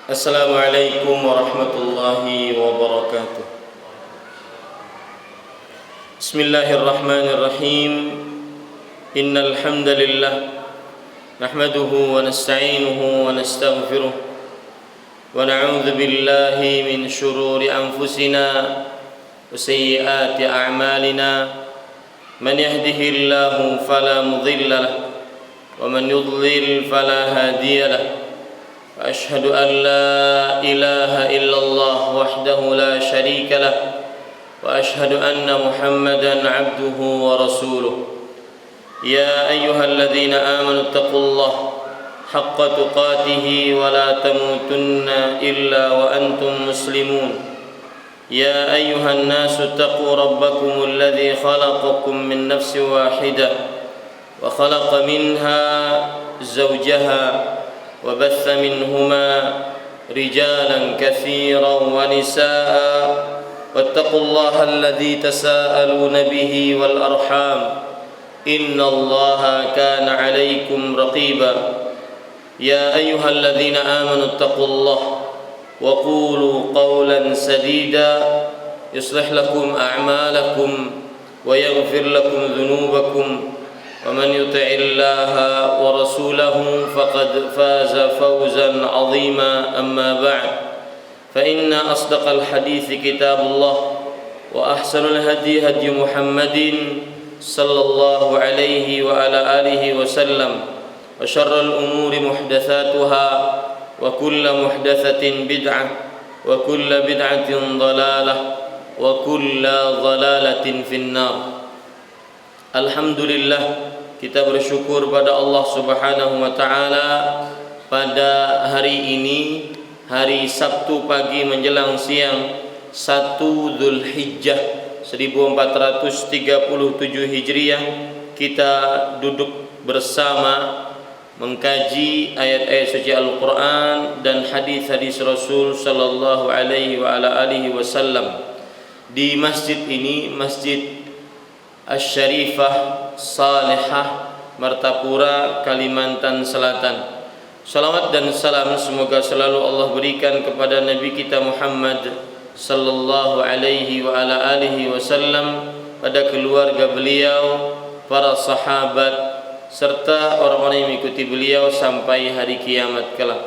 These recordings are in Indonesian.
Assalamualaikum warahmatullahi wabarakatuh. Bismillahirrahmanirrahim. Innal hamdalillah nahmaduhu wa nasta'inuhu wa nastaghfiruh wa na'udzu billahi min shururi anfusina wa sayyiati a'malina. Man yahdihillahu fala mudilla lahu wa man yudlil fala hadiya lahu. أشهد أن لا إله إلا الله وحده لا شريك له وأشهد أن محمدا عبده ورسوله يا أيها الذين آمنوا اتقوا الله حق تقاته ولا تموتن إلا وأنتم مسلمون يا أيها الناس اتقوا ربكم الذي خلقكم من نفس واحدة وخلق منها زوجها وبث منهما رجالا كثيرا ونساء واتقوا الله الذي تساءلون به والأرحام إن الله كان عليكم رقيبا يا أيها الذين آمنوا اتقوا الله وقولوا قولا سديدا يصلح لكم أعمالكم ويغفر لكم ذنوبكم ومن يطع الله ورسوله فقد فاز فوزا عظيما أما بعد فإن أصدق الحديث كتاب الله وأحسن الهدي هدي محمد صلى الله عليه وعلى آله وسلم وشر الأمور محدثاتها وكل محدثة بدعة وكل بدعة ضلالة وكل ضلالة في النار. Alhamdulillah, kita bersyukur pada Allah Subhanahu wa taala pada hari ini, hari Sabtu pagi menjelang siang 1 Dzulhijjah 1437 Hijriah, kita duduk bersama mengkaji ayat-ayat suci Al-Qur'an dan hadis-hadis Rasul sallallahu alaihi wa ala alihi wasallam di masjid ini, Masjid Asy-Syarifah Salihah, Martapura, Kalimantan Selatan. Salawat dan salam semoga selalu Allah berikan kepada Nabi kita Muhammad sallallahu alaihi wa ala alihi wasallam, pada keluarga beliau, para sahabat, serta orang-orang yang mengikuti beliau sampai hari kiamat kelak.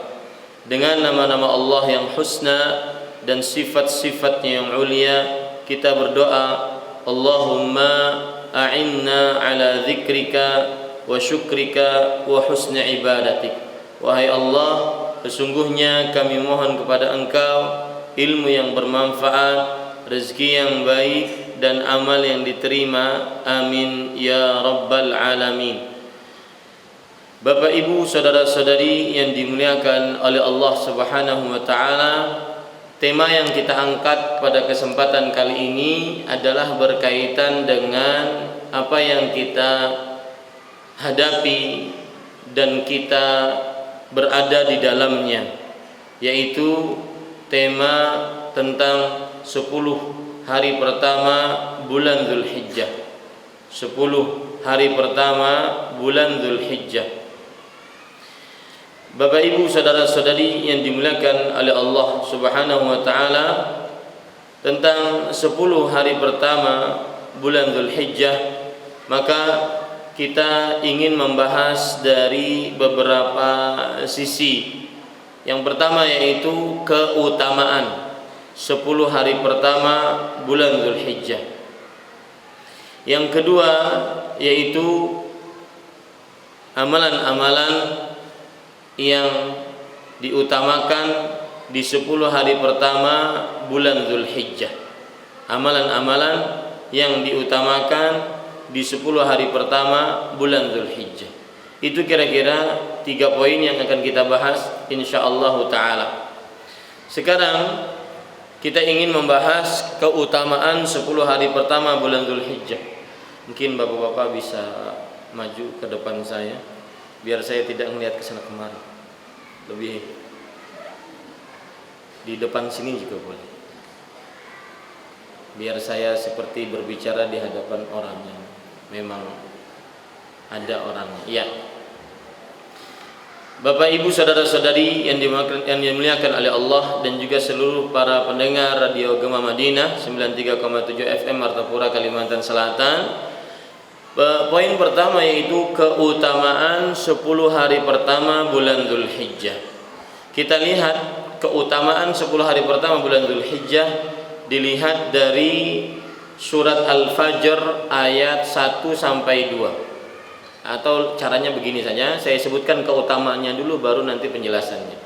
Dengan nama-nama Allah yang husna dan sifat-sifatnya yang ulia, kita berdoa, Allahumma a'inna ala dzikrika wa syukrika wa husni ibadatik. Wahai Allah, sesungguhnya kami mohon kepada Engkau ilmu yang bermanfaat, rezeki yang baik, dan amal yang diterima. Amin ya rabbal alamin. Bapak Ibu, saudara-saudari yang dimuliakan oleh Allah Subhanahu wa taala, tema yang kita angkat pada kesempatan kali ini adalah berkaitan dengan apa yang kita hadapi dan kita berada di dalamnya, yaitu tema tentang 10 hari pertama bulan Dzulhijjah. 10 hari pertama bulan Dzulhijjah. Bapak Ibu saudara-saudari yang dimuliakan oleh Allah Subhanahu wa taala, tentang 10 hari pertama bulan Dzulhijjah, maka kita ingin membahas dari beberapa sisi. Yang pertama yaitu keutamaan 10 hari pertama bulan Dzulhijjah. Yang kedua yaitu amalan-amalan yang diutamakan di 10 hari pertama bulan Dzulhijjah. Amalan-amalan yang diutamakan di 10 hari pertama bulan Dzulhijjah. Itu kira-kira 3 poin yang akan kita bahas insyaallah taala. Sekarang kita ingin membahas keutamaan 10 hari pertama bulan Dzulhijjah. Mungkin bapak-bapak bisa maju ke depan saya, biar saya tidak melihat ke sana kemari. Lebih di depan sini juga boleh. Biar saya seperti berbicara di hadapan orang yang memang ada orangnya. Ya. Bapak Ibu saudara-saudari yang dimuliakan oleh Allah dan juga seluruh para pendengar Radio Gema Madinah 93,7 FM Martapura Kalimantan Selatan. Poin pertama yaitu keutamaan 10 hari pertama bulan Dzulhijjah. Kita lihat keutamaan 10 hari pertama bulan Dzulhijjah dilihat dari surat Al-Fajr ayat 1 sampai 2. Atau caranya begini saja, saya sebutkan keutamaannya dulu baru nanti penjelasannya.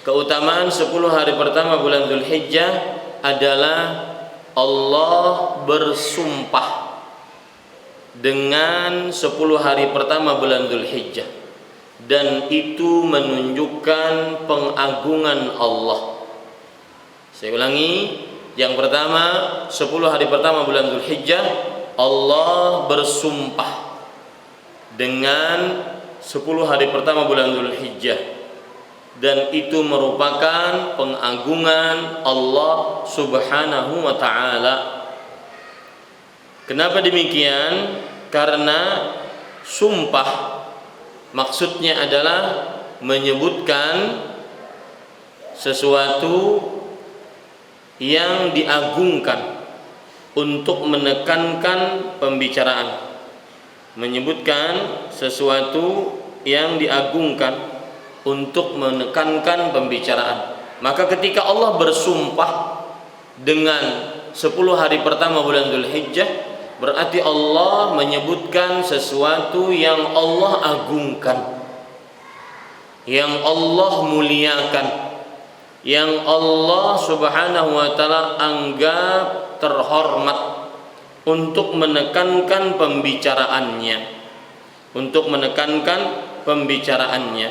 Keutamaan 10 hari pertama bulan Dzulhijjah adalah Allah bersumpah dengan 10 hari pertama bulan Dzulhijjah, dan itu menunjukkan pengagungan Allah. Saya ulangi, yang pertama 10 hari pertama bulan Dzulhijjah Allah bersumpah dengan 10 hari pertama bulan Dzulhijjah, dan itu merupakan pengagungan Allah Subhanahu wa taala. Kenapa demikian? Karena sumpah maksudnya adalah menyebutkan sesuatu yang diagungkan untuk menekankan pembicaraan. Menyebutkan sesuatu yang diagungkan untuk menekankan pembicaraan. Maka ketika Allah bersumpah dengan 10 hari pertama bulan Dzulhijjah, berarti Allah menyebutkan sesuatu yang Allah agungkan, yang Allah muliakan, yang Allah Subhanahu wa taala anggap terhormat, untuk menekankan pembicaraannya, untuk menekankan pembicaraannya.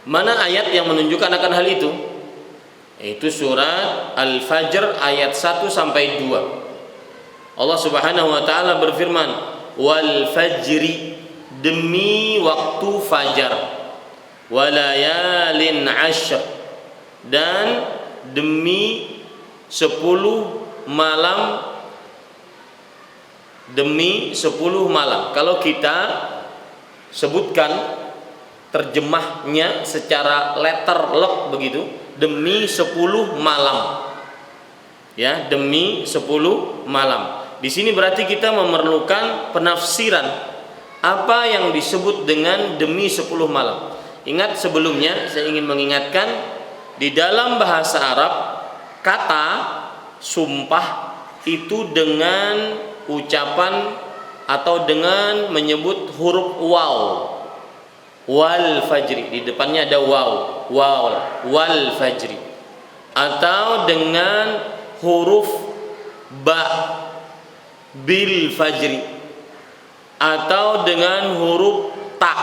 Mana ayat yang menunjukkan akan hal itu? Itu surat Al-Fajr ayat 1 sampai 2. Allah Subhanahu wa taala berfirman, "Wal fajri", demi waktu fajar, walayalin ashr, dan demi 10 malam, demi 10 malam. Kalau kita sebutkan terjemahnya secara letterlek begitu, demi 10 malam. Ya, demi 10 malam. Di sini berarti kita memerlukan penafsiran apa yang disebut dengan demi 10 malam. Ingat sebelumnya saya ingin mengingatkan, di dalam bahasa Arab kata sumpah itu dengan ucapan atau dengan menyebut huruf waw. Wal fajri, di depannya ada waw, wal fajri, atau dengan huruf ba, bil fajri, atau dengan huruf ta.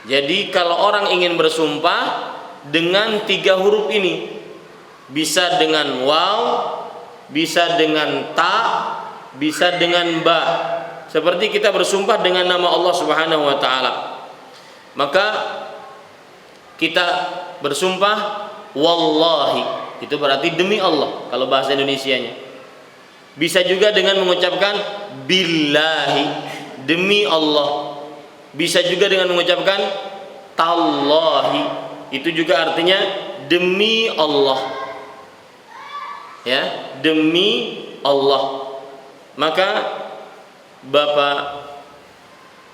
Jadi kalau orang ingin bersumpah dengan 3 huruf ini, bisa dengan waw, bisa dengan ta, bisa dengan ba. Seperti kita bersumpah dengan nama Allah Subhanahu wa taala. Maka kita bersumpah wallahi, itu berarti demi Allah kalau bahasa Indonesianya. Bisa juga dengan mengucapkan billahi, demi Allah. Bisa juga dengan mengucapkan tallahi, itu juga artinya demi Allah. Ya, demi Allah. Maka Bapak,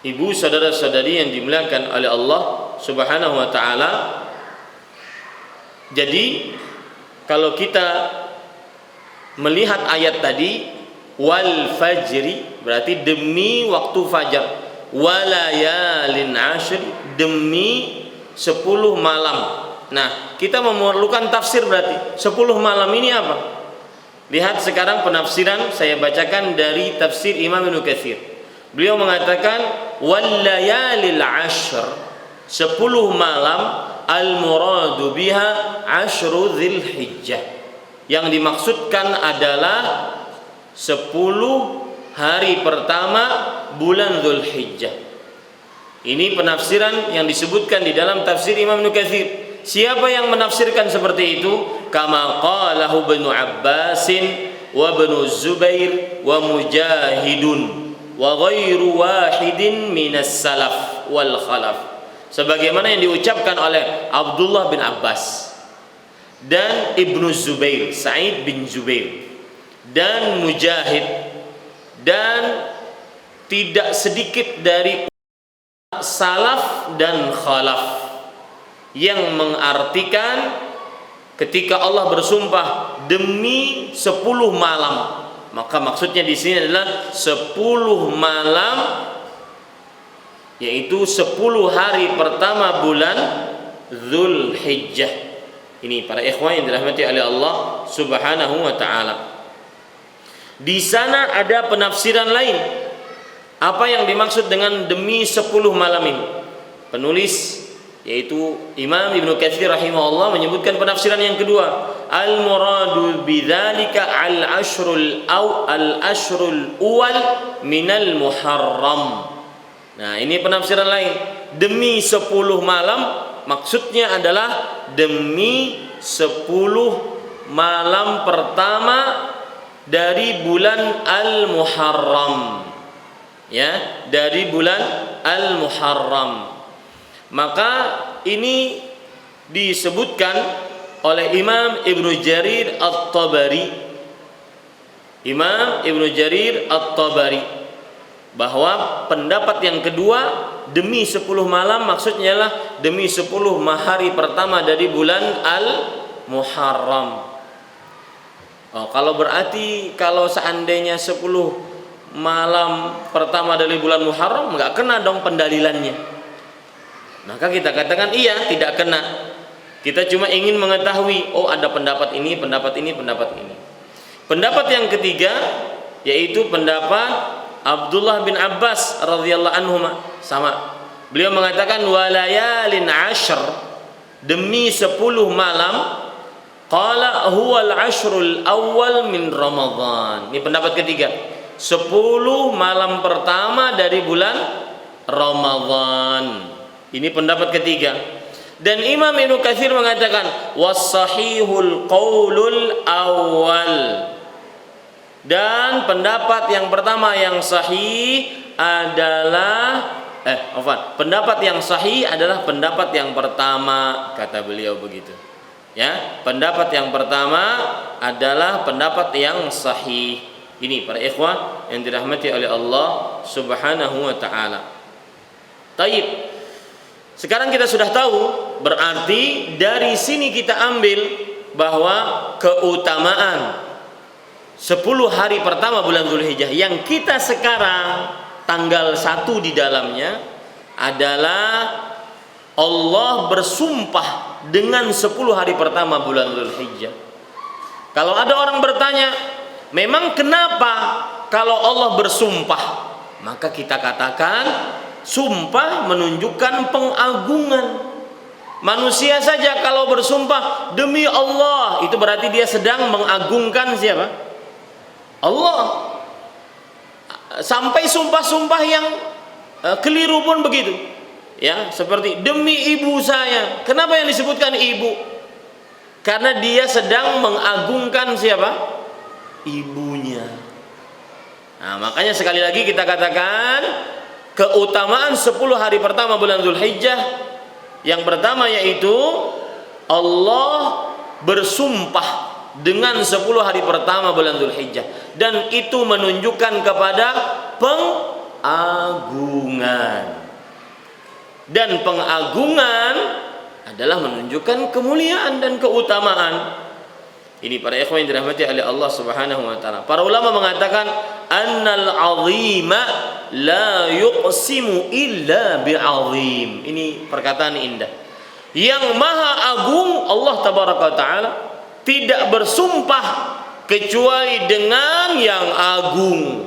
Ibu, saudara-saudari yang dimuliakan oleh Allah Subhanahu wa taala, jadi kalau kita melihat ayat tadi wal fajri, berarti demi waktu fajar, walayalin ashr, demi 10 malam. Nah, kita memerlukan tafsir, berarti 10 malam ini apa? Lihat sekarang penafsiran, saya bacakan dari tafsir Imam Ibnu Katsir. Beliau mengatakan wal layalil ashr, 10 malam, al muradu biha asyru Dzulhijjah. Yang dimaksudkan adalah 10 hari pertama bulan Dzulhijjah. Ini penafsiran yang disebutkan di dalam tafsir Imam Ibnu Katsir. Siapa yang menafsirkan seperti itu? Kama qalahu Ibnu Abbasin wa Ibnu Zubair wa Mujahidun wa ghairu wahidin minas salaf wal khalaf. Sebagaimana yang diucapkan oleh Abdullah bin Abbas dan Ibnu Zubair, Sa'id bin Zubair dan Mujahid, dan tidak sedikit dari salaf dan khalaf yang mengartikan ketika Allah bersumpah demi 10 malam, maka maksudnya di sini adalah 10 malam, yaitu 10 hari pertama bulan Dzulhijjah. Ini para ikhwan yang dirahmati oleh Allah Subhanahu wa taala. Di sana ada penafsiran lain. Apa yang dimaksud dengan demi 10 malam ini? Penulis yaitu Imam Ibnu Katsir rahimahullah menyebutkan penafsiran yang kedua. Al-muradu bidzalika al-ashrul awal minal Muharram. Nah, ini penafsiran lain. Demi 10 malam maksudnya adalah demi 10 malam pertama dari bulan Al-Muharram. Ya, dari bulan Al-Muharram. Maka ini disebutkan oleh Imam Ibnu Jarir At-Tabari. Imam Ibnu Jarir At-Tabari bahwa pendapat yang kedua demi 10 malam maksudnya adalah demi 10 hari pertama dari bulan Al-Muharram. Kalau berarti kalau seandainya 10 malam pertama dari bulan Muharram nggak kena dong pendalilannya. Maka kita katakan iya, tidak kena. Kita cuma ingin mengetahui, oh ada pendapat ini, pendapat ini, pendapat ini. Pendapat yang ketiga yaitu pendapat Abdullah bin Abbas radhiyallahu anhu, sama. Beliau mengatakan walayalin ashr, demi 10 malam. Qala huwal ashrul awal min Ramadan. Ini pendapat ketiga. 10 malam pertama dari bulan Ramadan. Ini pendapat ketiga. Dan Imam Ibnu Katsir mengatakan was-sahihul qaulul awal. Dan pendapat yang pertama yang sahih adalah pendapat yang sahih adalah pendapat yang pertama, kata beliau begitu. Ya, pendapat yang pertama adalah pendapat yang sahih. Ini para ikhwah yang dirahmati oleh Allah Subhanahu wa taala. Taib. Sekarang kita sudah tahu, berarti dari sini kita ambil bahwa keutamaan 10 hari pertama bulan Dzulhijjah yang kita sekarang tanggal 1 di dalamnya adalah Allah bersumpah dengan 10 hari pertama bulan Dzulhijjah. Kalau ada orang bertanya, memang kenapa kalau Allah bersumpah? Maka kita katakan sumpah menunjukkan pengagungan. Manusia saja kalau bersumpah demi Allah, itu berarti dia sedang mengagungkan siapa? Allah. Sampai sumpah-sumpah yang keliru pun begitu. Ya, seperti demi ibu saya. Kenapa yang disebutkan ibu? Karena dia sedang mengagungkan siapa? Ibunya. Nah, makanya sekali lagi kita katakan keutamaan 10 hari pertama bulan Dzulhijjah yang pertama yaitu Allah bersumpah dengan 10 hari pertama bulan Dzulhijjah, dan itu menunjukkan kepada pengagungan. Dan pengagungan adalah menunjukkan kemuliaan dan keutamaan. Ini para ikhwan yang dirahmati oleh Allah Subhanahu wa taala. Para ulama mengatakan annal 'azima la yuqsimu illa bi'azim. Ini perkataan indah. Yang maha agung Allah tabaraka wa taala tidak bersumpah kecuali dengan yang agung.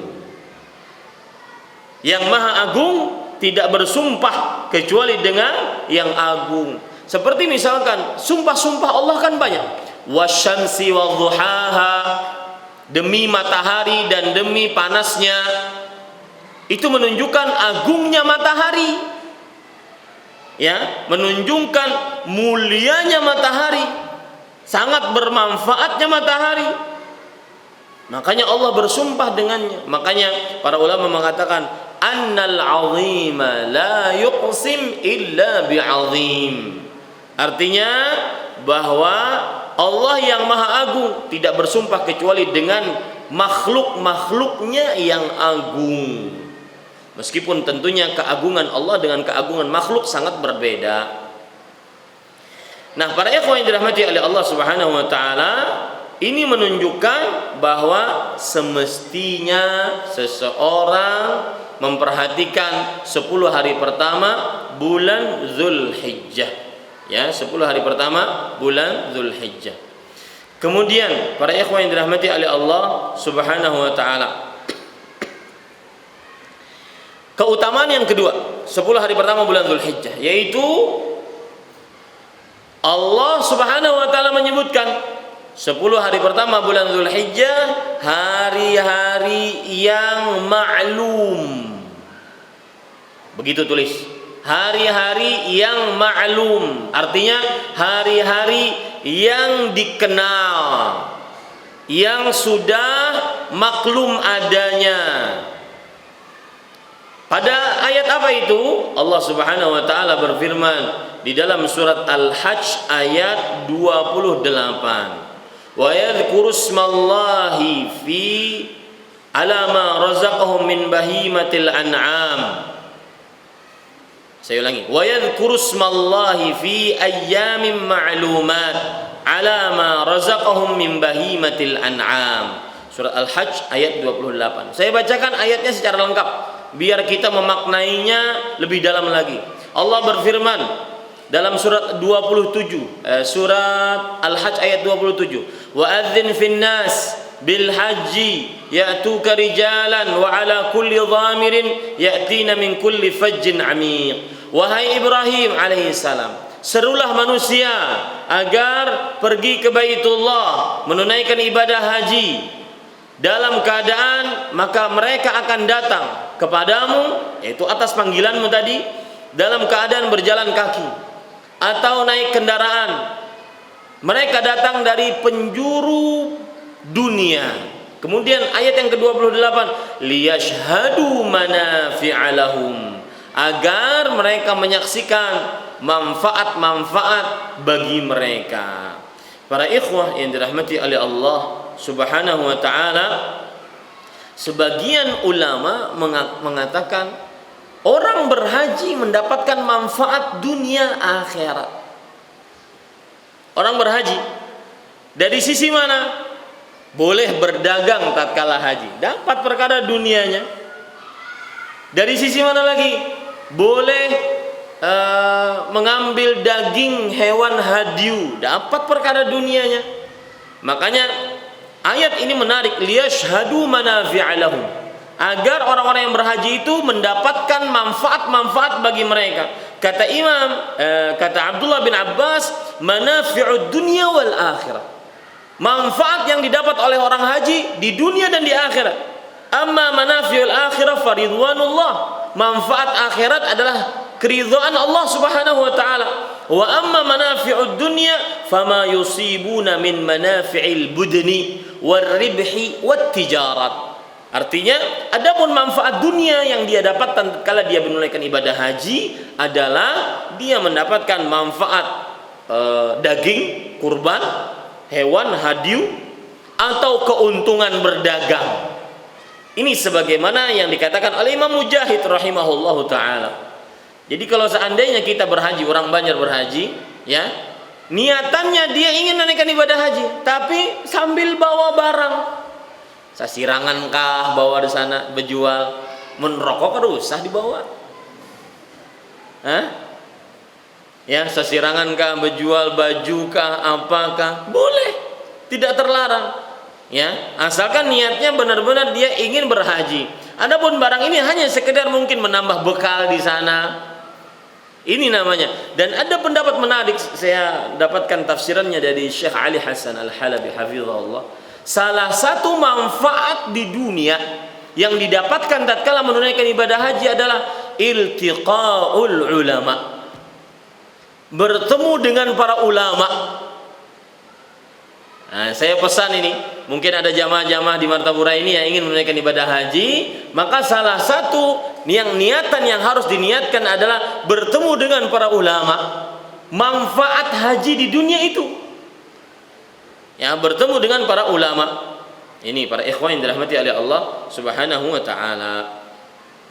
Yang maha agung tidak bersumpah kecuali dengan yang agung. Seperti misalkan sumpah-sumpah Allah kan banyak. Wasyamsi wadduhaha, demi matahari dan demi panasnya. Itu menunjukkan agungnya matahari. Ya, menunjukkan mulianya matahari. Sangat bermanfaatnya matahari. Makanya Allah bersumpah dengannya. Makanya para ulama mengatakan annal azima la yuqsim illa bi'azim. Artinya bahwa Allah yang maha agung tidak bersumpah kecuali dengan makhluk-makhluknya yang agung. Meskipun tentunya keagungan Allah dengan keagungan makhluk sangat berbeda. Nah, para ikhwan yang dirahmati oleh Allah Subhanahu wa taala, ini menunjukkan bahwa semestinya seseorang memperhatikan 10 hari pertama bulan Zulhijjah. Ya, 10 hari pertama bulan Zulhijjah. Kemudian para ikhwan yang dirahmati oleh Allah Subhanahu wa taala, keutamaan yang kedua 10 hari pertama bulan Zulhijjah, yaitu Allah Subhanahu wa taala menyebutkan 10 hari pertama bulan Zulhijjah hari-hari yang ma'lum. Begitu tulis. Hari-hari yang ma'lum, artinya hari-hari yang dikenal, yang sudah maklum adanya. Pada ayat apa itu? Allah Subhanahu wa taala berfirman di dalam surat Al-Hajj ayat 28. Wa yadhkuru ismallahi fi ala ma razaqahum min bahimatil an'am. Saya ulangi. Wa yadhkuru ismallahi fi ayyamin ma'lumat ala ma razaqahum min bahimatil an'am. Surat Al-Hajj ayat 28. Saya bacakan ayatnya secara lengkap biar kita memaknainya lebih dalam lagi. Allah berfirman dalam surat 27, surat Al-Hajj ayat 27. Wa adzin fin nas bil haji ya'tuka rijalan wa ala kulli dhamirin ya'tina min kulli fajjin 'amiq. Wahai Ibrahim alaihissalam, serulah manusia agar pergi ke Baitullah menunaikan ibadah haji dalam keadaan maka mereka akan datang kepadamu, yaitu atas panggilanmu tadi, dalam keadaan berjalan kaki atau naik kendaraan. Mereka datang dari penjuru dunia. Kemudian ayat yang ke-28, liyashhadu manafi'a lahum, agar mereka menyaksikan manfaat-manfaat bagi mereka. Para ikhwah yang dirahmati oleh Allah Subhanahu wa taala, sebagian ulama mengatakan orang berhaji mendapatkan manfaat dunia akhirat. Orang berhaji dari sisi mana? Boleh berdagang tatkala haji, dapat perkara dunianya. Dari sisi mana lagi? Boleh mengambil daging hewan hadyu, dapat perkara dunianya. Makanya ayat ini menarik, liyashhadu manafi'a lahum, agar orang-orang yang berhaji itu mendapatkan manfaat-manfaat bagi mereka. Kata kata Abdullah bin Abbas, manafi'ud dunya wal akhirah, manfaat yang didapat oleh orang haji di dunia dan di akhirat. Amma manafi'ul akhirah faridwanullah, manfaat akhirat adalah keridhaan Allah Subhanahu wa taala. Wa amma manafi'ud dunya fama yusibuna min manafi'il budni warribhi wattijarat. Artinya, adapun manfaat dunia yang dia dapatkan kala dia menunaikan ibadah haji adalah dia mendapatkan manfaat daging kurban, hewan hadyu, atau keuntungan berdagang. Ini sebagaimana yang dikatakan oleh Imam Mujahid rahimahullahu taala. Jadi kalau seandainya kita berhaji, orang Banjar berhaji, ya, niatannya dia ingin menunaikan ibadah haji, tapi sambil bawa barang. Sasirangan kah bawa di sana berjual, merokok kan usah dibawa. Hah? Ya, sasirangan kah berjual baju kah apakah? Boleh. Tidak terlarang. Ya, asalkan niatnya benar-benar dia ingin berhaji. Adapun barang ini hanya sekedar mungkin menambah bekal di sana. Ini namanya. Dan ada pendapat menarik, saya dapatkan tafsirannya dari Syekh Ali Hasan Al-Halabi hafizahullah. Salah satu manfaat di dunia yang didapatkan tatkala menunaikan ibadah haji adalah iltiqaul ulama. Bertemu dengan para ulama. Nah, saya pesan ini mungkin ada jamaah-jamaah di Martapura ini yang ingin menunaikan ibadah haji, maka salah satu niatan yang harus diniatkan adalah bertemu dengan para ulama. Manfaat haji di dunia itu, ya, bertemu dengan para ulama. Ini para ikhwan yang dirahmati oleh Allah Subhanahu wa taala.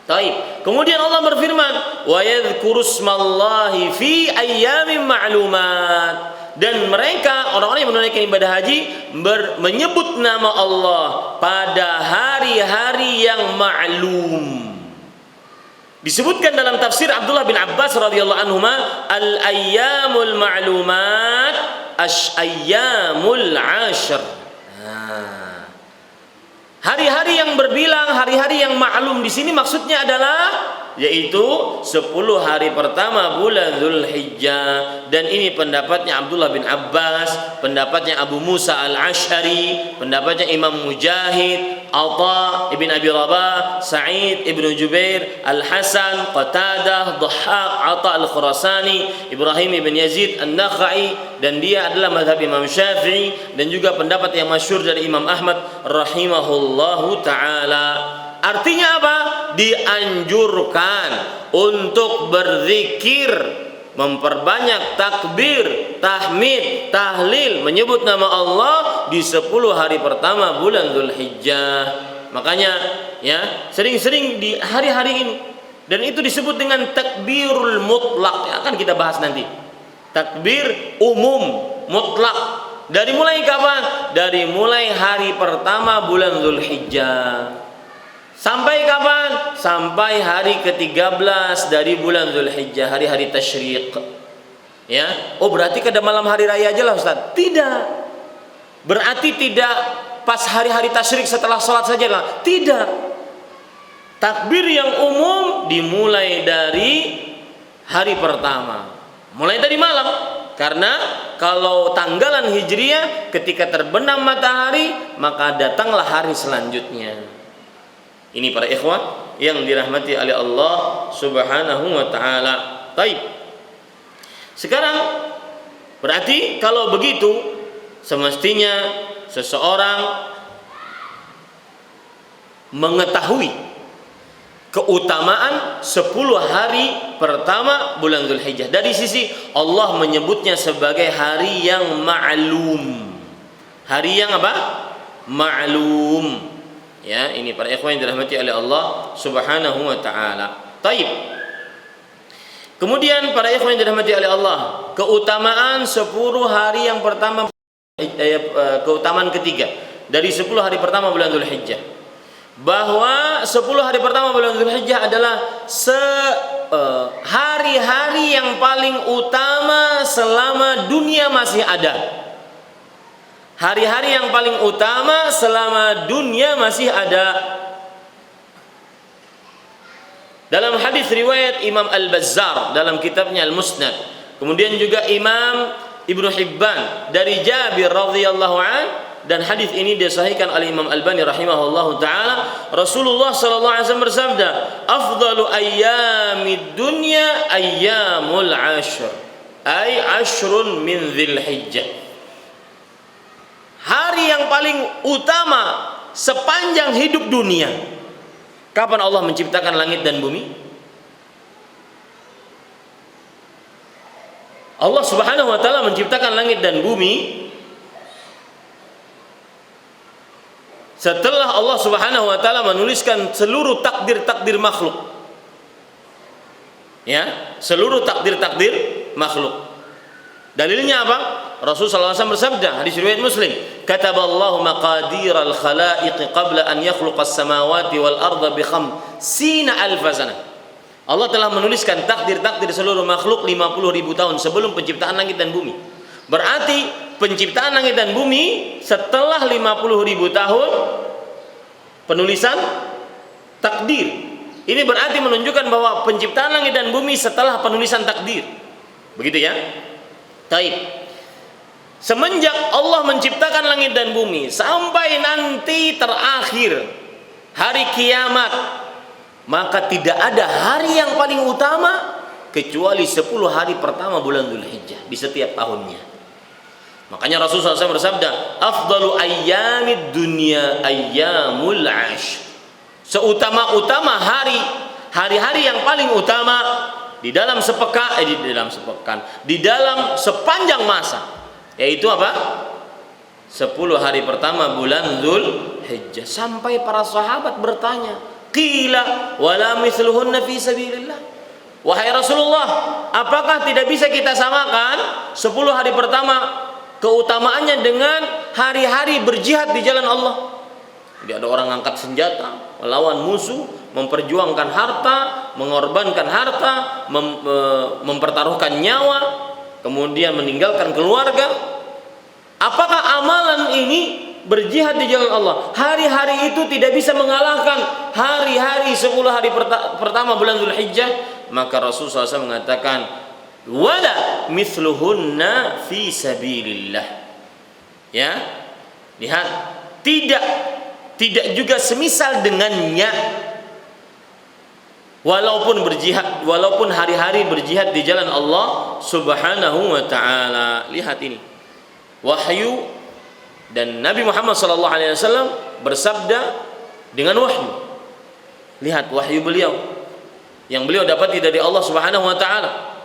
Taib. Kemudian Allah berfirman, "Wa yadhkurusmallahi fi ayyamin ma'lumat." Dan mereka orang-orang yang menunaikan ibadah haji menyebut nama Allah pada hari-hari yang ma'lum. Disebutkan dalam tafsir Abdullah bin Abbas radhiyallahu anhuma, al-ayyamul ma'lumat ayyamul 'ashr. Hari-hari yang berbilang, hari-hari yang maklum di sini maksudnya adalah yaitu 10 hari pertama bulan Dzulhijjah. Dan ini pendapatnya Abdullah bin Abbas, pendapatnya Abu Musa al-Asy'ari, pendapatnya Imam Mujahid, Atha ibn Abi Rabah, Sa'id ibn Jubair, Al-Hasan, Qatadah, Dhahhak, Atha al-Khurasani, Ibrahim ibn Yazid an-Nakhai, dan dia adalah mazhab Imam Syafi'i, dan juga pendapat yang masyhur dari Imam Ahmad rahimahullahu taala. Artinya apa? Dianjurkan untuk berzikir, memperbanyak takbir, tahmid, tahlil, menyebut nama Allah di 10 hari pertama bulan Dzulhijjah. Makanya ya, sering-sering di hari-hari ini, dan itu disebut dengan takbirul mutlak, yang akan kita bahas nanti. Takbir umum mutlak. Dari mulai kapan? Dari mulai hari pertama bulan Dzulhijjah. Sampai kapan? Sampai hari ke-13 dari bulan Dzulhijjah, hari-hari tasyriq. Ya. Oh, berarti kada malam hari raya aja lah, Ustaz? Tidak. Berarti tidak pas hari-hari tasyriq setelah sholat saja lah? Tidak. Takbir yang umum dimulai dari hari pertama. Mulai dari malam. Karena kalau tanggalan Hijriyah ketika terbenam matahari, maka datanglah hari selanjutnya. Ini para ikhwan yang dirahmati oleh Allah Subhanahu wa taala. Baik. Sekarang berarti kalau begitu semestinya seseorang mengetahui keutamaan 10 hari pertama bulan Dzulhijjah. Dari sisi Allah menyebutnya sebagai hari yang ma'lum. Hari yang apa? Ma'lum. Ya, ini para ikhwan yang dirahmati oleh Allah Subhanahu wa taala. Taib. Kemudian para ikhwan yang dirahmati oleh Allah, keutamaan 10 hari yang pertama, keutamaan ketiga dari 10 hari pertama bulan Dzulhijjah. Bahwa 10 hari pertama bulan Dzulhijjah adalah hari-hari yang paling utama selama dunia masih ada. Hari-hari yang paling utama selama dunia masih ada. Dalam hadis riwayat Imam Al-Bazzar dalam kitabnya Al-Musnad, kemudian juga Imam Ibnu Hibban dari Jabir radhiyallahu an, dan hadis ini disahihkan oleh Imam Albani rahimahullahu taala, Rasulullah sallallahu alaihi wasallam bersabda, "Afdalu ayyamid dunya ayyamul 'ashr." Ay ashrun min Dzulhijjah. Hari yang paling utama sepanjang hidup dunia. Kapan Allah menciptakan langit dan bumi? Allah Subhanahu wa taala menciptakan langit dan bumi setelah Allah Subhanahu wa taala menuliskan seluruh takdir-takdir makhluk. Ya, seluruh takdir-takdir makhluk. Dalilnya apa? Rasulullah SAW bersabda, hadis riwayat Muslim, "Kataballahu maqadiral khalaiq qabla an yakhluqas samawati wal arda bi 50,000 sanah." Allah telah menuliskan takdir-takdir seluruh makhluk 50.000 tahun sebelum penciptaan langit dan bumi. Berarti penciptaan langit dan bumi setelah 50.000 tahun penulisan takdir. Ini berarti menunjukkan bahwa penciptaan langit dan bumi setelah penulisan takdir. Begitu ya? Taib. Semenjak Allah menciptakan langit dan bumi sampai nanti terakhir hari kiamat, maka tidak ada hari yang paling utama kecuali 10 hari pertama bulan Dzulhijjah di setiap tahunnya. Makanya Rasulullah SAW bersabda, afdalu ayyamid dunya ayyamul ash. Seutama-utama hari-hari yang paling utama di dalam sepanjang masa, yaitu apa? 10 hari pertama bulan Dzulhijjah. Sampai para sahabat bertanya, qila wala mithluhunna fi sabilillah. Wahai Rasulullah, apakah tidak bisa kita samakan 10 hari pertama keutamaannya dengan hari-hari berjihad di jalan Allah? Jadi ada orang angkat senjata, melawan musuh, memperjuangkan harta, mengorbankan harta, mempertaruhkan nyawa, kemudian meninggalkan keluarga. Apakah amalan ini berjihad di jalan Allah? Hari-hari itu tidak bisa mengalahkan hari-hari 10 hari pertama bulan Dzulhijjah. Maka Rasulullah SAW mengatakan, wala mithluhunna fi sabilillah. Ya, lihat, tidak juga semisal dengannya, walaupun hari-hari berjihad di jalan Allah Subhanahu wa taala. Lihat ini, wahyu, dan Nabi Muhammad SAW bersabda dengan wahyu. Lihat wahyu beliau yang beliau dapati dari Allah Subhanahu wa taala.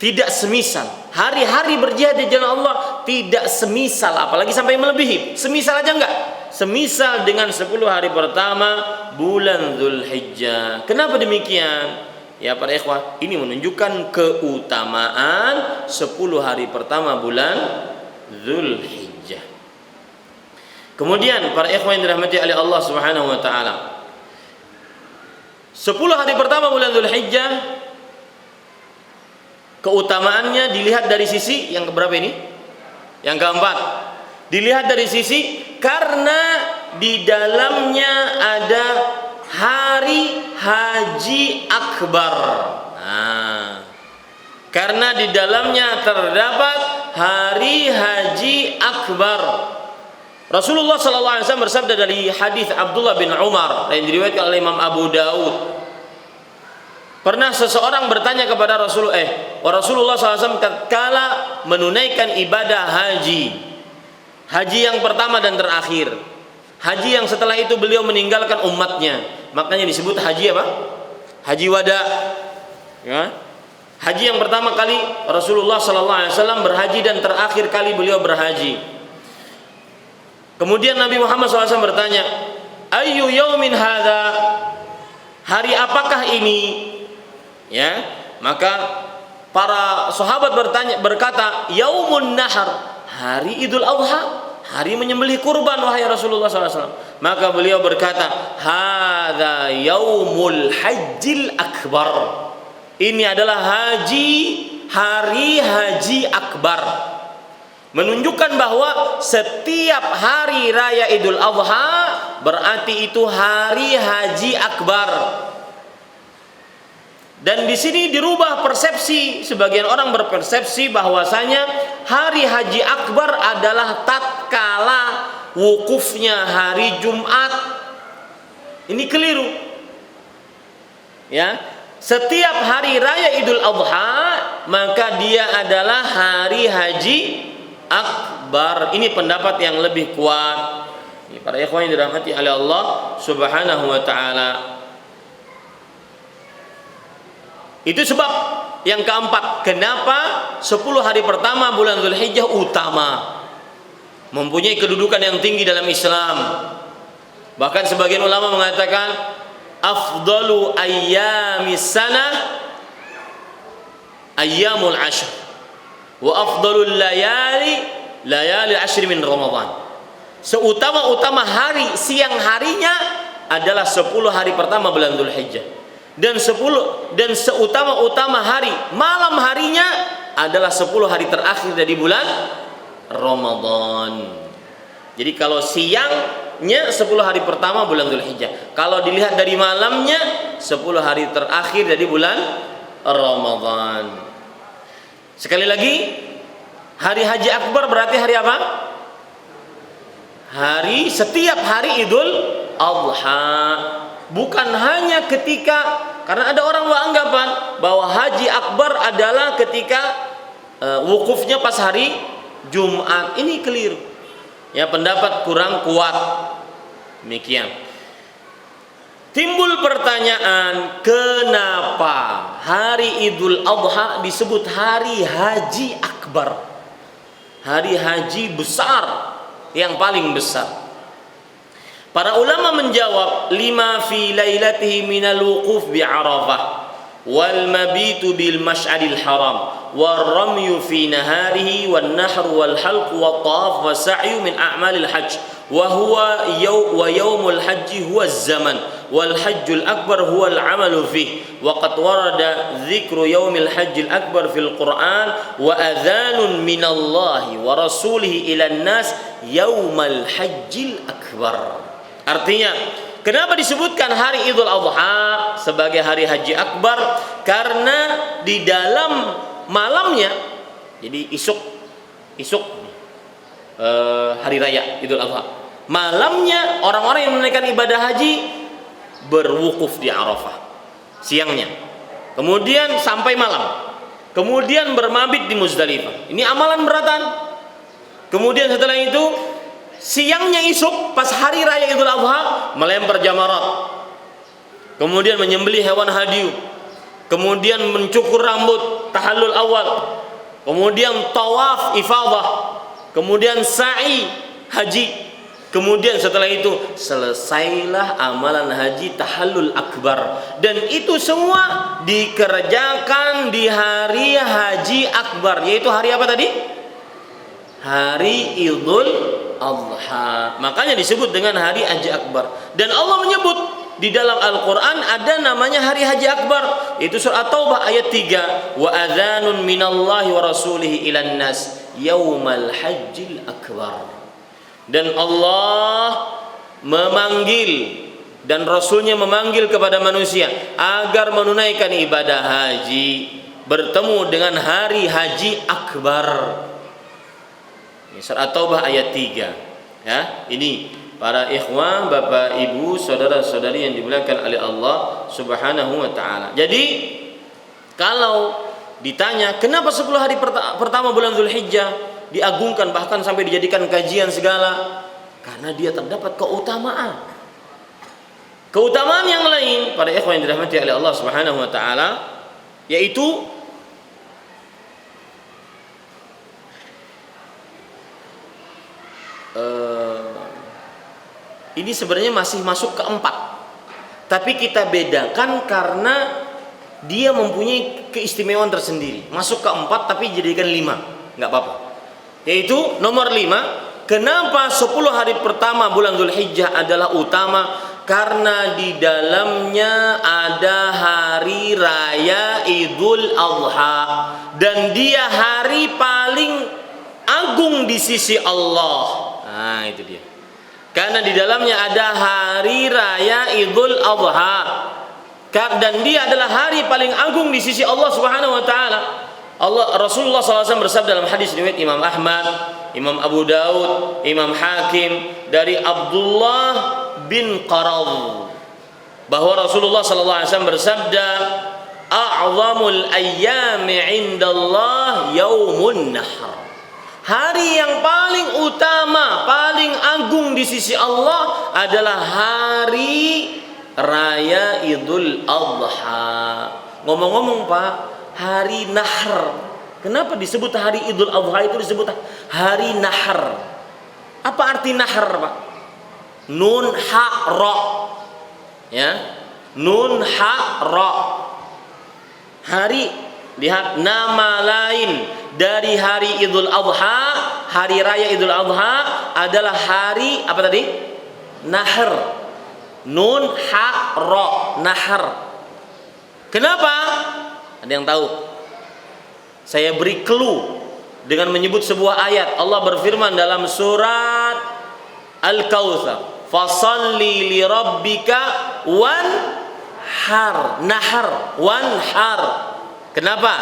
Tidak semisal hari-hari berjihad di jalan Allah, tidak semisal, apalagi sampai melebihi. Semisal aja enggak, semisal dengan 10 hari pertama bulan Dzulhijjah. Kenapa demikian? Ya para ikhwah, ini menunjukkan keutamaan 10 hari pertama bulan Dzulhijjah. Kemudian para ikhwah yang dirahmati oleh Allah Subhanahu wa taala, 10 hari pertama bulan Dzulhijjah keutamaannya dilihat dari sisi yang keberapa ini? Yang keempat. Dilihat dari sisi karena di dalamnya ada hari haji akbar. Nah, karena di dalamnya terdapat hari haji akbar. Rasulullah SAW bersabda dari hadis Abdullah bin Umar yang diriwayatkan oleh Imam Abu Daud. Pernah seseorang bertanya kepada Rasulullah SAW tatkala menunaikan ibadah haji yang pertama dan terakhir, haji yang setelah itu beliau meninggalkan umatnya, makanya disebut haji apa? Haji wada. Ya. Haji yang pertama kali Rasulullah SAW berhaji dan terakhir kali beliau berhaji. Kemudian Nabi Muhammad SAW bertanya, ayyu yaumin hadza? Hari apakah ini? Ya, maka para sahabat berkata, yaumun nahar, hari Idul Adha, hari menyembelih kurban wahai Rasulullah SAW. Maka beliau berkata, hadza yaumul hajjil akbar. Ini adalah hari haji akbar. Menunjukkan bahwa setiap hari raya Idul Adha berarti itu hari haji akbar. Dan di sini dirubah persepsi, sebagian orang berpersepsi bahwasanya hari haji akbar adalah tatkala wukufnya hari Jumat. Ini keliru. Ya, setiap hari raya Idul Adha maka dia adalah hari haji akbar. Ini pendapat yang lebih kuat. Para ikhwan yang dirahmati oleh Allah Subhanahu wa taala. Itu sebab yang keempat, kenapa 10 hari pertama bulan Dzulhijjah utama, mempunyai kedudukan yang tinggi dalam Islam. Bahkan sebagian ulama mengatakan afdalu ayyamis sanah ayyamul ashr wa afdalul layali ashr min Ramadan. Seutama-utama hari, siang harinya adalah 10 hari pertama bulan Dzulhijjah. Dan seutama-utama hari, malam harinya adalah 10 hari terakhir dari bulan Ramadan. Jadi kalau siangnya 10 hari pertama bulan Dzulhijjah, kalau dilihat dari malamnya 10 hari terakhir dari bulan Ramadan. Sekali lagi, hari haji akbar berarti hari apa? Setiap hari Idul Adha. Bukan hanya karena ada orang beranggapan bahwa haji akbar adalah ketika wukufnya pas hari Jumat. Ini keliru. Ya, pendapat kurang kuat. Demikian. Timbul pertanyaan, kenapa hari Idul Adha disebut hari haji akbar? Hari haji besar, yang paling besar. Para ulama menjawab, lima fi lailatihi minal wuquf bi Arafah wal mabitu bil mash'aril haram wal ramyu fi naharihi wan nahr wal halq wat tawaf was sa'yu min a'malil hajj wa huwa yawmul hajji huwa az-zaman wal hajjul akbar huwa al-'amalu fihi wa qad warada dzikru yaumil hajjil akbar fil Qur'an wa adhanun minallahi wa rasulihi ila an-nas yaumal hajjil akbar. Artinya, kenapa disebutkan hari Idul Adha sebagai hari haji akbar? Karena di dalam malamnya, jadi isuk hari raya Idul Adha, malamnya orang-orang yang menunaikan ibadah haji berwukuf di Arafah siangnya, kemudian sampai malam, kemudian bermabit di Muzdalifah. Ini amalan beratan. Kemudian setelah itu siangnya isuk pas hari raya Idul Adha melempar jamarat, kemudian menyembelih hewan hadiu, kemudian mencukur rambut tahallul awal, kemudian tawaf ifadah, kemudian sa'i haji, kemudian setelah itu selesailah amalan haji tahallul akbar. Dan itu semua dikerjakan di hari haji akbar, yaitu hari apa tadi? Hari Idul Adha. Makanya disebut dengan hari haji akbar. Dan Allah menyebut di dalam Al-Quran ada namanya hari haji akbar, itu surah Taubah ayat 3, wa adhanun minallahi wa rasulihi ilan nas yaumal hajjil akbar. Dan Allah memanggil dan Rasulnya memanggil kepada manusia agar menunaikan ibadah haji bertemu dengan hari haji akbar. Surah Taubah ayat 3. Ya, ini para ikhwah, bapak, ibu, saudara-saudari yang dimuliakan oleh Allah Subhanahu wa taala. Jadi, kalau ditanya kenapa 10 hari pertama bulan Dzulhijjah diagungkan bahkan sampai dijadikan kajian segala, karena dia terdapat keutamaan. Keutamaan yang lain para ikhwah yang dirahmati oleh Allah Subhanahu wa taala, yaitu ini sebenarnya masih masuk ke 4, tapi kita bedakan karena dia mempunyai keistimewaan tersendiri. Masuk ke 4 tapi jadikan 5, nggak apa-apa. Yaitu nomor 5, kenapa 10 hari pertama bulan Dzulhijjah adalah utama? Karena di dalamnya ada hari raya Idul Adha, dan dia hari paling agung di sisi Allah. Nah, itu dia. Karena di dalamnya ada hari raya Idul Adha, dan dia adalah hari paling agung di sisi Allah Subhanahu wa taala. Rasulullah SAW bersabda dalam hadis riwayat Imam Ahmad, Imam Abu Daud, Imam Hakim dari Abdullah bin Qarad, bahwa Rasulullah SAW bersabda, "A'zamul ayyami 'indallah yaumun nahr." Hari yang paling utama, paling agung di sisi Allah adalah hari raya Idul Adha. Ngomong-ngomong Pak, hari Nahr, kenapa disebut hari Idul Adha itu disebut hari Nahr? Apa arti Nahr Pak? Nun ha ra, ya, nun ha ra. Hari, lihat, nama lain dari hari Idul Adha, hari raya Idul Adha adalah hari apa tadi? Nahr. Nun ha ra, nahr. Kenapa? Ada yang tahu? Saya beri clue dengan menyebut sebuah ayat. Allah berfirman dalam surat Al-Kautsar, "Fashalli li rabbika wanhar." Nahar, wanhar. Kenapa?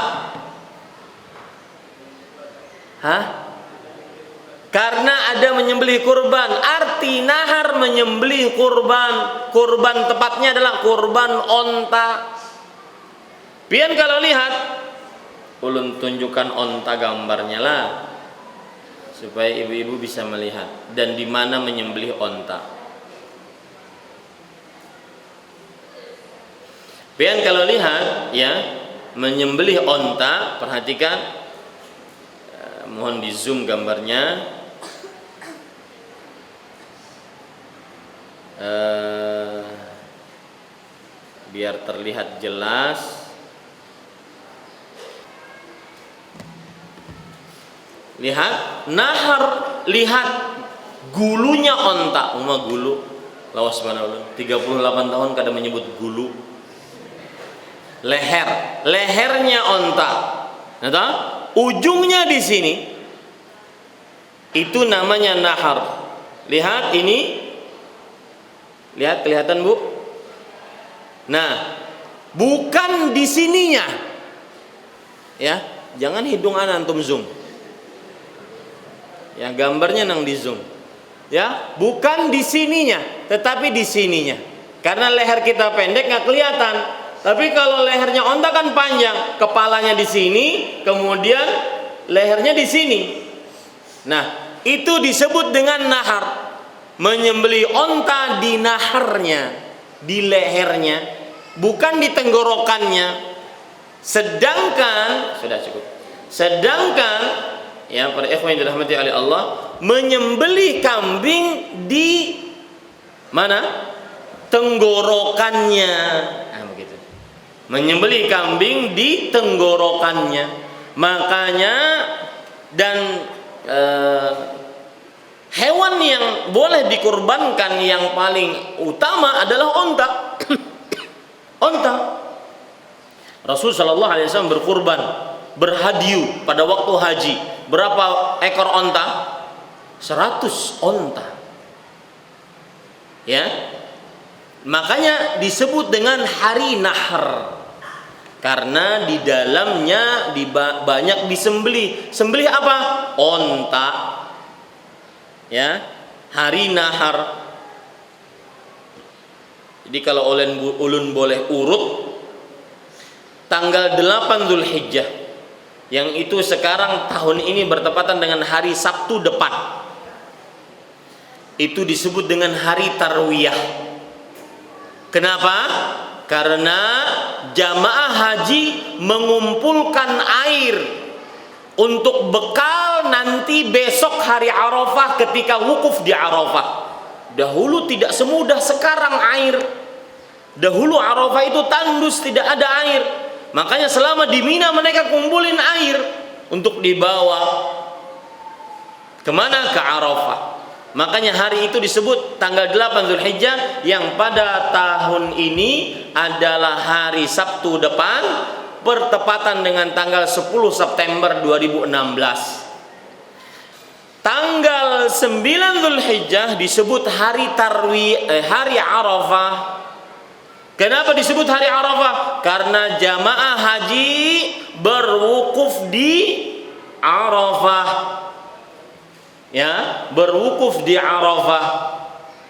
Karena ada menyembelih kurban. Arti nahar menyembelih kurban. Kurban tepatnya adalah kurban onta. Pian kalau lihat ulun tunjukkan onta gambarnya lah, supaya ibu-ibu bisa melihat dan di mana menyembelih onta. Pian kalau lihat ya, menyembelih onta, perhatikan, mohon di zoom gambarnya. Biar terlihat jelas. Lihat nahar, lihat gulunya onta. Gulu lawas mana ulun 38 tahun kada menyebut gulu. Lehernya onta, nah, ujungnya di sini, itu namanya nahar. Lihat ini, lihat, kelihatan bu? Nah, bukan di sininya, ya, jangan hidung antum zoom, ya, gambarnya nang di zoom, ya, bukan di sininya, tetapi di sininya, karena leher kita pendek nggak kelihatan. Tapi kalau lehernya onta kan panjang, kepalanya di sini, kemudian lehernya di sini. Nah, itu disebut dengan nahar. Menyembelih onta di naharnya, di lehernya, bukan di tenggorokannya. Sedangkan sudah cukup. Sedangkan ya para ikhwan yang dirahmati oleh Allah, menyembelih kambing di mana? Tenggorokannya. Menyembelih kambing di tenggorokannya. Makanya dan hewan yang boleh dikurbankan yang paling utama adalah onta. Onta. Rasul sallallahu alaihi wasallam berkurban, berhadiu pada waktu haji. Berapa ekor onta? 100 onta. Ya. Makanya disebut dengan hari nahar. Karena di dalamnya banyak disembelih. Sembelih apa? Onta. Ya, hari nahar. Jadi kalau ulun boleh urut, tanggal 8 Zulhijjah, yang itu sekarang tahun ini bertepatan dengan hari Sabtu depan, itu disebut dengan hari Tarwiyah. Kenapa? Karena jamaah haji mengumpulkan air untuk bekal nanti besok hari Arafah ketika wukuf di Arafah. Dahulu tidak semudah sekarang air. Dahulu Arafah itu tandus, tidak ada air. Makanya selama di Mina mereka kumpulin air untuk dibawa kemana? Ke Arafah. Makanya hari itu disebut tanggal 8 Zulhijjah, yang pada tahun ini adalah hari Sabtu depan, bertepatan dengan tanggal 10 September 2016. Tanggal 9 Zulhijjah disebut hari hari Arafah. Kenapa disebut hari Arafah? Karena jamaah haji berwukuf di Arafah. Ya, berwukuf di Arafah.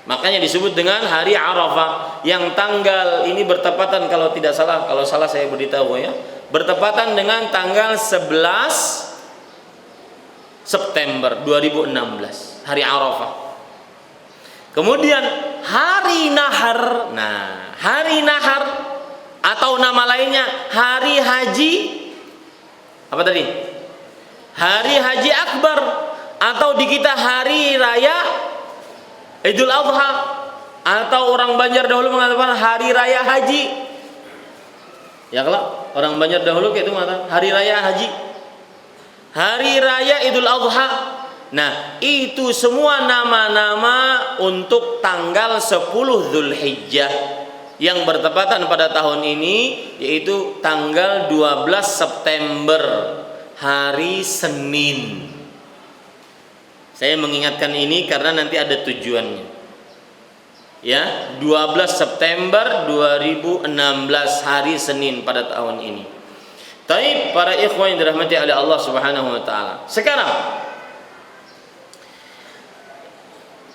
Makanya disebut dengan hari Arafah, yang tanggal ini bertepatan, kalau tidak salah, kalau salah saya beritahu ya, bertepatan dengan tanggal 11 September 2016, hari Arafah. Kemudian hari nahar. Nah, hari nahar atau nama lainnya hari haji apa tadi? Hari haji akbar, atau di kita hari raya Idul Adha, atau orang Banjar dahulu mengatakan hari raya haji. Ya kalau orang Banjar dahulu itu mengatakan hari raya haji, hari raya Idul Adha. Nah, itu semua nama-nama untuk tanggal 10 Zulhijjah yang bertepatan pada tahun ini, yaitu tanggal 12 September, hari Senin. Saya mengingatkan ini karena nanti ada tujuannya. Ya, 12 September 2016, hari Senin pada tahun ini. Taib para ikhwan yang dirahmati oleh Allah Subhanahu wa taala. Sekarang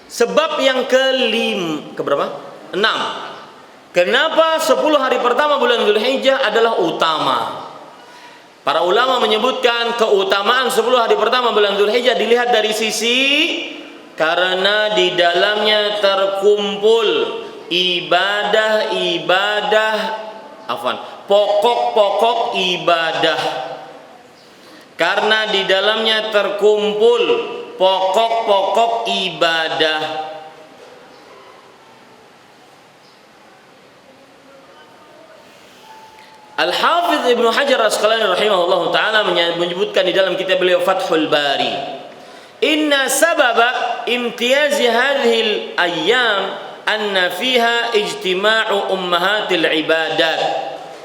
sebab yang keberapa? 6. Kenapa 10 hari pertama bulan Zulhijjah adalah utama? Para ulama menyebutkan keutamaan 10 hari pertama bulan Dzulhijjah dilihat dari sisi karena di dalamnya terkumpul pokok-pokok ibadah. Karena di dalamnya terkumpul pokok-pokok ibadah. Al-Hafidz Ibnu Hajar Al-Asqalani rahimahullah ta'ala menyebutkan di dalam kitab beliau Fathul Bari, inna sababa imtiyazi hadhil ayyam anna fiha ijtima'u ummahatil ibadat,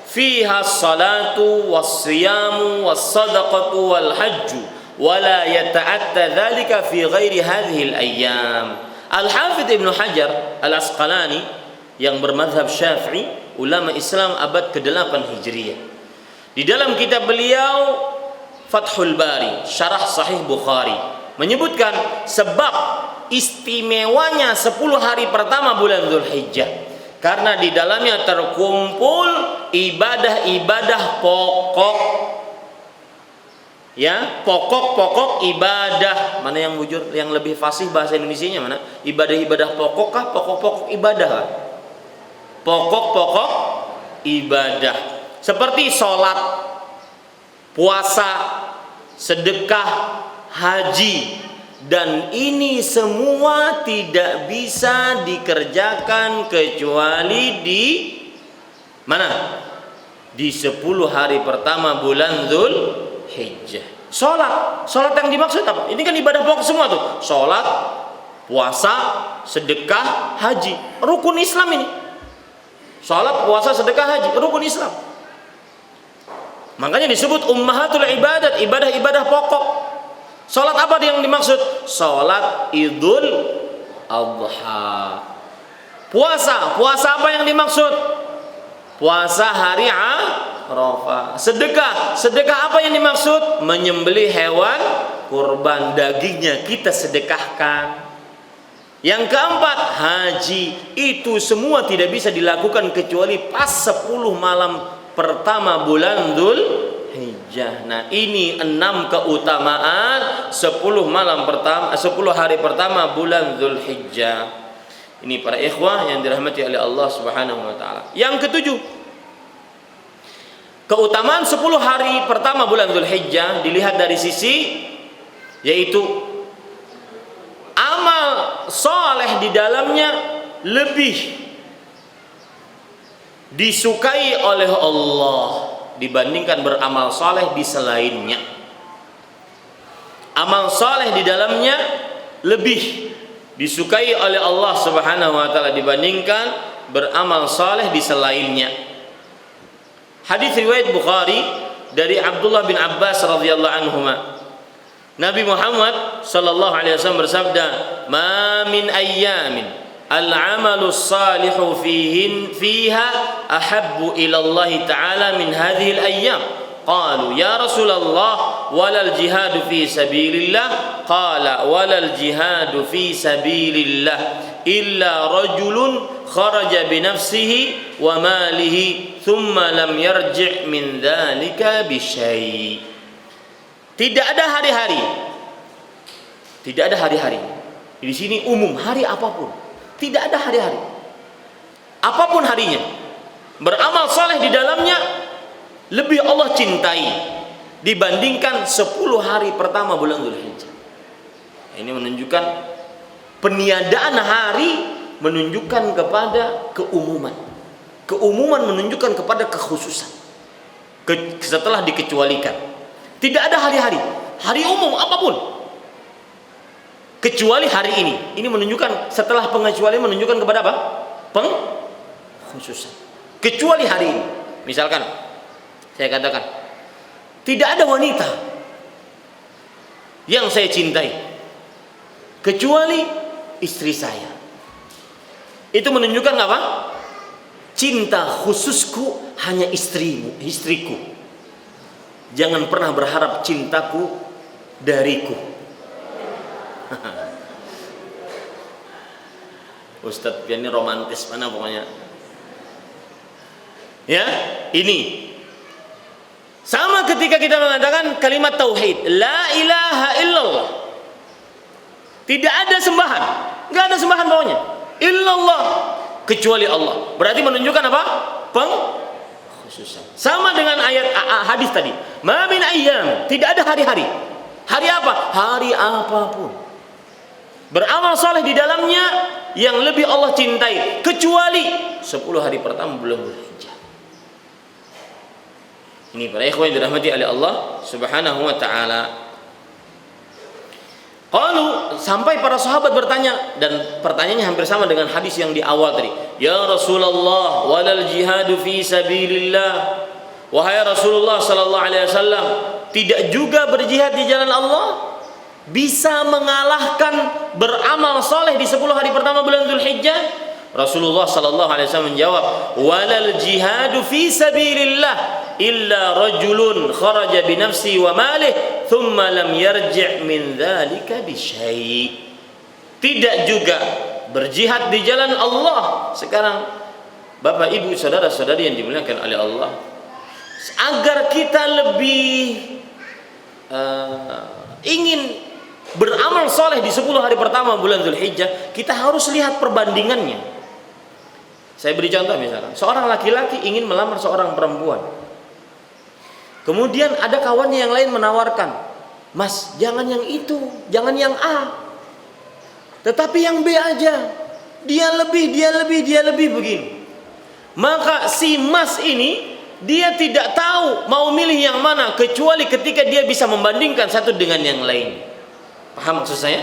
fiha as-salatu was-siyamu was-sadaqatu wal-hajju wa la yata'atta dhalika fi ghairi hadhil ayyam. Al-Hafidz Ibnu Hajar Al-Asqalani yang bermadzhab Syafi'i, ulama Islam abad ke-8 Hijriah. Di dalam kitab beliau Fathul Bari, Syarah Sahih Bukhari, menyebutkan sebab istimewanya 10 hari pertama bulan Dzulhijjah karena di dalamnya terkumpul ibadah-ibadah pokok. Ya, pokok-pokok ibadah. Mana yang bujur, yang lebih fasih bahasa Indonesianya mana? Ibadah-ibadah pokok kah? Pokok-pokok ibadah kah? Pokok-pokok ibadah seperti sholat, puasa, sedekah, haji, dan ini semua tidak bisa dikerjakan kecuali di mana? Di 10 hari pertama bulan Dzulhijjah. Sholat yang dimaksud apa? Ini kan ibadah pokok semua tuh. Sholat, puasa, sedekah, haji, rukun Islam ini. Salat, puasa, sedekah, haji, rukun Islam. Makanya disebut ummahatul ibadat, ibadah-ibadah pokok. Salat apa yang dimaksud? Salat Idul Adha. Puasa apa yang dimaksud? Puasa hari Arafah. Sedekah apa yang dimaksud? Menyembelih hewan kurban, dagingnya kita sedekahkan. Yang keempat, haji. Itu semua tidak bisa dilakukan kecuali pas 10 malam pertama bulan Dzulhijjah. Nah, ini 6 keutamaan 10 hari pertama bulan Dzulhijjah. Ini para ikhwah yang dirahmati oleh Allah Subhanahu wa taala. Yang ketujuh, keutamaan 10 hari pertama bulan Dzulhijjah dilihat dari sisi yaitu amal soleh di dalamnya lebih disukai oleh Allah dibandingkan beramal soleh di selainnya. Amal soleh di dalamnya lebih disukai oleh Allah Subhanahu wa taala dibandingkan beramal soleh di selainnya. Hadis riwayat Bukhari dari Abdullah bin Abbas radhiyallahu anhuma, Nabi Muhammad sallallahu alaihi wasallam bersabda, "Ma min ayyamin al-'amalu salihu fiha ahabbu ila Allah ta'ala min hadhihi al-ayyam." Qalu ya Rasulullah walal jihadu fi sabilillah. Qala walal jihadu fi sabilillah illa rajulun kharaja bi nafsihi wa malihi thumma lam yarji' min dhalika bi syai'. Tidak ada hari-hari. Di sini umum, hari apapun. Tidak ada hari-hari. Apapun harinya, beramal saleh di dalamnya lebih Allah cintai dibandingkan 10 hari pertama bulan Dzulhijjah. Ini menunjukkan peniadaan hari menunjukkan kepada keumuman. Keumuman menunjukkan kepada kekhususan. Setelah dikecualikan. Tidak ada hari-hari, hari umum apapun kecuali hari ini. Ini menunjukkan setelah pengecualian menunjukkan kepada apa? Pengkhususan. Kecuali hari ini. Misalkan saya katakan tidak ada wanita yang saya cintai kecuali istri saya. Itu menunjukkan apa? Cinta khususku hanya istriku. Jangan pernah berharap cintaku dariku. Ustadz ini romantis mana pokoknya. Ya, ini Sama ketika kita mengatakan kalimat tauhid, la ilaha illallah. Tidak ada sembahan, enggak ada sembahan bawahnya. Illallah, kecuali Allah. Berarti menunjukkan apa? Pengkhususan. Sama dengan ayat hadis tadi. Ma min ayyam, tidak ada hari-hari. Hari apa? Hari apapun. Beramal saleh di dalamnya yang lebih Allah cintai kecuali 10 hari pertama bulan Dzulhijjah. Ini para ikhwan yang dirahmati oleh Allah Subhanahu wa taala. Qalu, sampai para sahabat bertanya, dan pertanyaannya hampir sama dengan hadis yang di awal tadi. Ya Rasulullah, walal jihadu fi sabilillah. Wahai Rasulullah sallallahu alaihi wasallam, tidak juga berjihad di jalan Allah bisa mengalahkan beramal soleh di 10 hari pertama bulan Dzulhijjah? Rasulullah sallallahu alaihi wasallam menjawab, walal jihadu fi sabilillah illa rajulun kharaja bi nafsi wa malih thumma lam yarji' min dzalika bi syai'. Tidak juga berjihad di jalan Allah. Sekarang Bapak Ibu saudara-saudari yang dimuliakan oleh Allah, agar kita lebih ingin beramal soleh di 10 hari pertama bulan Dzulhijjah, kita harus lihat perbandingannya. Saya beri contoh misalkan, seorang laki-laki ingin melamar seorang perempuan. Kemudian ada kawannya yang lain menawarkan, Mas, jangan yang itu, jangan yang A, tetapi yang B aja. Dia lebih begini. Maka si Mas ini, dia tidak tahu mau milih yang mana kecuali ketika dia bisa membandingkan satu dengan yang lain. Paham maksud saya?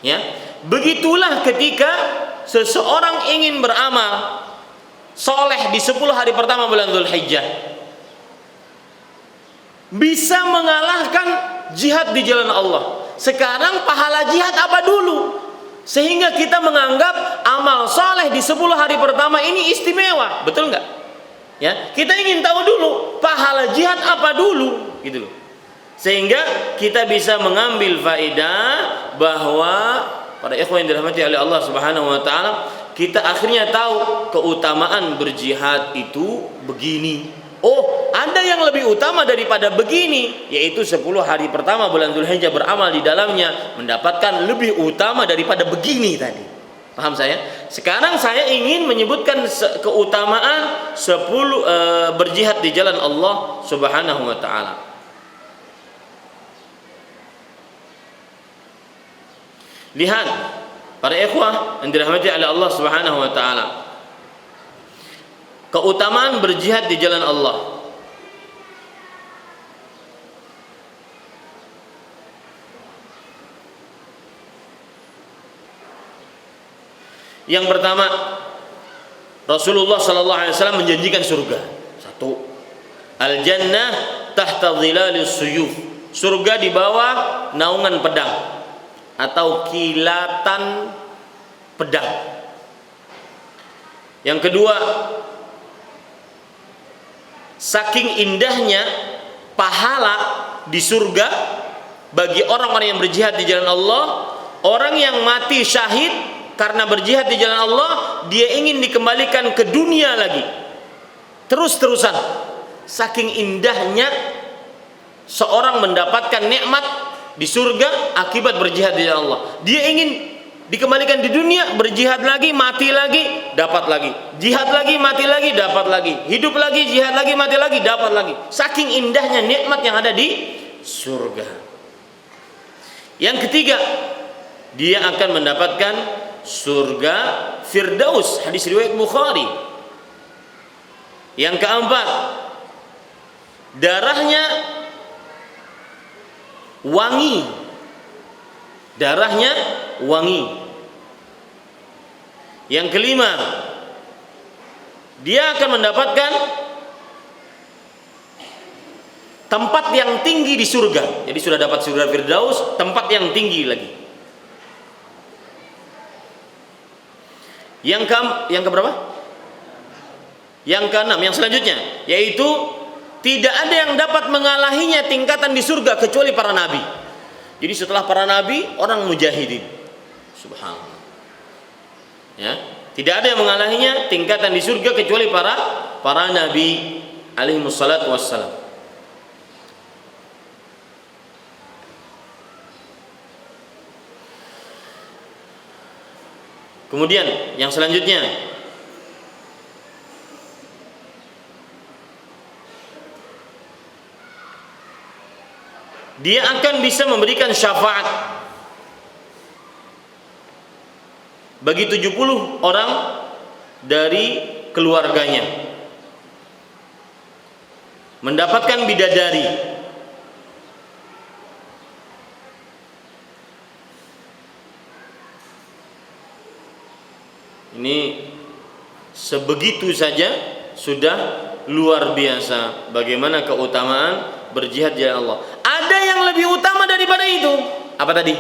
Ya. Begitulah ketika seseorang ingin beramal soleh di 10 hari pertama bulan Dzulhijjah, bisa mengalahkan jihad di jalan Allah. Sekarang pahala jihad apa dulu? Sehingga kita menganggap amal soleh di 10 hari pertama ini istimewa. Betul nggak? Ya, kita ingin tahu dulu pahala jihad apa dulu, gitu loh. Sehingga kita bisa mengambil faedah bahwa para ikhwan yang dirahmati oleh Allah Subhanahu wa taala, kita akhirnya tahu keutamaan berjihad itu begini. Oh, ada yang lebih utama daripada begini, yaitu 10 hari pertama bulan Dzulhijjah beramal di dalamnya mendapatkan lebih utama daripada begini tadi. Paham saya? Sekarang saya ingin menyebutkan keutamaan 10 berjihad di jalan Allah Subhanahu wa taala. Lihat para ikhwah yang dirahmati oleh Allah Subhanahu wa taala, keutamaan berjihad di jalan Allah. Yang pertama, Rasulullah sallallahu alaihi wasallam menjanjikan surga. Satu, al-jannah tahta dhilalis suyuf. Surga di bawah naungan pedang atau kilatan pedang. Yang kedua, saking indahnya pahala di surga bagi orang-orang yang berjihad di jalan Allah. Orang yang mati syahid karena berjihad di jalan Allah, dia ingin dikembalikan ke dunia lagi terus-terusan. Saking indahnya seorang mendapatkan nikmat di surga akibat berjihad di jalan Allah. Dia ingin dikembalikan di dunia, berjihad lagi, mati lagi, dapat lagi. Jihad lagi, mati lagi, dapat lagi. Hidup lagi, jihad lagi, mati lagi, dapat lagi. Saking indahnya nikmat yang ada di surga. Yang ketiga, dia akan mendapatkan surga Firdaus, hadis riwayat Bukhari. Yang keempat, darahnya wangi. Darahnya wangi. Yang kelima, dia akan mendapatkan tempat yang tinggi di surga. Jadi sudah dapat surga Firdaus, tempat yang tinggi lagi. Yang keberapa? Yang keenam, yang selanjutnya, yaitu tidak ada yang dapat mengalahinya tingkatan di surga kecuali para nabi. Jadi setelah para nabi, orang mujahidin. Subhanallah. Ya, tidak ada yang mengalahinya tingkatan di surga kecuali para nabi alaihi wassalatu wassalam. Kemudian yang selanjutnya, dia akan bisa memberikan syafaat bagi 70 orang dari keluarganya, mendapatkan bidadari. Ini sebegitu saja sudah luar biasa bagaimana keutamaan berjihad di jalan Allah. Ada yang lebih utama daripada itu. Apa tadi?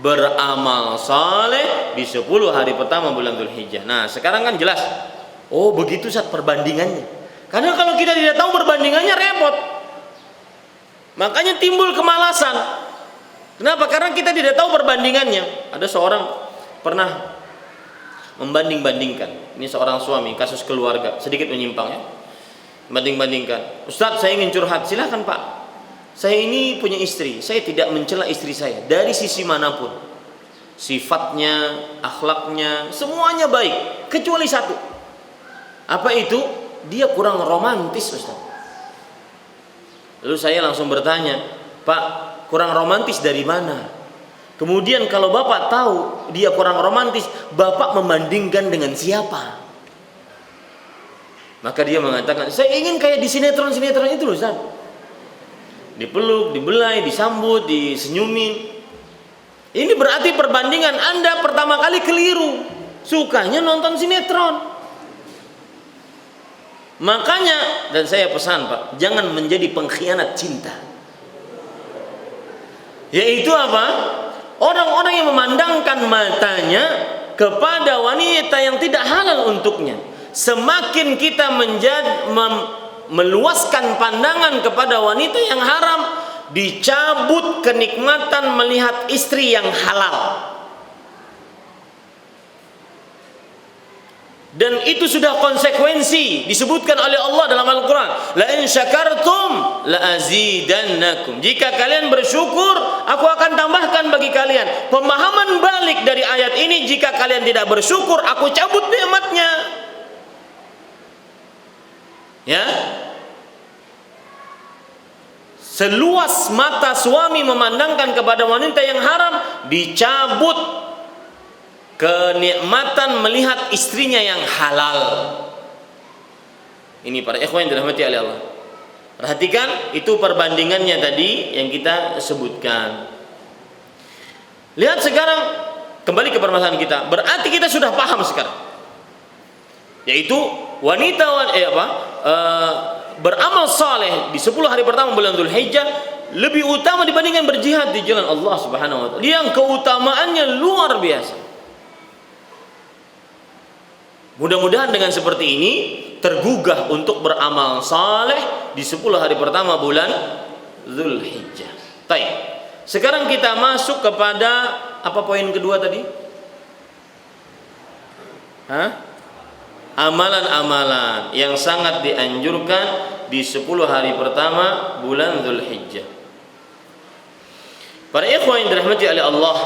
Beramal saleh di 10 hari pertama bulan Dzulhijjah. Nah, sekarang kan jelas. Oh, begitu saat perbandingannya. Karena kalau kita tidak tahu perbandingannya repot. Makanya timbul kemalasan. Kenapa? Karena kita tidak tahu perbandingannya. Ada seorang pernah membanding-bandingkan. Ini seorang suami, kasus keluarga, sedikit menyimpang ya. Banding-bandingkan. Ustaz, saya ingin curhat. Silakan Pak. Saya ini punya istri. Saya tidak mencela istri saya dari sisi manapun. Sifatnya, akhlaknya, semuanya baik. Kecuali satu. Apa itu? Dia kurang romantis, Ustaz. Lalu saya langsung bertanya, Pak, kurang romantis dari mana? Kemudian kalau Bapak tahu dia kurang romantis, Bapak membandingkan dengan siapa? Maka dia mengatakan, saya ingin kayak di sinetron-sinetron itu loh, Ustaz. Dipeluk, dibelai, disambut, disenyumin. Ini berarti perbandingan Anda pertama kali keliru. Sukanya nonton sinetron. Makanya, dan saya pesan Pak, jangan menjadi pengkhianat cinta. Yaitu apa? Orang-orang yang memandangkan matanya kepada wanita yang tidak halal untuknya. Semakin kita meluaskan pandangan kepada wanita yang haram, dicabut kenikmatan melihat istri yang halal. Dan itu sudah konsekuensi disebutkan oleh Allah dalam Al-Quran. La in syakartum la azidannakum. Jika kalian bersyukur, aku akan tambahkan bagi kalian. Pemahaman balik dari ayat ini, jika kalian tidak bersyukur, aku cabut nikmatnya. Ya. Seluas mata suami memandangkan kepada wanita yang haram, dicabut kenikmatan melihat istrinya yang halal. Ini para ikhwan yang dirahmati oleh Allah. Perhatikan, itu perbandingannya tadi yang kita sebutkan. Lihat sekarang, kembali ke permasalahan kita. Berarti kita sudah paham sekarang. Yaitu wanita beramal saleh di 10 hari pertama bulan Dzulhijjah lebih utama dibandingkan berjihad di jalan Allah Subhanahu wa taala. Yang keutamaannya luar biasa. Mudah-mudahan dengan seperti ini tergugah untuk beramal saleh di 10 hari pertama bulan Dzulhijjah. Baik. Sekarang kita masuk kepada apa poin kedua tadi? Amalan-amalan yang sangat dianjurkan di 10 hari pertama bulan Dzulhijjah. Para ikhwan yang dirahmati oleh Allah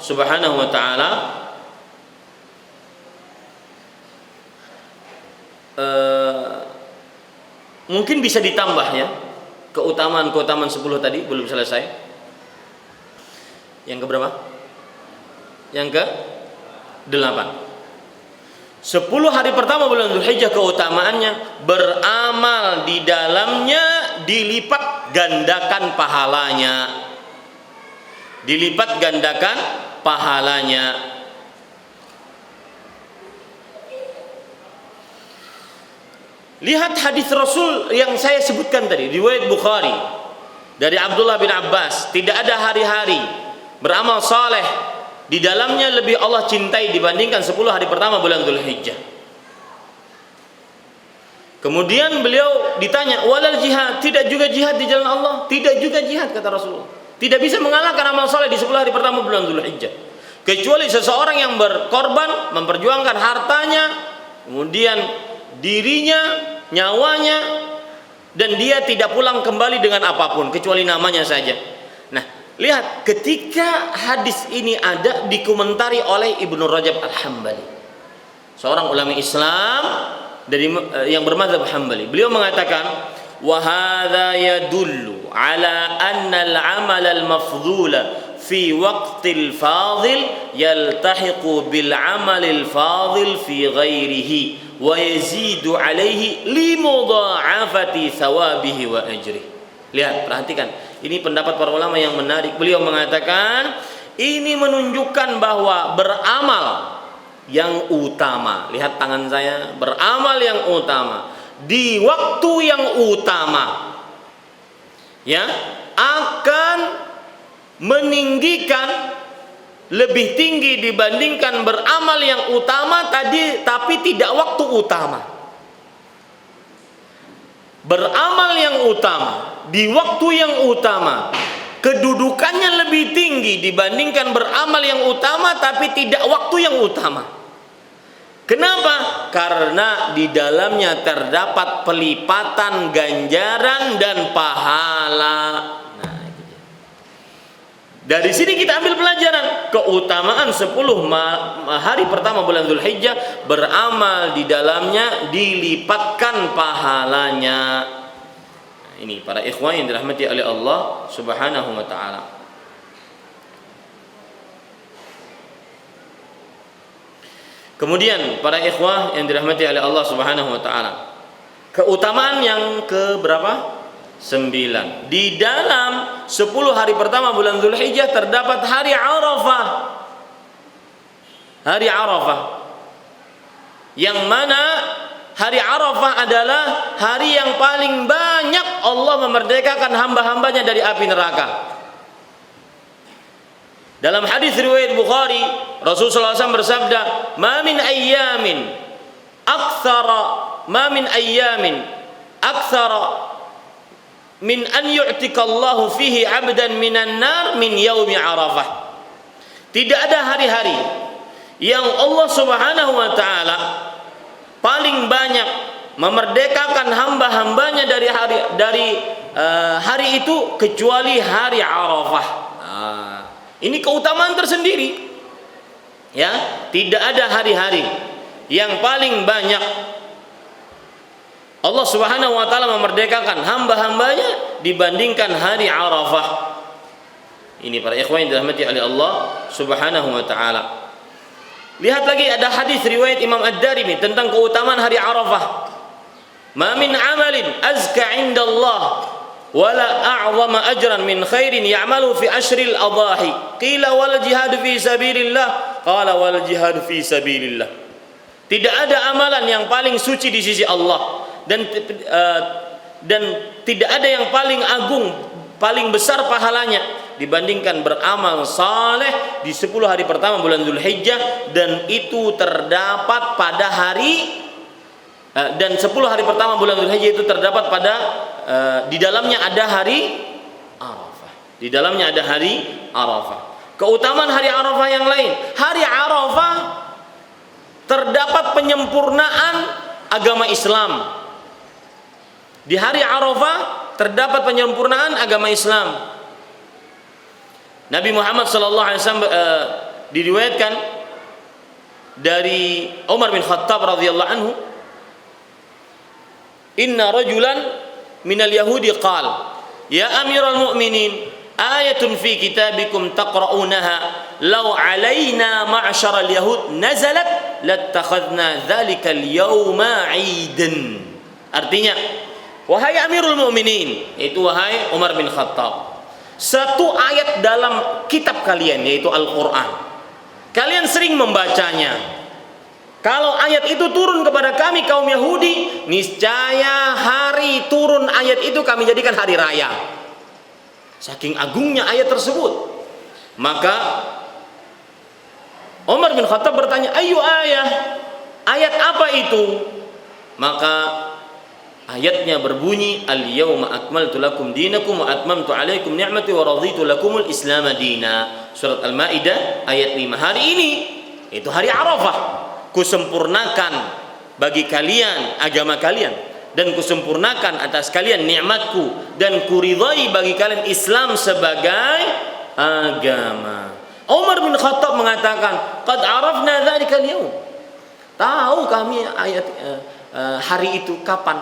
Subhanahu wa taala, mungkin bisa ditambah ya, keutamaan 10 tadi belum selesai. Yang keberapa? Yang ke-8. 10 hari pertama bulan Dzulhijjah keutamaannya, beramal di dalamnya dilipat gandakan pahalanya. Dilipat gandakan pahalanya. Lihat hadis Rasul yang saya sebutkan tadi, riwayat Bukhari dari Abdullah bin Abbas, tidak ada hari-hari beramal saleh di dalamnya lebih Allah cintai dibandingkan 10 hari pertama bulan Dzulhijjah. Kemudian beliau ditanya, walal jihad, tidak juga jihad di jalan Allah? Tidak juga jihad, kata Rasulullah. Tidak bisa mengalahkan amal saleh di 10 hari pertama bulan Dzulhijjah, kecuali seseorang yang berkorban, memperjuangkan hartanya, kemudian dirinya, nyawanya, dan dia tidak pulang kembali dengan apapun kecuali namanya saja. Nah, Lihat, ketika hadis ini ada dikomentari oleh Ibnu Rajab Al-Hambali, seorang ulama Islam dari yang bermadzhab Hambali. Beliau mengatakan, wa hadza yadullu ala anna al-amal al-mafdhula fi waqtil fadil yaltahiqu bil amalil fadil fi ghairihi wa yazidu alaihi limudha'afati thawabihi wa ajrihi. Lihat, perhatikan, ini pendapat para ulama yang menarik. Beliau mengatakan ini menunjukkan bahwa beramal yang utama, lihat tangan saya, beramal yang utama di waktu yang utama, ya, akan meninggikan, lebih tinggi dibandingkan beramal yang utama tadi tapi tidak waktu utama. Beramal yang utama di waktu yang utama kedudukannya lebih tinggi dibandingkan beramal yang utama tapi tidak waktu yang utama. Kenapa? Karena di dalamnya terdapat pelipatan ganjaran dan pahala. Dari sini kita ambil pelajaran keutamaan 10 hari pertama bulan Dzulhijjah, beramal di dalamnya dilipatkan pahalanya. Ini para ikhwan yang dirahmati oleh Allah Subhanahu wa taala. Kemudian para ikhwah yang dirahmati oleh Allah Subhanahu wa taala, keutamaan yang ke berapa? 9. Di dalam 10 hari pertama bulan Dzulhijjah terdapat hari Arafah. Hari Arafah, yang mana hari Arafah adalah hari yang paling banyak Allah memerdekakan hamba-hambanya dari api neraka. Dalam hadis riwayat Bukhari, Rasulullah SAW bersabda, "Ma min ayyamin aktsara min an yu'tikallahu fihi 'abdan minan nar min yaumi Arafah." Tidak ada hari-hari yang Allah Subhanahu wa taala paling banyak memerdekakan hamba-hambanya dari hari itu kecuali hari Arafah. Ini keutamaan tersendiri. Ya, tidak ada hari-hari yang paling banyak Allah Subhanahu wa taala memerdekakan hamba-hambanya dibandingkan hari Arafah. Ini para ikhwan yang dirahmati oleh Allah Subhanahu wa taala. Lihat lagi, ada hadis riwayat Imam Ad-Darimi tentang keutamaan hari Arafah. Ma min amalin azka 'inda Allah wala a'zama ajran min khairin ya'malu fi ashril adhahi. Qila wal jihad fi sabilillah, qala wal jihad fi sabilillah. Tidak ada amalan yang paling suci di sisi Allah dan tidak ada yang paling agung, paling besar pahalanya dibandingkan beramal saleh di 10 hari pertama bulan Dzulhijjah, dan itu terdapat pada hari dan 10 hari pertama bulan Dzulhijjah itu terdapat pada di dalamnya ada hari Arafah. Di dalamnya ada hari Arafah. Keutamaan hari Arafah yang lain, hari Arafah terdapat penyempurnaan agama Islam. Di hari Arafah terdapat penyempurnaan agama Islam. Nabi Muhammad SAW diriwayatkan dari Umar bin Khattab radhiyallahu anhu, "Inna rajulan minal yahudi qala, ya amiral mu'minin, ayatun fi kitabikum taqra'unaha law alaina ma'syaral yahud nazalat lattakhadna dzalikal yawma 'idan." Artinya, wahai Amirul Mukminin, itu wahai Umar bin Khattab, satu ayat dalam kitab kalian yaitu Al-Quran, kalian sering membacanya. Kalau ayat itu turun kepada kami kaum Yahudi, niscaya hari turun ayat itu kami jadikan hari raya. Saking agungnya ayat tersebut. Maka Umar bin Khattab bertanya, "Ayu ayat? Ayat apa itu?" Maka ayatnya berbunyi, "Al-yawma akmaltu lakum dinakum wa atmamtu alaikum ni'mati wa raditu lakumul Islam dina." Surat Al-Maidah ayat 5. Hari ini itu hari Arafah. Kusempurnakan bagi kalian agama kalian dan kusempurnakan atas kalian nikmatku dan kuridhai bagi kalian Islam sebagai agama. Umar bin Khattab mengatakan, "Qad arafna dzalika al-yaum." Tahu kami hari itu kapan?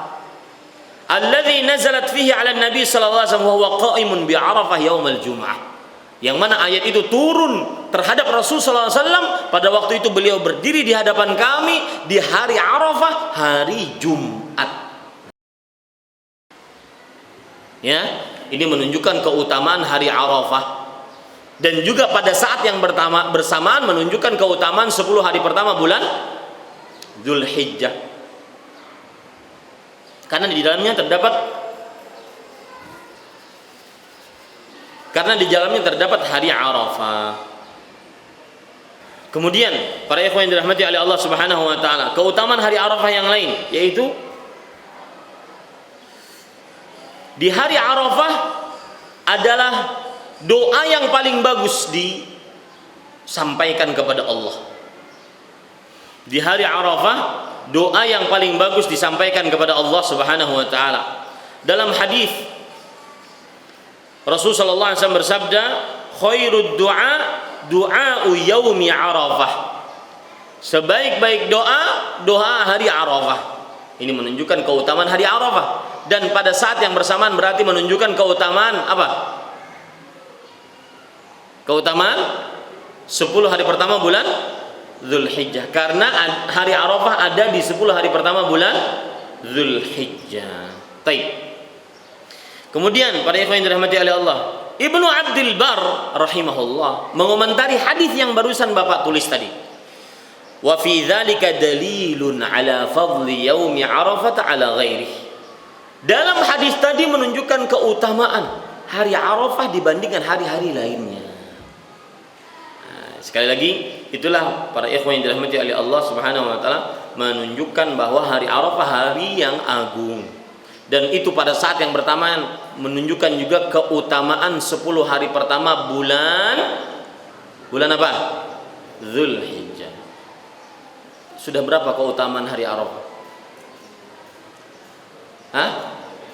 Alladzi nazalat fihi 'ala Nabi sallallahu alaihi wasallam wa huwa qa'imun bi Arafah yaumil Jum'ah. Yang mana ayat itu turun terhadap Rasul sallallahu alaihi wasallam pada waktu itu beliau berdiri di hadapan kami di hari Arafah, hari Jumat. Ya, ini menunjukkan keutamaan hari Arafah. Dan juga pada saat yang bersamaan menunjukkan keutamaan 10 hari pertama bulan Dzulhijjah. Karena di dalamnya terdapat hari Arafah. Kemudian para ikhwan yang dirahmati oleh Allah Subhanahu wa taala, keutamaan hari Arafah yang lain yaitu di hari Arafah adalah doa yang paling bagus disampaikan kepada Allah. Di hari Arafah doa yang paling bagus disampaikan kepada Allah Subhanahu wa taala. Dalam hadis Rasul sallallahu alaihi wasallam bersabda, "Khairud du'a du'a'u yaumi Arafah." Sebaik-baik doa hari Arafah. Ini menunjukkan keutamaan hari Arafah, dan pada saat yang bersamaan berarti menunjukkan keutamaan apa? Keutamaan 10 hari pertama bulan Dzulhijjah, karena hari Arafah ada di 10 hari pertama bulan Dzulhijjah. Baik. Kemudian para ikhwan yang dirahmati oleh Allah, Ibnu Abdul Bar rahimahullah mengomentari hadis yang barusan Bapak tulis tadi. Wa fi dzalika dalilun ala fadli yaumi Arafah ala ghairihi. Dalam hadis tadi menunjukkan keutamaan hari Arafah dibandingkan hari-hari lainnya. Nah, sekali lagi itulah para ikhwan yang dirahmati oleh Allah Subhanahu wa taala menunjukkan bahwa hari Arafah hari yang agung. Dan itu pada saat yang bersamaan menunjukkan juga keutamaan 10 hari pertama bulan apa? Dzulhijjah. Sudah berapa keutamaan hari Arafah?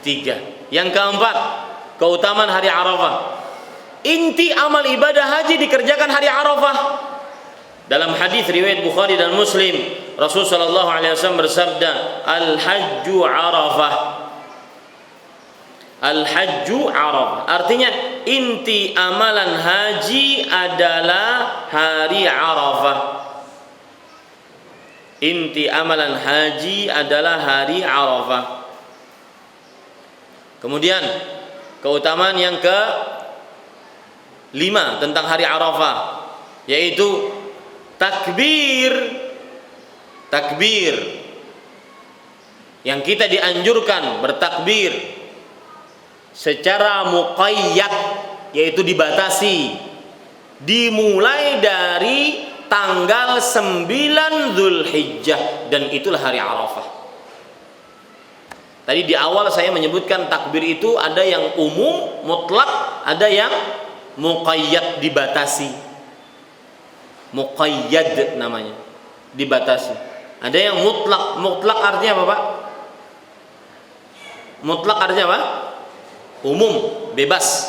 3. Yang keempat, keutamaan hari Arafah. Inti amal ibadah haji dikerjakan hari Arafah. Dalam hadis riwayat Bukhari dan Muslim, Rasul sallallahu alaihi wasallam bersabda, "Al-hajju Arafah." Al-hajju Arafah. Artinya inti amalan haji adalah hari Arafah. Inti amalan haji adalah hari Arafah. Kemudian keutamaan yang ke-5 tentang hari Arafah yaitu takbir. Yang kita dianjurkan bertakbir secara muqayyad, yaitu dibatasi, dimulai dari tanggal 9 Dzulhijjah, dan itulah hari Arafah. Tadi di awal saya menyebutkan takbir itu ada yang umum mutlak, ada yang muqayyad dibatasi. Muqayyad namanya, dibatasi. Ada yang mutlak. Mutlak artinya apa, Pak? Mutlak artinya apa? Umum, bebas,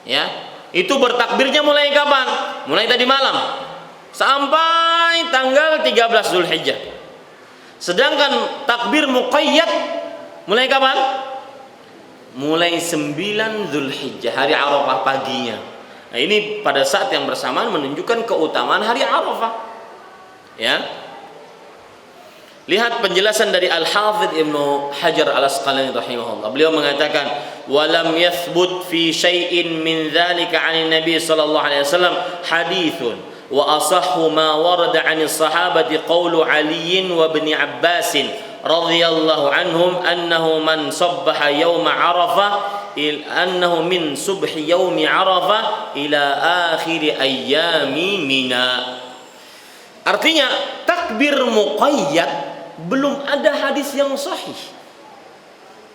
ya. Itu bertakbirnya mulai kapan? Mulai tadi malam sampai tanggal 13 Dzulhijjah. Sedangkan takbir muqayyad mulai kapan? Mulai 9 Dzulhijjah, hari Arafah paginya. Nah, ini pada saat yang bersamaan menunjukkan keutamaan hari Arafah. Ya. Lihat penjelasan dari Al-Hafidz Ibnu Hajar Al-Asqalani rahimahullah. Beliau mengatakan, "Walam yathbut fi syai'in min dzalika 'an Nabi sallallahu alaihi wasallam haditsun wa asahhu ma warada 'an as-sahabati qawlu Ali wa Ibn Abbas radhiyallahu anhum annahu man sabbaha yawma Arafah annahu min subhi yawmi Arafah ila akhir ayyami Mina." Artinya takbir muqayyad belum ada hadis yang sahih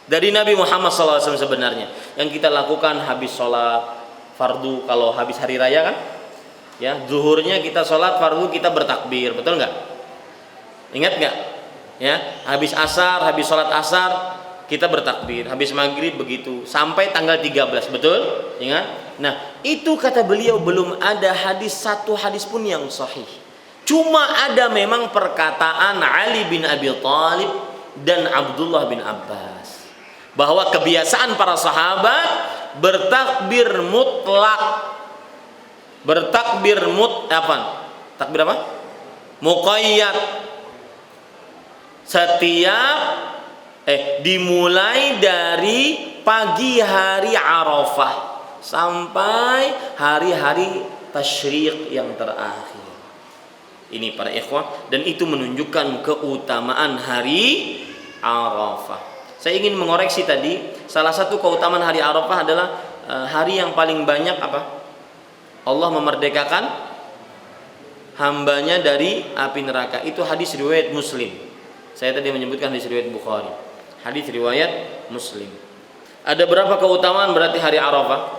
dari Nabi Muhammad SAW sebenarnya. Yang kita lakukan habis sholat fardu, kalau habis hari raya kan, ya zuhurnya kita sholat fardu kita bertakbir, betul nggak? Ingat nggak? Ya, habis asar, habis sholat asar kita bertakbir, habis maghrib begitu sampai tanggal 13, betul? Ingat? Nah, itu kata beliau belum ada satu hadis pun yang sahih. Cuma ada memang perkataan Ali bin Abi Thalib dan Abdullah bin Abbas bahwa kebiasaan para sahabat bertakbir mutlak. Takbir apa? Muqayyad. Dimulai dari pagi hari Arafah sampai hari-hari tasyriq yang terakhir. Ini para ikhwah, dan itu menunjukkan keutamaan hari Arafah. Saya ingin mengoreksi tadi, salah satu keutamaan hari Arafah adalah hari yang paling banyak apa? Allah memerdekakan hambanya dari api neraka. Itu hadis riwayat Muslim. Saya tadi menyebutkan hadis riwayat Bukhari. Hadis riwayat Muslim. Ada berapa keutamaan berarti hari Arafah?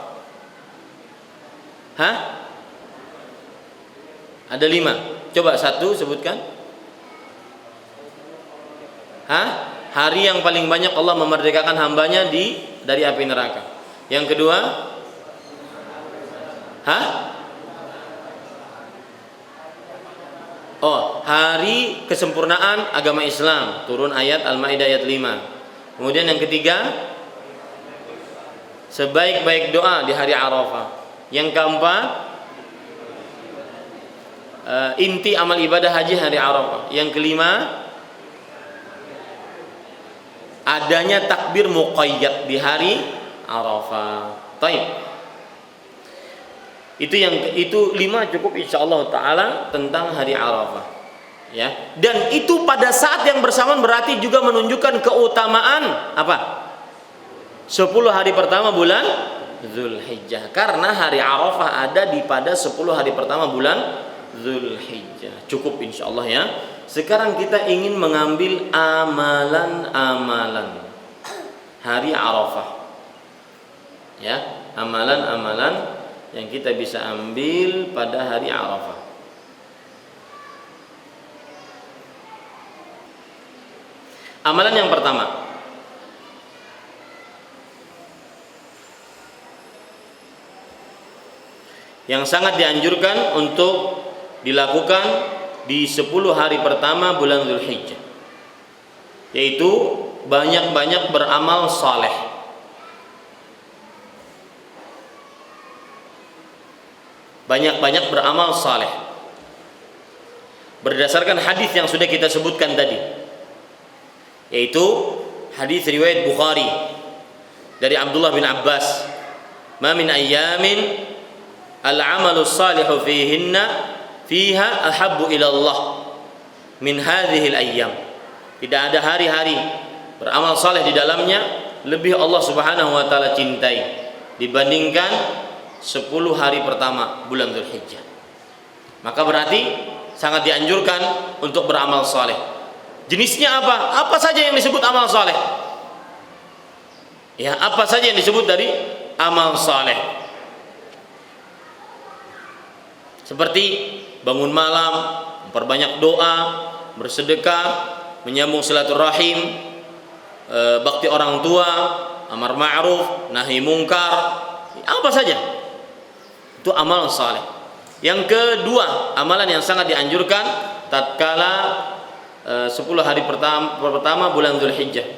Ada 5. Coba satu sebutkan. Hari yang paling banyak Allah memerdekakan hambanya dari api neraka. Yang kedua, hari kesempurnaan agama Islam, turun ayat Al-Maidah ayat 5. Kemudian yang ketiga, sebaik-baik doa di hari Arafah. Yang keempat, inti amal ibadah haji hari Arafah. Yang kelima, adanya takbir muqayyad di hari Arafah. Baik. Itu 5 cukup insyaallah taala tentang hari Arafah. Ya. Dan itu pada saat yang bersamaan berarti juga menunjukkan keutamaan apa? 10 hari pertama bulan Zulhijjah. Karena hari Arafah ada pada 10 hari pertama bulan Zulhijjah. Cukup insyaallah ya. Sekarang kita ingin mengambil amalan-amalan hari Arafah. Ya, amalan-amalan yang kita bisa ambil pada hari Arafah. Amalan yang pertama, yang sangat dianjurkan untuk dilakukan di 10 hari pertama bulan Zulhijjah, yaitu banyak-banyak beramal saleh. Banyak-banyak beramal saleh berdasarkan hadis yang sudah kita sebutkan tadi, yaitu hadis riwayat Bukhari dari Abdullah bin Abbas, "Ma min ayyamin al-'amalu salihu fiha ahabbu ila Allah min hadhihi al-ayyam." Tidak ada hari-hari beramal saleh di dalamnya lebih Allah Subhanahu wa taala cintai dibandingkan 10 hari pertama bulan Zulhijjah. Maka berarti sangat dianjurkan untuk beramal saleh. Jenisnya apa? Apa saja yang disebut amal saleh? Ya, apa saja yang disebut dari amal saleh? Seperti bangun malam, memperbanyak doa, bersedekah, menyambung silaturahim, bakti orang tua, amar ma'ruf, nahi mungkar, apa saja. Itu amal saleh. Yang kedua, amalan yang sangat dianjurkan tatkala 10 hari pertama bulan Zulhijjah,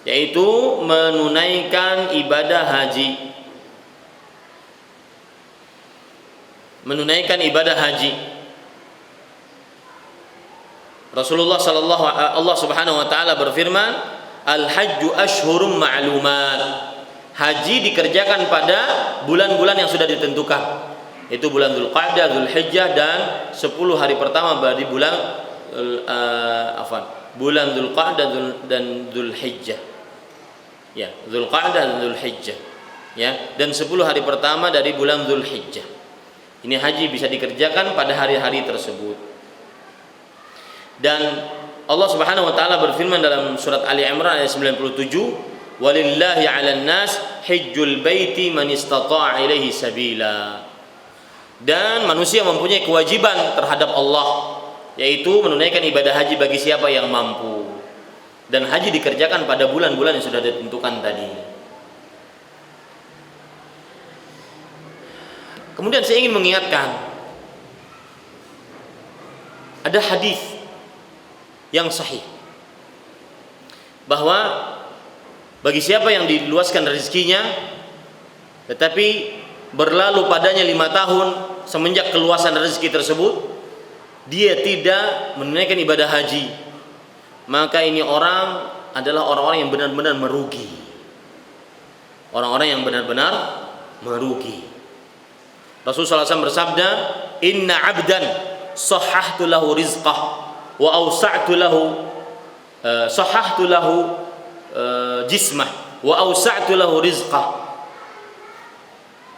yaitu menunaikan ibadah haji. Menunaikan ibadah haji. Allah Subhanahu wa taala berfirman, "Al-hajju ashhurum ma'lumat." Haji dikerjakan pada bulan-bulan yang sudah ditentukan, yaitu bulan Dzulqa'dah, Dzulhijjah, dan 10 hari pertama dari bulan bulan Dzulqa'dah dan Dzulhijjah. Ya, Dzulqa'dah dan Dzulhijjah. Ya, dan 10 hari pertama dari bulan Dzulhijjah. Ini haji bisa dikerjakan pada hari-hari tersebut. Dan Allah Subhanahu wa taala berfirman dalam surat Ali Imran ayat 97, "Walillahi 'alan nas hajjul baiti man istata'a ilaihi sabila." Dan manusia mempunyai kewajiban terhadap Allah, yaitu menunaikan ibadah haji bagi siapa yang mampu. dan haji dikerjakan pada bulan-bulan yang sudah ditentukan tadi. Kemudian saya ingin mengingatkan, ada hadis yang sahih bahwa bagi siapa yang diluaskan rezekinya tetapi berlalu padanya 5 tahun semenjak keluasan rezeki tersebut, dia tidak menunaikan ibadah haji, maka ini orang adalah orang-orang yang benar-benar merugi. Orang-orang yang benar-benar merugi. Rasulullah SAW bersabda, "Inna 'abdan sahhahtu lahu rizqah wa awsa'tu lahu jismah wa awsa'tu lahu rizqah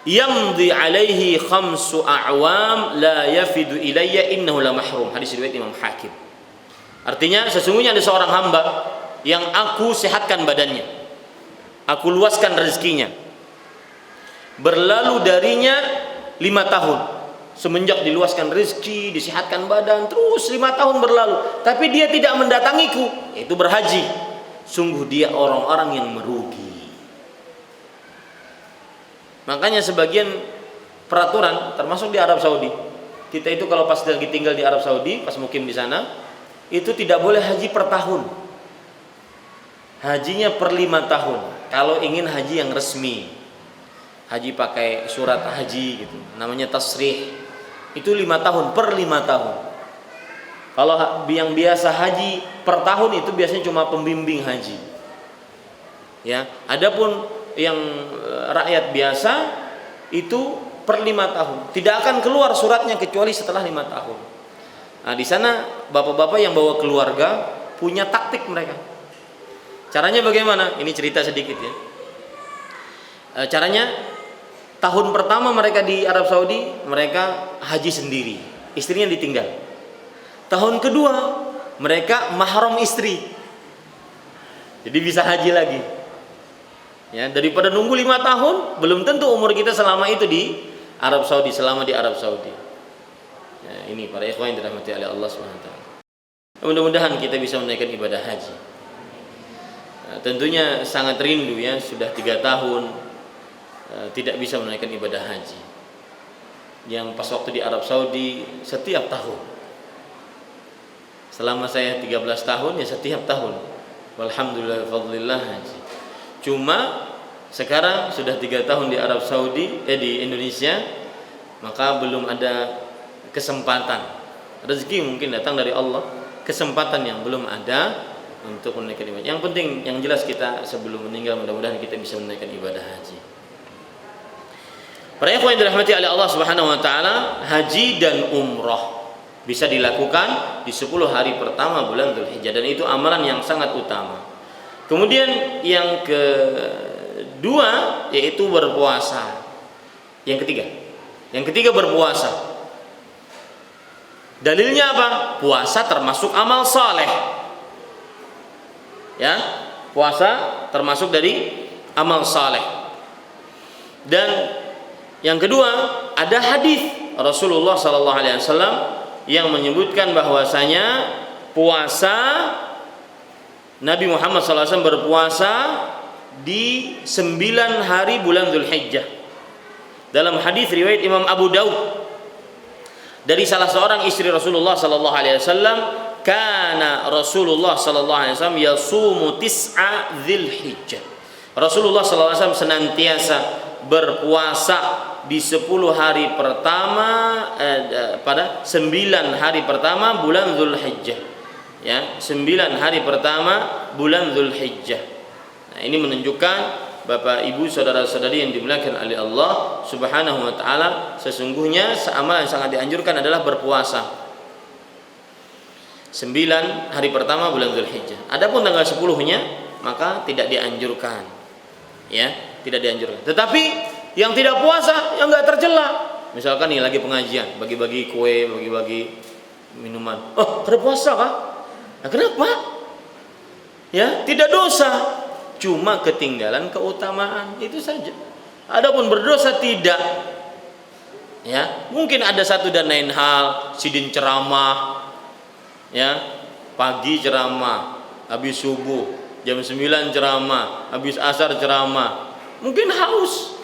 yamdi alaihi khamsu a'wam la yafidu ilayya innahu la mahrum." Hadis riwayat Imam Hakim. Artinya sesungguhnya ada seorang hamba yang aku sehatkan badannya, aku luaskan rezekinya, berlalu darinya 5 tahun semenjak diluaskan rezeki, disehatkan badan, terus 5 tahun berlalu, tapi dia tidak mendatangiku, yaitu berhaji. Sungguh dia orang-orang yang merugi. Makanya sebagian peraturan, termasuk di Arab Saudi, kita itu kalau pas lagi tinggal di Arab Saudi, pas mukim di sana, itu tidak boleh haji per tahun. Hajinya per 5 tahun. Kalau ingin haji yang resmi, haji pakai surat haji gitu, namanya tasrih, itu 5 tahun, per 5 tahun. Kalau yang biasa haji per tahun itu biasanya cuma pembimbing haji, ya. Adapun yang rakyat biasa itu per 5 tahun, tidak akan keluar suratnya kecuali setelah 5 tahun. Nah, di sana bapak-bapak yang bawa keluarga punya taktik mereka. Caranya bagaimana? Ini cerita sedikit ya. Caranya, tahun pertama mereka di Arab Saudi, mereka haji sendiri, istrinya ditinggal. Tahun kedua mereka mahram istri, jadi bisa haji lagi. Ya, daripada nunggu 5 tahun, belum tentu umur kita selama itu di Arab Saudi, selama di Arab Saudi. Ya, ini para ikhwan yang dirahmati oleh Allah SWT. Mudah-mudahan kita bisa menunaikan ibadah haji. Nah, tentunya sangat rindu ya, sudah 3 tahun tidak bisa menunaikan ibadah haji. Yang pas waktu di Arab Saudi setiap tahun. Selama saya 13 tahun ya setiap tahun. Walhamdulillah fadlillah haji. Cuma sekarang sudah 3 tahun di Arab Saudi, di Indonesia, maka belum ada kesempatan. Rezeki mungkin datang dari Allah, kesempatan yang belum ada untuk menunaikan ibadah. Yang penting, yang jelas kita sebelum meninggal mudah-mudahan kita bisa menunaikan ibadah haji. Para ikhwan yang dirahmati oleh Allah Subhanahu wa taala, haji dan umrah bisa dilakukan di 10 hari pertama bulan Dzulhijjah, dan itu amalan yang sangat utama. Kemudian yang kedua yaitu berpuasa. Yang ketiga berpuasa. Dalilnya apa? Puasa termasuk amal saleh. Ya, puasa termasuk dari amal saleh. Dan yang kedua, ada hadis Rasulullah sallallahu alaihi wasallam yang menyebutkan bahwasanya puasa, Nabi Muhammad SAW berpuasa di 9 hari bulan Dzulhijjah. Dalam hadis riwayat Imam Abu Daud dari salah seorang istri Rasulullah sallallahu alaihi wasallam, kana Rasulullah sallallahu alaihi wasallam yasumu tis'a Dzulhijjah. Rasulullah sallallahu alaihi wasallam senantiasa berpuasa di 10 hari pertama pada 9 hari pertama bulan Dzulhijjah. Ya, 9 hari pertama bulan Dzulhijjah. Nah, ini menunjukkan Bapak Ibu saudara-saudari yang dimuliakan oleh Allah Subhanahu wa taala, sesungguhnya amalan yang sangat dianjurkan adalah berpuasa 9 hari pertama bulan Dzulhijjah. Adapun tanggal 10-nya maka tidak dianjurkan. Ya, tidak dianjurkan. Tetapi yang tidak puasa yang enggak tercela. Misalkan nih lagi pengajian, bagi-bagi kue, bagi-bagi minuman. Oh, ada puasa kah? Nah, kenapa? Ya, tidak dosa. Cuma ketinggalan keutamaan itu saja. Adapun berdosa tidak. Ya, mungkin ada satu dan lain hal, sidin ceramah, ya, pagi ceramah, habis subuh, jam 9 ceramah, habis asar ceramah. Mungkin haus,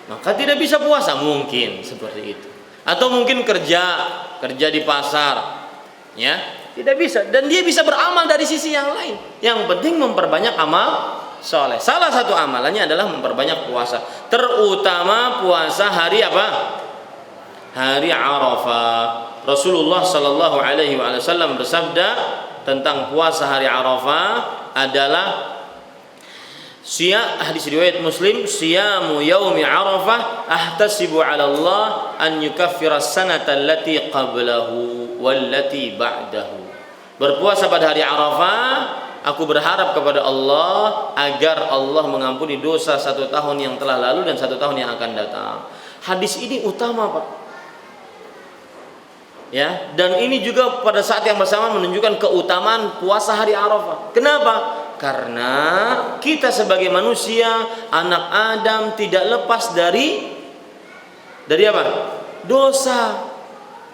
maka tidak bisa puasa, mungkin seperti itu. Atau mungkin kerja di pasar, ya, tidak bisa. Dan dia bisa beramal dari sisi yang lain. Yang penting memperbanyak amal soleh. Salah satu amalannya adalah memperbanyak puasa, terutama puasa hari apa? Hari Arafah. Rasulullah Shallallahu Alaihi Wasallam bersabda tentang puasa hari Arafah adalah hadis riwayat Muslim, siyamu yaumi Arafah ahtasibu 'ala Allah an yukaffira as-sanata allati qablahu wallati ba'dahu. Berpuasa pada hari Arafah, aku berharap kepada Allah agar Allah mengampuni dosa 1 tahun yang telah lalu dan 1 tahun yang akan datang. Hadis ini utama, Pak. Ya, dan ini juga pada saat yang bersamaan menunjukkan keutamaan puasa hari Arafah. Kenapa? Karena kita sebagai manusia, anak Adam, tidak lepas dari apa? Dosa.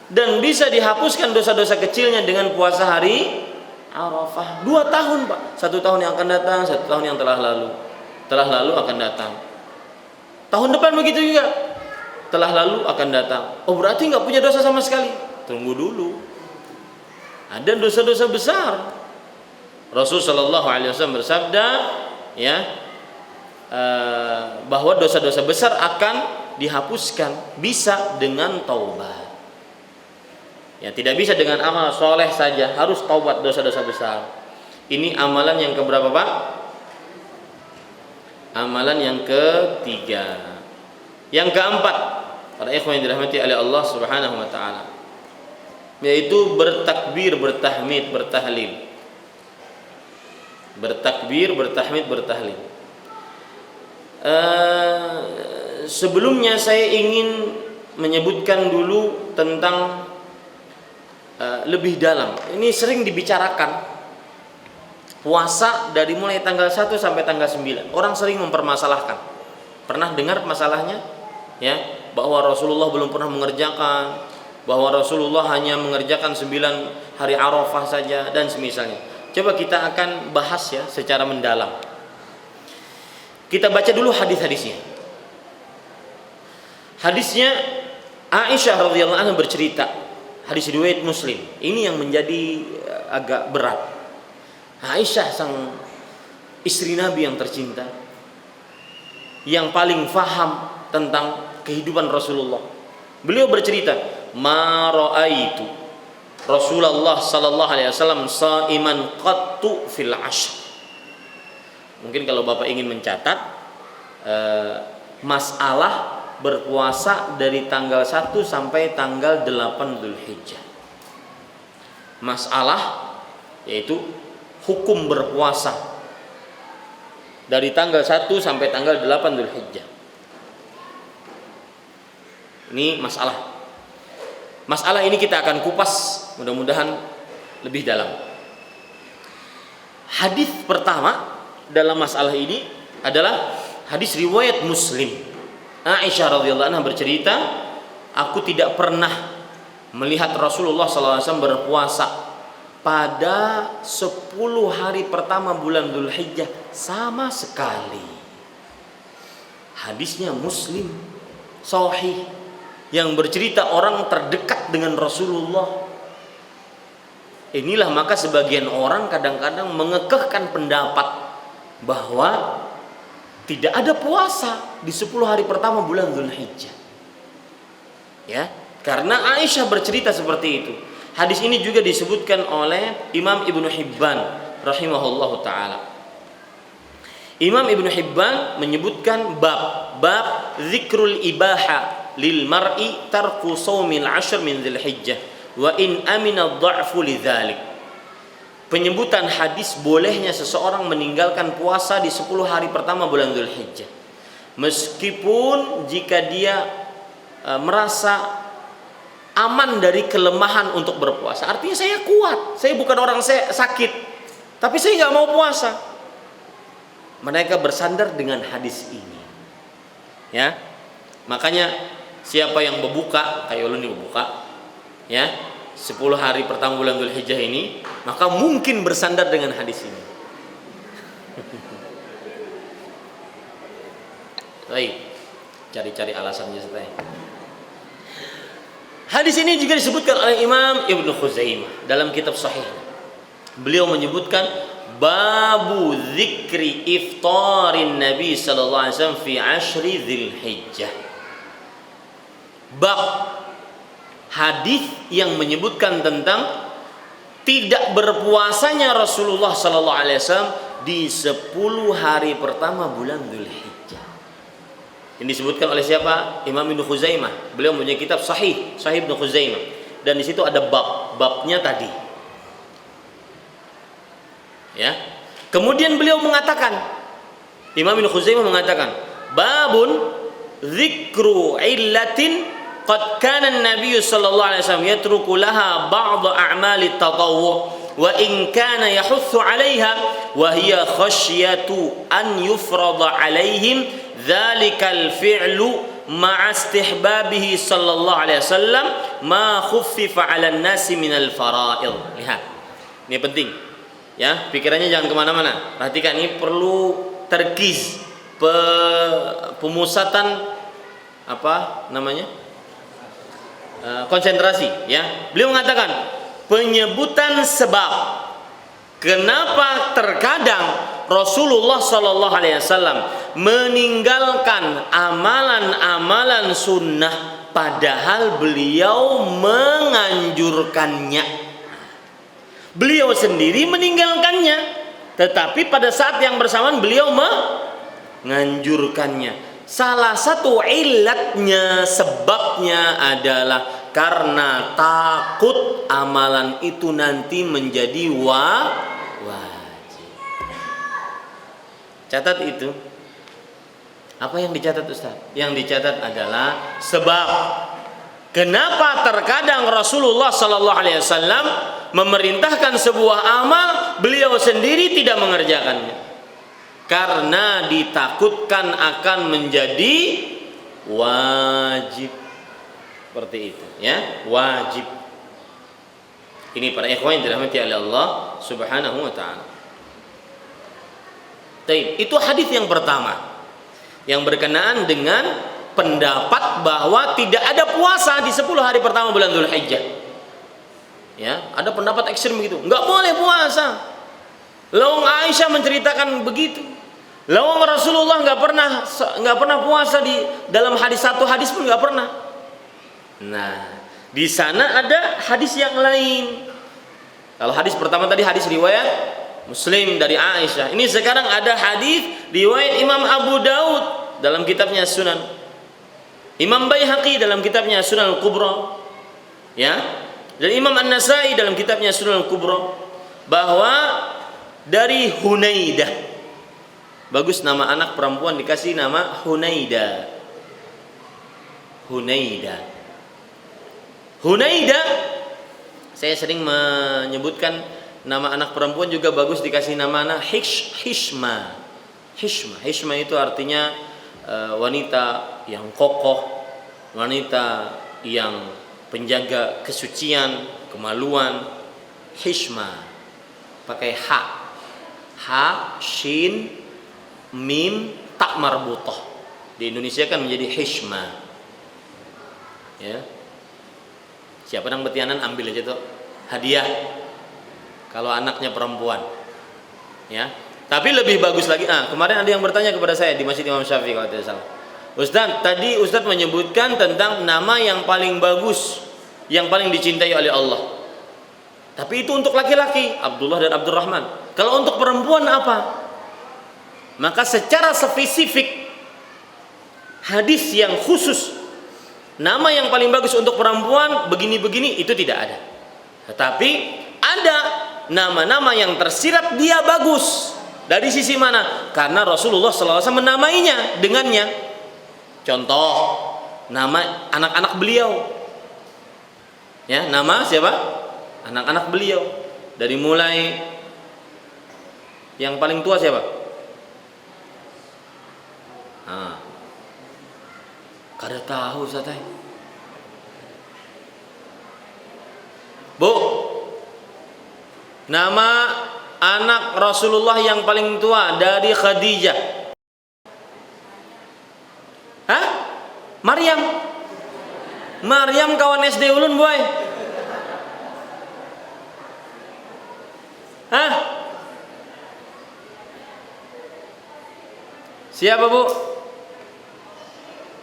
Dan bisa dihapuskan dosa-dosa kecilnya dengan puasa hari Arafah. 2 tahun, Pak. 1 tahun yang akan datang, 1 tahun yang telah lalu akan datang. Tahun depan begitu juga, telah lalu akan datang. Oh, berarti nggak punya dosa sama sekali. Tunggu dulu, ada dosa-dosa besar. Rasul Shallallahu Alaihi Wasallam bersabda, ya, bahwa dosa-dosa besar akan dihapuskan bisa dengan taubat. Ya, tidak bisa dengan amal soleh saja, harus taubat dosa-dosa besar. Ini amalan yang keberapa, Pak? Amalan yang ketiga. Yang keempat, para ikhwan yang dirahmati oleh Allah Subhanahu wa taala, yaitu bertakbir, bertahmid, bertahlil. Bertakbir, bertahmid, bertahlil. Sebelumnya saya ingin menyebutkan dulu tentang lebih dalam. Ini sering dibicarakan, puasa dari mulai tanggal 1 sampai tanggal 9. Orang sering mempermasalahkan. Pernah dengar masalahnya? Ya, bahwa Rasulullah belum pernah mengerjakan, bahwa Rasulullah hanya mengerjakan 9 hari Arafah saja dan semisalnya. Coba kita akan bahas ya secara mendalam. Kita baca dulu hadis-hadisnya. Hadisnya Aisyah radhiyallahu anha bercerita, hadis riwayat Muslim. Ini yang menjadi agak berat. Aisyah, sang istri Nabi yang tercinta, yang paling faham tentang kehidupan Rasulullah. Beliau bercerita, ma ra'aitu Rasulullah sallallahu alaihi wasallam shaiman qattu fil ashr. Mungkin kalau Bapak ingin mencatat masalah berpuasa dari tanggal 1 sampai tanggal 8 Dzulhijjah. Masalah yaitu hukum berpuasa dari tanggal 1 sampai tanggal 8 Dzulhijjah. Ini masalah. Masalah ini kita akan kupas mudah-mudahan lebih dalam. Hadis pertama dalam masalah ini adalah hadis riwayat Muslim. Aisyah radhiyallahu anha bercerita, aku tidak pernah melihat Rasulullah SAW berpuasa pada 10 hari pertama bulan Dzulhijjah sama sekali. Hadisnya Muslim, sahih, yang bercerita orang terdekat dengan Rasulullah. Inilah maka sebagian orang kadang-kadang mengekehkan pendapat bahwa tidak ada puasa di 10 hari pertama bulan Dzulhijjah. Ya, karena Aisyah bercerita seperti itu. Hadis ini juga disebutkan oleh Imam Ibnu Hibban rahimahullahu taala. Imam Ibnu Hibban menyebutkan bab zikrul ibaha lil mar'i tarku shaumil 'ashr min Dzulhijjah wa in amina dha'fu lidzalik. Penyebutan hadis bolehnya seseorang meninggalkan puasa di 10 hari pertama bulan Dzulhijjah meskipun jika dia merasa aman dari kelemahan untuk berpuasa. Artinya saya kuat, saya bukan orang sakit, tapi saya nggak mau puasa. Mereka bersandar dengan hadis ini. Ya, makanya siapa yang berbuka, kayak ulun berbuka, ya, 10 hari pertama bulan Dzulhijjah ini, maka mungkin bersandar dengan hadis ini. Baik, cari-cari alasannya setelah. Hadis ini juga disebutkan oleh Imam Ibnu Khuzaimah dalam kitab Sahih. Beliau menyebutkan babu dzikri iftarin Nabi sallallahu alaihi wasallam fi ashri Dzulhijjah. Bab hadis yang menyebutkan tentang tidak berpuasanya Rasulullah sallallahu alaihi wasallam di 10 hari pertama bulan Dzulhijjah. Yang disebutkan oleh siapa? Imam Ibnu Khuzaimah. Beliau mempunyai kitab Sahih Ibnu Khuzaimah. Dan di situ ada babnya tadi. Ya. Kemudian beliau mengatakan, Imam Ibnu Khuzaimah mengatakan, babun dzikru illatin qad kana an-nabiy sallallahu alaihi wasallam yatruku laha ba'd a'mali at-tatawwu' wa in kana yahuthu 'alayha wa hiya khasyatu an yufrada 'alaihim dzalikal fi'lu ma'a istihbabihi sallallahu alaihi wasallam ma khuffifa 'alan nasi minal fara'id. Lihat. Ini penting. Ya, pikirannya jangan kemana-mana. Perhatikan, ini perlu terkiz, pemusatan apa namanya? Konsentrasi. Ya. Beliau mengatakan penyebutan sebab kenapa terkadang Rasulullah Sallallahu Alaihi Wasallam meninggalkan amalan-amalan sunnah padahal beliau menganjurkannya. Beliau sendiri meninggalkannya, tetapi pada saat yang bersamaan beliau menganjurkannya. Salah satu illatnya, sebabnya adalah karena takut amalan itu nanti menjadi wajib. Catat itu. Apa yang dicatat Ustaz? Yang dicatat adalah sebab kenapa terkadang Rasulullah Sallallahu Alaihi Wasallam memerintahkan sebuah amal, beliau sendiri tidak mengerjakannya. Karena ditakutkan akan menjadi wajib. Seperti itu, ya, wajib. Ini para ikhwan yang dirahmati oleh Allah Subhanahu wa taala. Baik, itu hadis yang pertama yang berkenaan dengan pendapat bahwa tidak ada puasa di 10 hari pertama bulan Dzulhijjah. Ya, ada pendapat ekstrem begitu. Enggak boleh puasa. Lawang Aisyah menceritakan begitu. Lawang Rasulullah enggak pernah puasa di dalam satu hadis pun enggak pernah. Nah, di sana ada hadis yang lain. Kalau hadis pertama tadi hadis riwayat Muslim dari Aisyah. Ini sekarang ada hadis riwayat Imam Abu Daud dalam kitabnya Sunan. Imam Baihaqi dalam kitabnya Sunan Al-Kubra. Ya. Dan Imam An-Nasai dalam kitabnya Sunan Al-Kubra bahwa dari Hunaidah. Bagus, nama anak perempuan dikasih nama Hunaidah. Hunaidah, saya sering menyebutkan nama anak perempuan juga bagus dikasih nama anak Hishma. Hishma itu artinya wanita yang kokoh, wanita yang penjaga kesucian, kemaluan. Hishma pakai ha, shin, mim, tak marbutah. Di Indonesia kan menjadi Hishma. Ya. Siapa yang betianan ambil aja tuh hadiah. Kalau anaknya perempuan. Ya. Tapi lebih bagus lagi. Kemarin ada yang bertanya kepada saya di Masjid Imam Syafi'i kalau tidak salah. Ustaz, tadi Ustaz menyebutkan tentang nama yang paling bagus, yang paling dicintai oleh Allah. Tapi itu untuk laki-laki, Abdullah dan Abdurrahman. Kalau untuk perempuan apa? Maka secara spesifik hadis yang khusus nama yang paling bagus untuk perempuan begini-begini itu tidak ada. Tetapi ada nama-nama yang tersirat dia bagus. Dari sisi mana? Karena Rasulullah SAW menamainya dengannya. Contoh, nama anak-anak beliau. Ya, nama siapa? Anak-anak beliau. Dari mulai yang paling tua siapa? Kada tahu Ustaz. Bu, nama anak Rasulullah yang paling tua dari Khadijah. Hah? Maryam. Maryam kawan SD ulun boy. Hah? Siapa bu?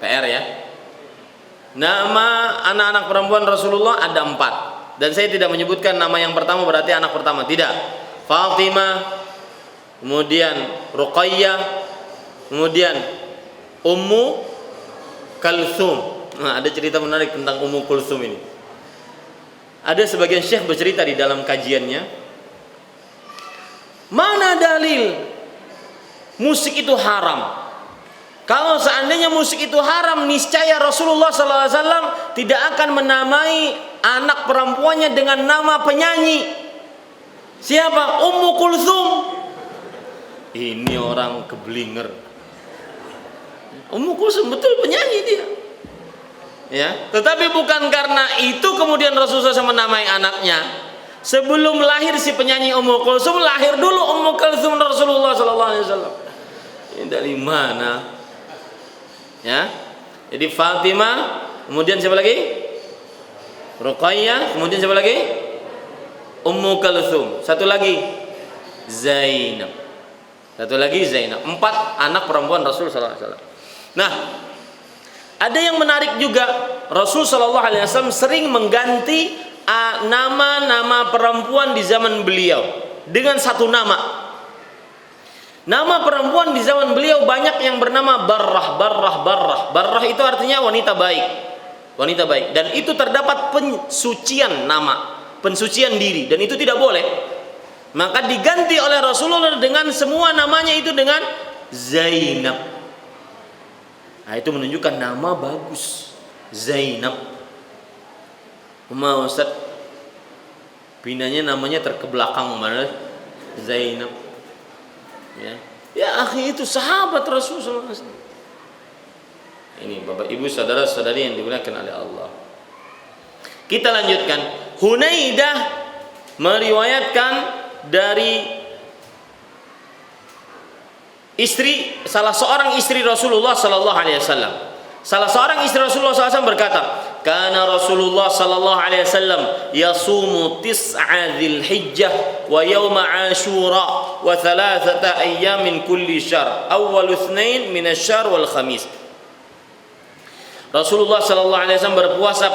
PR ya. Nama anak-anak perempuan Rasulullah ada 4. Dan saya tidak menyebutkan nama yang pertama berarti anak pertama. Tidak. Fatimah, kemudian Ruqayyah, kemudian Ummu Kalthum. Nah, ada cerita menarik tentang Ummu Kulthum ini. Ada sebagian syekh bercerita di dalam kajiannya, mana dalil musik itu haram? Kalau seandainya musik itu haram, niscaya Rasulullah SAW tidak akan menamai anak perempuannya dengan nama penyanyi. Siapa? Ummu Kulthum. Ini orang keblinger. Ummu Kulthum betul penyanyi dia. Ya, tetapi bukan karena itu kemudian Rasulullah SAW menamai anaknya. Sebelum lahir si penyanyi Ummu Kulthum, lahir dulu Ummu Kulthum Rasulullah SAW. Ini dari mana? Ya, jadi Fatimah, kemudian siapa lagi? Ruqayyah, kemudian siapa lagi? Ummu Kulthum. Satu lagi Zainab. Satu lagi Zainab. 4 anak perempuan Rasul sallallahu alaihi wasallam. Nah, ada yang menarik juga, Rasul sallallahu alaihi wasallam sering mengganti nama-nama perempuan di zaman beliau dengan satu nama. Nama perempuan di zaman beliau banyak yang bernama Barrah. Barrah itu artinya wanita baik. Wanita baik. Dan itu terdapat pensucian nama, pensucian diri, dan itu tidak boleh. Maka diganti oleh Rasulullah dengan semua namanya itu dengan Zainab. Nah, itu menunjukkan nama bagus. Zainab. Ustaz, pindahnya namanya terkebelakang mana? Zainab. Ya akhi, itu sahabat Rasulullah SAW. Ini Bapak Ibu saudara-saudari yang dimuliakan oleh Allah. Kita lanjutkan. Hunaidah meriwayatkan dari salah seorang istri Rasulullah sallallahu alaihi wasallam. Salah seorang istri Rasulullah SAW berkata, "Kana Rasulullah sallallahu alaihi wasallam yasumu tis'a Dzulhijjah wa yauma Asyura wa 3 ayyam min kulli syahr, awwal itsnain min asy-syahr wal khamis." Rasulullah sallallahu alaihi wasallam berpuasa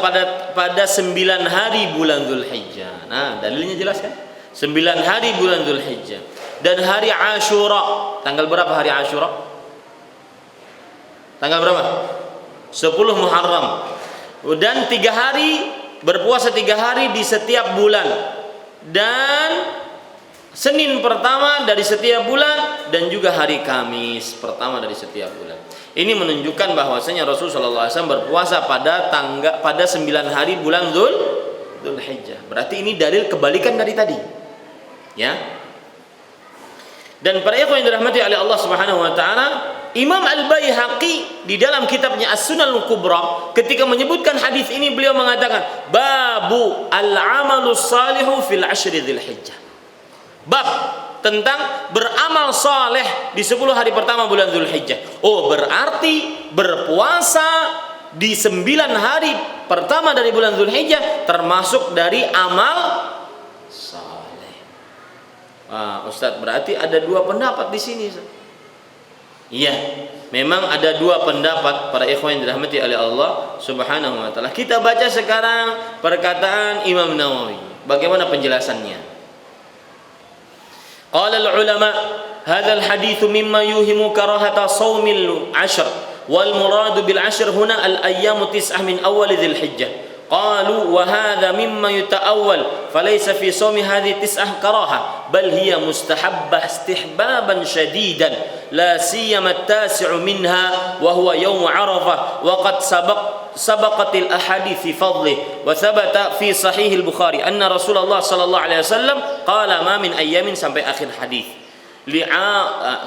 pada 9 hari bulan Dzulhijjah. Nah, dalilnya jelas kan? 9 hari bulan Dzulhijjah dan hari Asyura. Tanggal berapa hari Asyura? Tanggal berapa? 10 Muharram. Dan 3 hari, berpuasa 3 hari di setiap bulan, dan Senin pertama dari setiap bulan, dan juga hari Kamis pertama dari setiap bulan. Ini menunjukkan bahwasanya Rasulullah SAW berpuasa pada 9 hari bulan Dzulhijjah. Berarti ini dalil kebalikan dari tadi. Ya. Dan para ikhwan yang dirahmati oleh Allah Subhanahu wa taala, Imam Al-Baihaqi di dalam kitabnya As-Sunan Al-Kubra ketika menyebutkan hadis ini, beliau mengatakan babu al-amalus salihu fil ashri Dzulhijjah. Bab tentang beramal saleh di 10 hari pertama bulan Dzulhijjah. Oh, berarti berpuasa di 9 hari pertama dari bulan Dzulhijjah termasuk dari amal saleh. Ustaz, berarti ada 2 pendapat di sini. Iya, memang ada 2 pendapat para ikhwan yang dirahmati oleh Allah Subhanahu wa taala. Kita baca sekarang perkataan Imam Nawawi. Bagaimana penjelasannya? Qala al-ulama, hadha al-hadits mimma yuhimu karahata shaumil 'ashr wal murad bil 'ashr huna al-ayyam 9 min awwal Dzulhijjah. قالوا وهذا مما يتأول فليس في صوم هذه 9 كراهة بل هي مستحبة استحبابا شديدا لا سيما التاسع منها وهو يوم عرفة وقد سبقت الأحاديث في فضله وثبت في صحيح البخاري أن رسول الله صلى الله عليه وسلم قال ما من أيام sampai akhir hadis.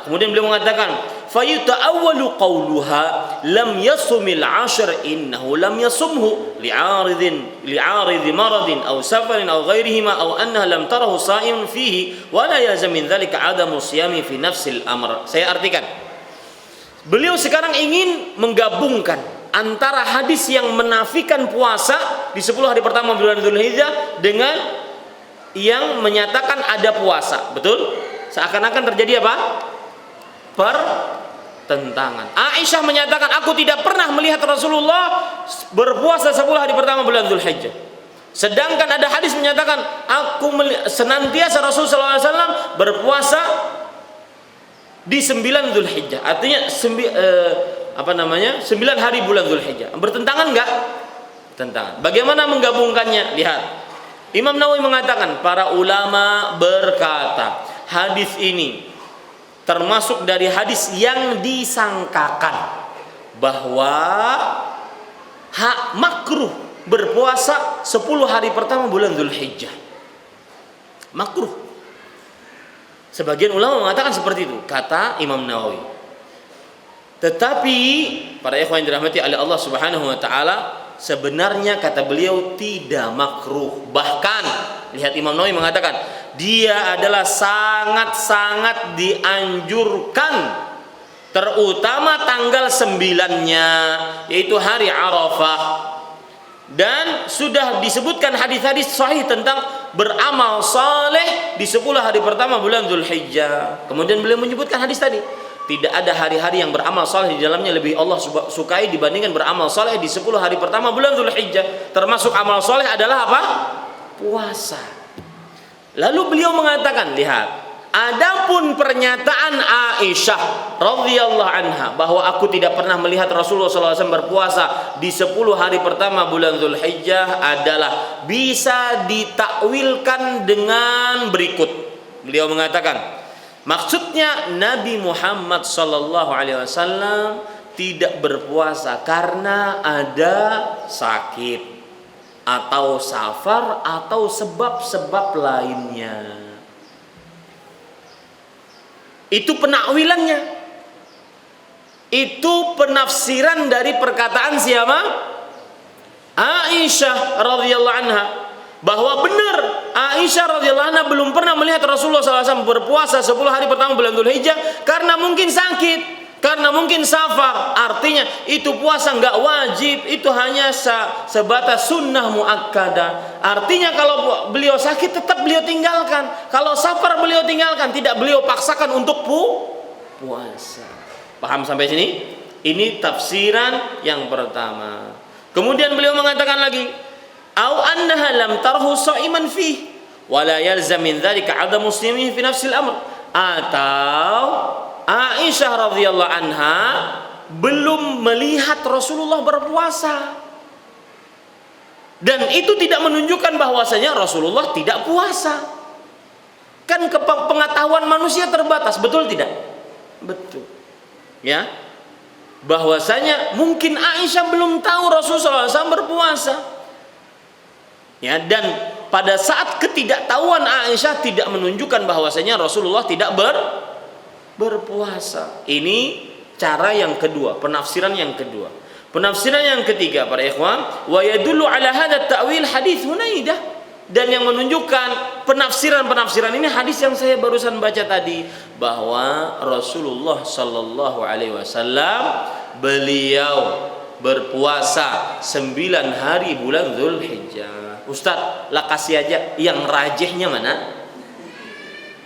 Kemudian beliau mengatakan fayuta'awwalu qawluha lam yasumil 'ashr innahu lam yasumhu li'arid maradin aw safarin aw ghairihima aw annaha lam tarahu sha'iman fihi wa la yalzam min dhalika 'adamu siyami fi nafsil amr. Saya artikan. Beliau sekarang ingin menggabungkan antara hadis yang menafikan puasa di 10 hari pertama bulan Dzulhijjah dengan yang menyatakan ada puasa. Betul? Seakan-akan terjadi apa? Pertentangan. Aisyah menyatakan, aku tidak pernah melihat Rasulullah berpuasa 10 hari pertama bulan Dzulhijjah. Sedangkan ada hadis menyatakan, aku senantiasa Rasulullah SAW berpuasa di 9 Dzulhijjah. Artinya 9 hari bulan Dzulhijjah. Bertentangan enggak? Tentangan. Bagaimana menggabungkannya? Lihat. Imam Nawawi mengatakan, para ulama berkata, hadis ini termasuk dari hadis yang disangkakan bahwa hak makruh berpuasa 10 hari pertama bulan Dzulhijjah. Makruh. Sebagian ulama mengatakan seperti itu, kata Imam Nawawi. Tetapi para ikhwan yang dirahmati oleh Allah Subhanahu wa taala, sebenarnya kata beliau tidak makruh. Bahkan lihat Imam Nawawi mengatakan, dia adalah sangat-sangat dianjurkan, terutama tanggal 9-nya, yaitu hari Arafah. Dan sudah disebutkan hadis-hadis sahih tentang beramal saleh di 10 hari pertama bulan Dzulhijjah. Kemudian beliau menyebutkan hadis tadi, tidak ada hari-hari yang beramal saleh di dalamnya lebih Allah sukai dibandingkan beramal saleh di 10 hari pertama bulan Dzulhijjah. Termasuk amal saleh adalah apa? Puasa. Lalu beliau mengatakan, lihat, adapun pernyataan Aisyah radhiyallahu anha bahwa aku tidak pernah melihat Rasulullah SAW berpuasa di 10 hari pertama bulan Dzulhijjah adalah bisa ditakwilkan dengan berikut. Beliau mengatakan, maksudnya Nabi Muhammad SAW tidak berpuasa karena ada sakit atau safar atau sebab-sebab lainnya. Itu penakwilannya. Itu penafsiran dari perkataan siapa? Aisyah radhiyallahu anha, bahwa benar Aisyah radhiyallahu anha belum pernah melihat Rasulullah SAW berpuasa 10 hari pertama bulan Dzulhijjah karena mungkin sakit, karena mungkin safar. Artinya itu puasa nggak wajib, itu hanya sebatas sunnah muakkadah. Artinya kalau beliau sakit tetap beliau tinggalkan, kalau safar beliau tinggalkan, tidak beliau paksakan untuk puasa. Paham sampai sini? Ini tafsiran yang pertama. Kemudian beliau mengatakan lagi, au annaha lam tarhu sha'iman fi wa la yalzam min dzalika 'adam muslimin fi nafsil amr. Atau Aisyah radhiyallahu anha belum melihat Rasulullah berpuasa, dan itu tidak menunjukkan bahwasanya Rasulullah tidak puasa. Kan pengetahuan manusia terbatas, betul tidak? Betul. Ya, bahwasanya mungkin Aisyah belum tahu Rasulullah SAW berpuasa. Ya, dan pada saat ketidaktahuan Aisyah tidak menunjukkan bahwasanya Rasulullah tidak berpuasa. Ini cara yang kedua, penafsiran yang kedua. Penafsiran yang ketiga para ikhwan, wa yadullu ala hadha ta'wil hadis Hunaidah, dan yang menunjukkan penafsiran ini hadis yang saya barusan baca tadi, bahwa Rasulullah sallallahu alaihi wasallam beliau berpuasa 9 hari bulan Dzulhijjah. Ustaz, lah kasih aja yang rajihnya mana?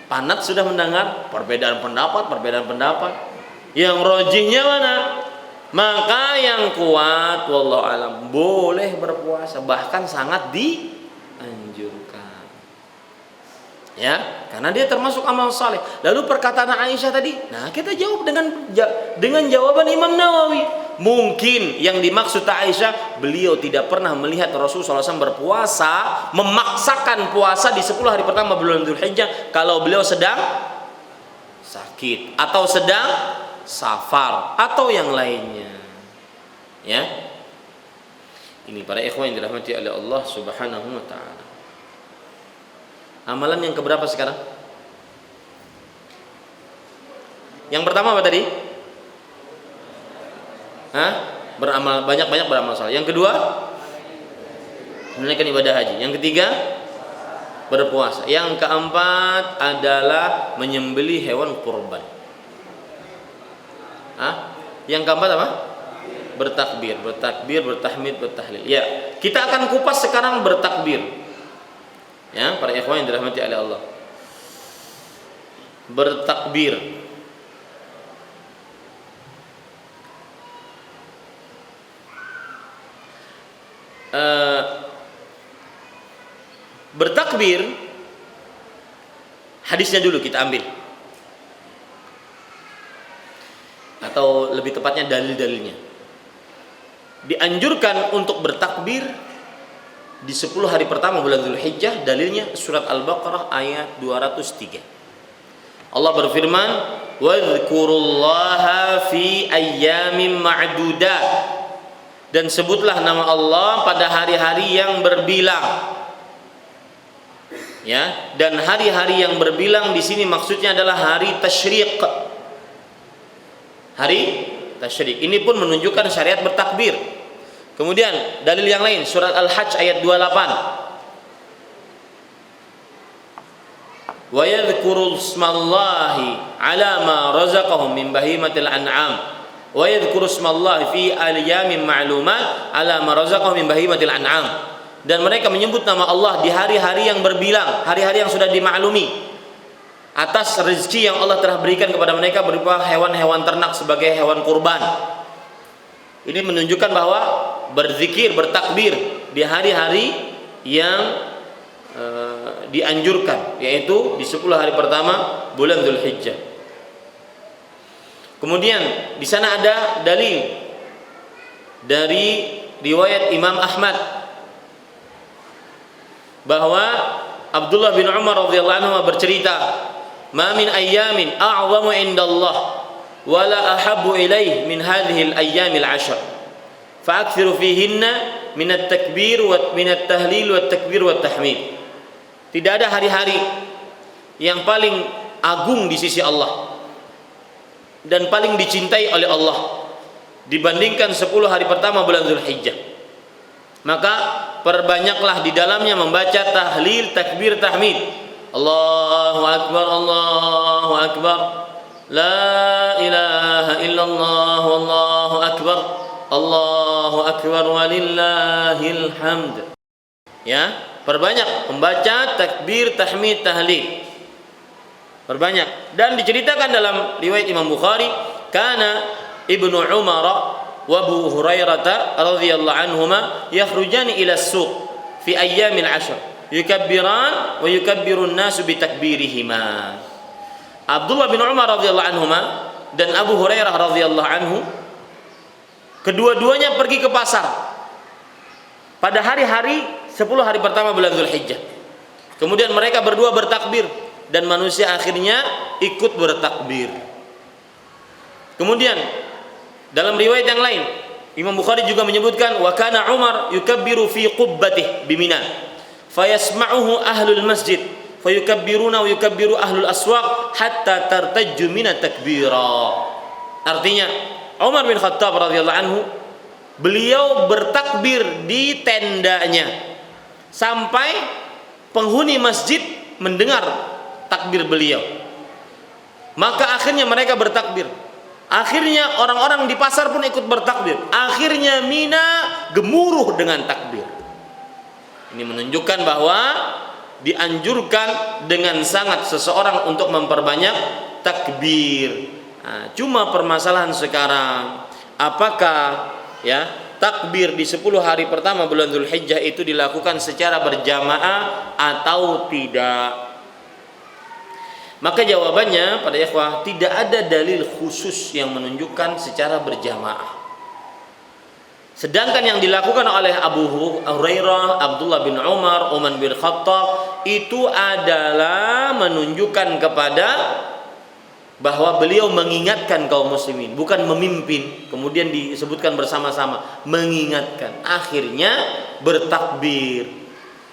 Panat sudah mendengar perbedaan pendapat. Yang rajihnya mana? Maka yang kuat wallahu alam boleh berpuasa, bahkan sangat dianjurkan. Ya, karena dia termasuk amal saleh. Lalu perkataan Aisyah tadi, nah kita jawab dengan jawaban Imam Nawawi. Mungkin yang dimaksud Aisyah, beliau tidak pernah melihat Rasulullah SAW berpuasa, memaksakan puasa di 10 hari pertama bulan Dzulhijjah kalau beliau sedang sakit atau sedang safar atau yang lainnya. Ya. Ini para ikhwan yang dirahmati oleh Allah Subhanahu wa taala. Amalan yang keberapa sekarang? Yang pertama apa tadi? Beramal banyak-banyak, beramal saleh. Yang kedua, menunaikan ibadah haji. Yang ketiga, berpuasa. Yang keempat adalah menyembelih hewan kurban. Yang keempat apa? Bertakbir, bertahmid, bertahlil. Ya, kita akan kupas sekarang bertakbir. Ya, para ikhwan yang dirahmati oleh Allah. Bertakbir. Bertakbir, hadisnya dulu kita ambil, atau lebih tepatnya dalil-dalilnya. Dianjurkan untuk bertakbir di 10 hari pertama bulan Dzulhijjah. Dalilnya surat Al-Baqarah ayat 203. Allah berfirman, "Wadhkurullaha fi ayyamin ma'dudat." Dan sebutlah nama Allah pada hari-hari yang berbilang. Ya, dan hari-hari yang berbilang di sini maksudnya adalah hari tasyriq. Hari tasyriq. Ini pun menunjukkan syariat bertakbir. Kemudian dalil yang lain, surat Al-Hajj ayat 28. Wa yadhkuru ismallahi ala ma razaqahum min bahimatil an'am. Wa yadhkuru ismallahi fi ayyamin ma'lumat ala ma razaqahum min bahimatil an'am. Dan mereka menyebut nama Allah di hari-hari yang berbilang, hari-hari yang sudah dimaklumi, atas rezeki yang Allah telah berikan kepada mereka berupa hewan-hewan ternak sebagai hewan kurban. Ini menunjukkan bahwa berzikir, bertakbir di hari-hari yang dianjurkan, yaitu di 10 hari pertama bulan Dzulhijjah. Kemudian di sana ada dalil dari riwayat Imam Ahmad bahwa Abdullah bin Umar radhiyallahu anhu bercerita, "Ma min ayyamin a'zamu indallah wa la ahabbu ilaih min hadhihi al-ayyam al-'ashr. Fa'akthiru fihinna min at-takbir wa min at-tahlil wa at-takbir wa at-tahmid." Tidak ada hari-hari yang paling agung di sisi Allah dan paling dicintai oleh Allah dibandingkan 10 hari pertama bulan Dzulhijjah. Maka perbanyaklah di dalamnya membaca tahlil, takbir, tahmid. Allahu akbar, Allahu akbar. La ilaha illallah, wallahu akbar. Allahu akbar walillahil hamd. Ya, perbanyak membaca takbir, tahmid, tahlil. Perbanyak. Dan diceritakan dalam riwayat Imam Bukhari, kana Ibnu Umar wa Abu Hurairah radhiyallahu anhuma yakhrujani ila as-suq fi ayyamil 'ashr yukabbiran wa yukabbiru an-nasu bi takbirihima. Abdullah bin Umar radhiyallahu anhuma dan Abu Hurairah radhiyallahu anhu kedua-duanya pergi ke pasar pada hari-hari 10 hari pertama bulan Dzulhijjah. Kemudian mereka berdua bertakbir dan manusia akhirnya ikut bertakbir. Kemudian dalam riwayat yang lain, Imam Bukhari juga menyebutkan, wa kana Umar yukabbiru fi qubbatih bi Mina, fayasma'uhu ahlul masjid, fayukabbiruna wa yukabbiru ahlul aswaq hatta tartajju mina takbira. Artinya, Umar bin Khattab radhiyallahu anhu, beliau bertakbir di tendanya sampai penghuni masjid mendengar takbir beliau. Maka akhirnya mereka bertakbir. Akhirnya orang-orang di pasar pun ikut bertakbir. Akhirnya Mina gemuruh dengan takbir. Ini menunjukkan bahwa dianjurkan dengan sangat seseorang untuk memperbanyak takbir. Nah, cuma permasalahan sekarang, apakah ya takbir di 10 hari pertama bulan Dzulhijjah itu dilakukan secara berjamaah atau tidak? Maka jawabannya pada ikhwah, tidak ada dalil khusus yang menunjukkan secara berjamaah. Sedangkan yang dilakukan oleh Abu Hurairah, Abdullah bin Umar, Umar bin Khattab itu adalah menunjukkan kepada bahwa beliau mengingatkan kaum muslimin, bukan memimpin. Kemudian disebutkan bersama-sama, mengingatkan. Akhirnya bertakbir.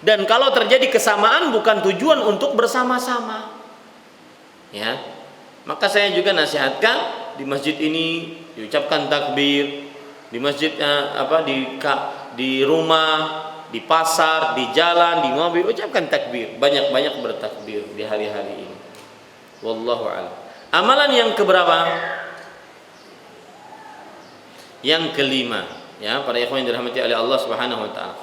Dan kalau terjadi kesamaan bukan tujuan untuk bersama-sama. Ya, maka saya juga nasihatkan di masjid ini diucapkan takbir, di masjid di rumah, di pasar, di jalan, di mobil, ucapkan takbir, banyak-banyak bertakbir di hari-hari ini. Wallahu a'lam. Amalan yang keberapa? Yang kelima, ya, para ikhwan yang dirahmati oleh Allah Subhanahu wa taala.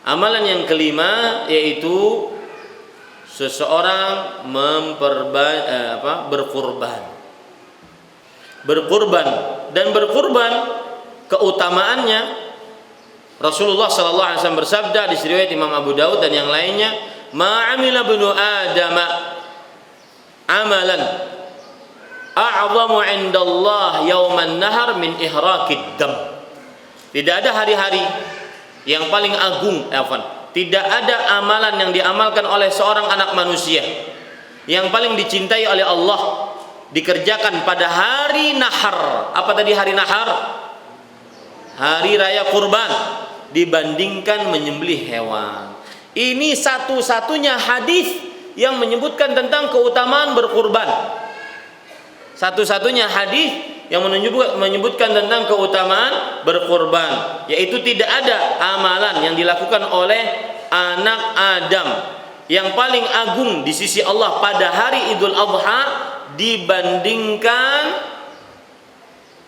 Amalan yang kelima yaitu seseorang berkurban. Berkurban dan berkurban keutamaannya Rasulullah sallallahu alaihi wasallam bersabda di riwayat Imam Abu Daud dan yang lainnya, "Ma'amila ibnu Adam amalan a'zamu 'indallah yauman nahar min ihraqid dam." Tidak ada hari-hari yang paling agung, tidak ada amalan yang diamalkan oleh seorang anak manusia yang paling dicintai oleh Allah dikerjakan pada hari nahar. Apa tadi hari nahar? Hari raya kurban, dibandingkan menyembelih hewan. Ini satu-satunya hadis yang menyebutkan tentang keutamaan berkurban. Satu-satunya hadis yang menyebutkan tentang keutamaan berkurban, yaitu tidak ada amalan yang dilakukan oleh anak Adam yang paling agung di sisi Allah pada hari Idul Adha dibandingkan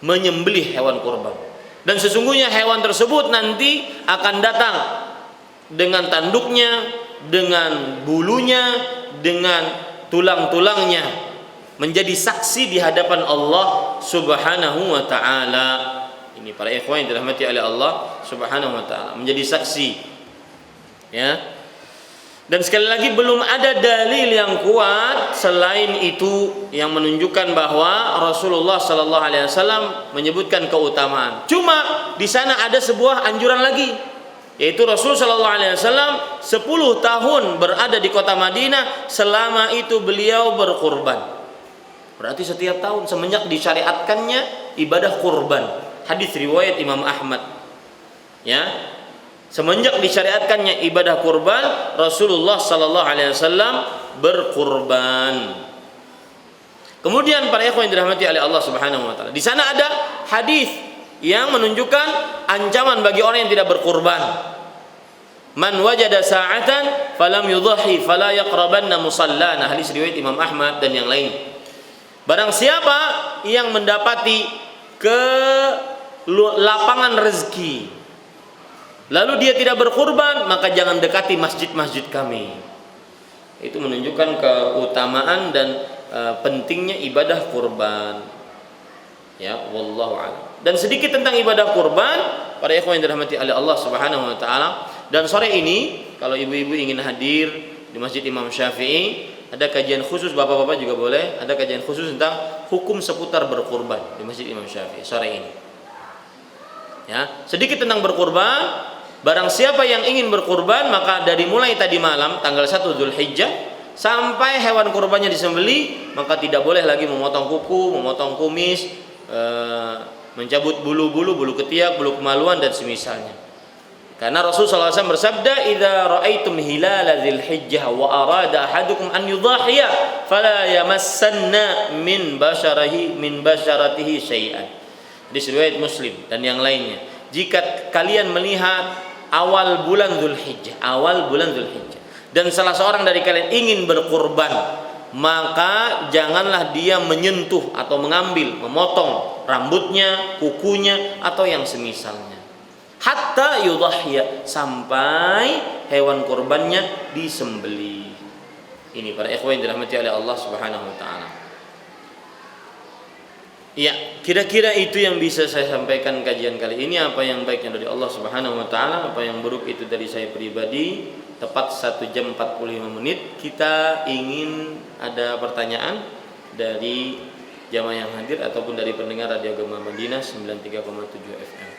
menyembelih hewan kurban. Dan sesungguhnya hewan tersebut nanti akan datang dengan tanduknya, dengan bulunya, dengan tulang-tulangnya, menjadi saksi di hadapan Allah Subhanahu wa taala. Ini para ikhwan yang dirahmati oleh Allah Subhanahu wa taala, menjadi saksi. Ya. Dan sekali lagi belum ada dalil yang kuat selain itu yang menunjukkan bahwa Rasulullah sallallahu alaihi wasallam menyebutkan keutamaan. Cuma di sana ada sebuah anjuran lagi, yaitu Rasul sallallahu alaihi wasallam 10 tahun berada di kota Madinah, selama itu beliau berkurban. Berarti setiap tahun semenjak disyariatkannya ibadah kurban. Hadis riwayat Imam Ahmad. Ya. Semenjak disyariatkannya ibadah kurban, Rasulullah sallallahu alaihi wasallam berkurban. Kemudian para ikhwan yang dirahmati oleh Allah Subhanahu wa taala, di sana ada hadis yang menunjukkan ancaman bagi orang yang tidak berkurban. Man wajada sa'atan falam yudhi fala yaqrabanna musallana. Hadis riwayat Imam Ahmad dan yang lain. Barang siapa yang mendapati ke lapangan rezeki lalu dia tidak berkurban, maka jangan dekati masjid-masjid kami. Itu menunjukkan keutamaan dan pentingnya ibadah kurban. Ya, wallahu a'lam. Dan sedikit tentang ibadah kurban, para ikhwan yang dirahmati oleh Allah Subhanahu wa taala. Dan sore ini kalau ibu-ibu ingin hadir di Masjid Imam Syafi'i, ada kajian khusus, bapak-bapak juga boleh, ada kajian khusus tentang hukum seputar berkurban di Masjid Imam Syafi'i sore ini. Ya, sedikit tentang berkurban. Barang siapa yang ingin berkurban, maka dari mulai tadi malam tanggal 1 Dzulhijjah sampai hewan kurbannya disembelih, maka tidak boleh lagi memotong kuku, memotong kumis, mencabut bulu ketiak, bulu kemaluan dan semisalnya. Karena Rasulullah SAW bersabda, "Idza ra'aitum hilala Dzulhijjah wa arada ahadukum an yudhahiya fala yamassanna min basharatihi syai'an." Hadis riwayat Muslim dan yang lainnya. Jika kalian melihat awal bulan Dzulhijjah dan salah seorang dari kalian ingin berkurban, maka janganlah dia menyentuh atau mengambil, memotong rambutnya, kukunya atau yang semisalnya. Hatta yudhhiya, sampai hewan kurbannya disembelih. Ini para ikhwan yang dirahmati oleh Allah Subhanahu wa taala. Ya, kira-kira itu yang bisa saya sampaikan kajian kali ini. Apa yang baiknya dari Allah Subhanahu wa taala, apa yang buruk itu dari saya pribadi. Tepat 1 jam 45 menit. Kita ingin ada pertanyaan dari jamaah yang hadir ataupun dari pendengar Radio Gema Madinah 93,7 FM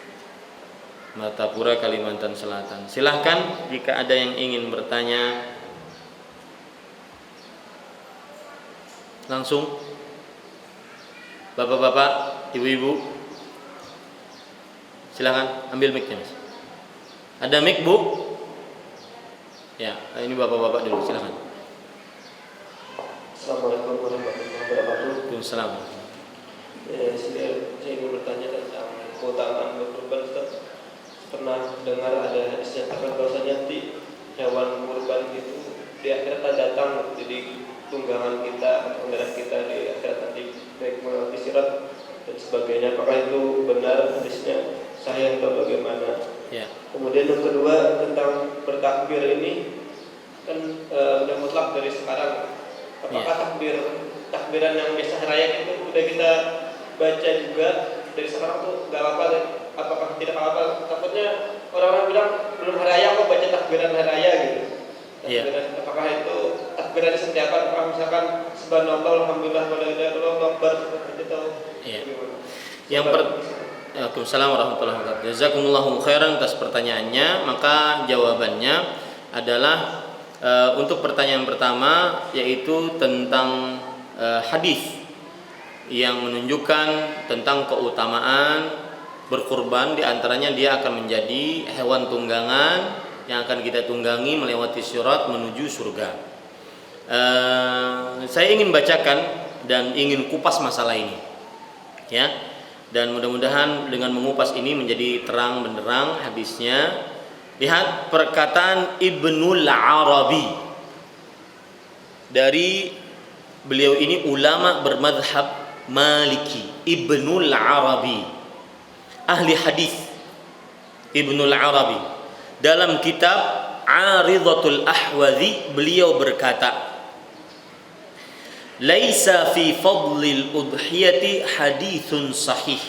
Martapura, Kalimantan Selatan. Silahkan jika ada yang ingin bertanya langsung. Bapak-bapak, ibu-ibu, silakan ambil mic-nya, Mas. Ada mic, Bu? Ya, ini bapak-bapak dulu, silakan. Assalamualaikum warahmatullahi wabarakatuh. Waalaikumsalam. Saya ingin bertanya tentang keutamaan berkurban. pernah dengar ada hadis yang kata bahwasanya hewan kurban itu di akhirat akan datang jadi tunggangan kita atau kendaraan kita di akhirat nanti, baik melewati sirat dan sebagainya. Apakah itu benar hadisnya, sahih atau bagaimana? Ya. Kemudian yang kedua tentang bertakbir ini kan udah mutlak dari sekarang. Apakah takbiran yang biasa raya itu udah kita baca juga dari sekarang tuh nggak apa-apa? Apakah tidak apa-apa? Takutnya orang-orang bilang belum hari raya kok baca takbiran hari raya gitu. Takbiran, apakah itu takbiran seperti apa? Apakah misalkan subhanallah, alhamdulillah, walhamdulillah, akbar seperti itu? Iya. Waalaikumsalam warahmatullahi wabarakatuh. Jazakumullahu khairan atas pertanyaannya. Maka jawabannya adalah untuk pertanyaan pertama, yaitu tentang hadis yang menunjukkan tentang keutamaan berkurban. Di antaranya dia akan menjadi hewan tunggangan yang akan kita tunggangi melewati sirat menuju surga. Saya ingin bacakan dan ingin kupas masalah ini, ya. Dan mudah-mudahan dengan mengupas ini menjadi terang benderang hadisnya. Lihat perkataan Ibnul Arabi. Dari beliau ini ulama bermadhab Maliki, Ibnul Arabi, ahli hadis. Ibnul Arabi dalam kitab Aridatul Ahwazi beliau berkata, "Laisa fi fadlil udhiyati hadithun sahih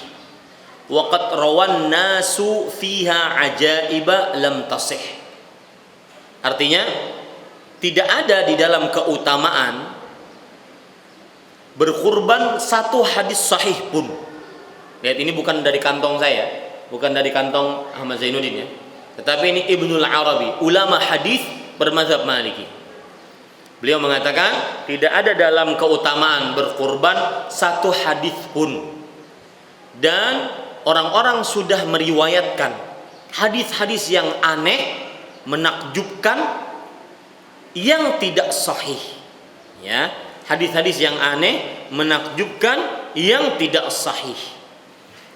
wa qad rawan nasu fiha ajaiba lam tasih." Artinya, tidak ada di dalam keutamaan berkurban satu hadis sahih pun. Lihat, ini bukan dari kantong saya, bukan dari kantong Ahmad Zainuddin, ya. Tetapi ini Ibnul Arabi, ulama hadis bermazhab Maliki. Beliau mengatakan tidak ada dalam keutamaan berkurban satu hadis pun. Dan orang-orang sudah meriwayatkan hadis-hadis yang aneh, menakjubkan, yang tidak sahih. Ya, hadis-hadis yang aneh, menakjubkan, yang tidak sahih.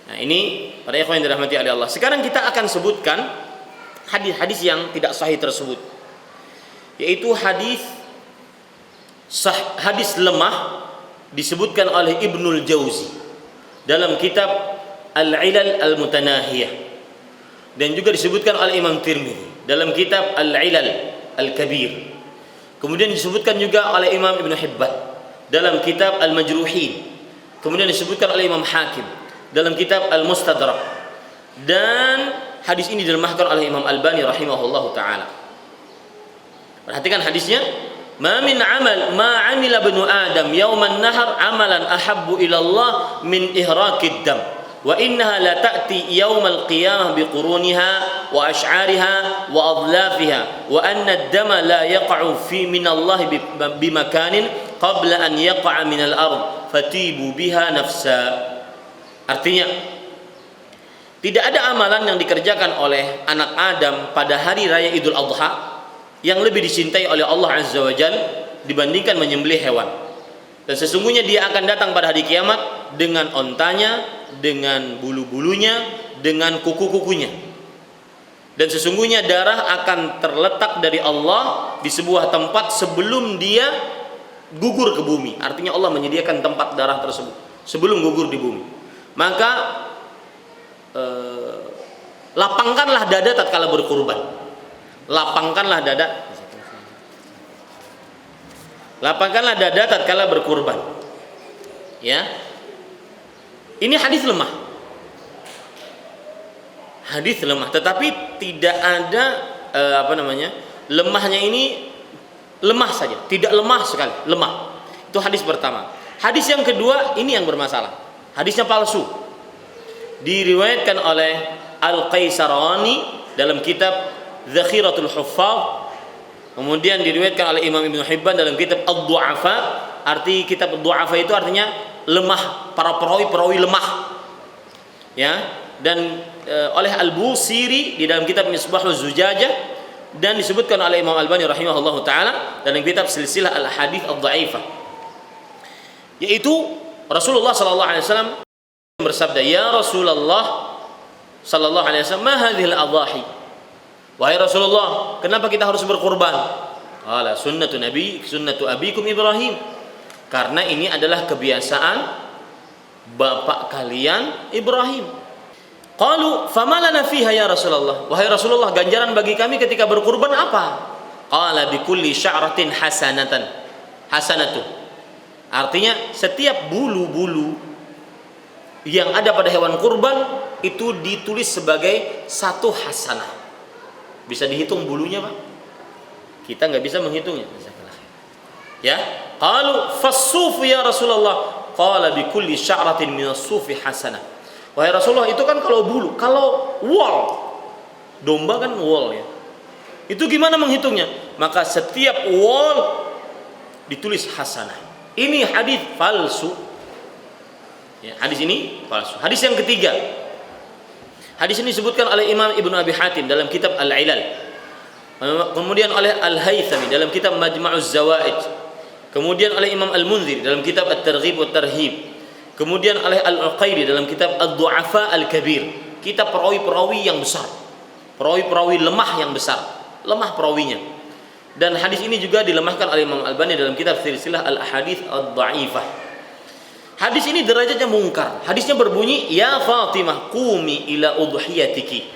Nah, ini para ikhwan yang dirahmati oleh Allah. Sekarang kita akan sebutkan hadis-hadis yang tidak sahih tersebut, yaitu hadis lemah disebutkan oleh Ibnul Jauzi dalam kitab Al-Ilal Al-Mutanahiyah, dan juga disebutkan oleh Imam Tirmidzi dalam kitab Al-Ilal Al-Kabir. Kemudian disebutkan juga oleh Imam Ibn Hibban dalam kitab Al-Majruhin. Kemudian disebutkan oleh Imam Hakim dalam kitab Al-Mustadrak. Dan hadis ini dilemahkan oleh Imam Albani rahimahullahu ta'ala. Perhatikan hadisnya. Ma min amal ma amila ibnu Adam yauman nahar amalan ahabbu ila Allah min ihraqid dam wa innaha la ta'ti yaumal qiyamah biquruniha wa ash'ariha wa adlafiha wa anna ad-dama la yaqa'u fi min Allah bimakanin qabla an yaqa'a min al-ard fatibu biha nafsa. Artinya, tidak ada amalan yang dikerjakan oleh anak Adam pada hari raya Idul Adha yang lebih dicintai oleh Allah Azza wa Jalla dibandingkan menyembelih hewan. Dan sesungguhnya dia akan datang pada hari kiamat dengan ontanya, dengan bulu-bulunya, dengan kuku-kukunya. Dan sesungguhnya darah akan terletak dari Allah di sebuah tempat sebelum dia gugur ke bumi. Artinya Allah menyediakan tempat darah tersebut sebelum gugur di bumi. Maka lapangkanlah dada tatkala berkurban. Lapangkanlah dada tatkala berkurban. Ya. Ini hadis lemah. Hadis lemah, tetapi tidak ada lemahnya ini lemah saja, tidak lemah sekali, lemah. Itu hadis pertama. Hadis yang kedua ini yang bermasalah. Hadisnya palsu. Diriwayatkan oleh Al-Qaisarani dalam kitab Zakhiratul Huffaz. Kemudian diriwayatkan oleh Imam Ibn Hibban dalam kitab Ad-Du'afa. Arti kitab Ad-Du'afa itu artinya lemah, para perawi-perawi lemah. Ya, dan oleh Al-Busiri di dalam kitab Misbahuz Zujajah, dan disebutkan oleh Imam Albani rahimahullahu taala dalam kitab Silsilah Al-Hadits Ad-Dha'ifah. Yaitu Rasulullah sallallahu alaihi wasallam bersabda, "Ya Rasulullah, sallallahu alaihi wasallam, "Ma hadhil adhahi?" Wahai Rasulullah, kenapa kita harus berkurban? Qala sunnatu abikum Ibrahim. Karena ini adalah kebiasaan bapak kalian Ibrahim. Qalu famalana fiha ya Rasulullah. Wahai Rasulullah, ganjaran bagi kami ketika berkurban apa? Qala bikulli sya'ratin hasanatu. Artinya setiap bulu-bulu yang ada pada hewan kurban itu ditulis sebagai satu hasanah. Bisa dihitung bulunya, Pak? Kita nggak bisa menghitungnya. Ya, qalu fas-suf ya Rasulullah. Qala bi kulli sya'ratin min as-sufi hasanah. Wahai Rasulullah, itu kan kalau bulu, kalau wool, domba kan wool ya. Itu gimana menghitungnya? Maka setiap wool ditulis hasanah. Ini hadis palsu. Ya, hadis ini palsu. Hadis yang ketiga. Hadis ini disebutkan oleh Imam Ibnu Abi Hatim dalam kitab Al-Ilal. Kemudian oleh Al-Haythami dalam kitab Majma'uz Zawaid. Kemudian oleh Imam Al-Munzir dalam kitab At-Targhib wa Tarhib. Kemudian oleh Al-Uqairi dalam kitab Ad-Du'afa Al-Kabir. Kitab perawi-perawi yang besar. Perawi-perawi lemah yang besar. Lemah perawinya. Dan hadis ini juga dilemahkan oleh Imam Albani dalam kitab Silsilah Al-Ahadits Ad-Dha'ifah. Hadis ini derajatnya mungkar. Hadisnya berbunyi, "Ya Fatimah, qumi ila udhiyatiki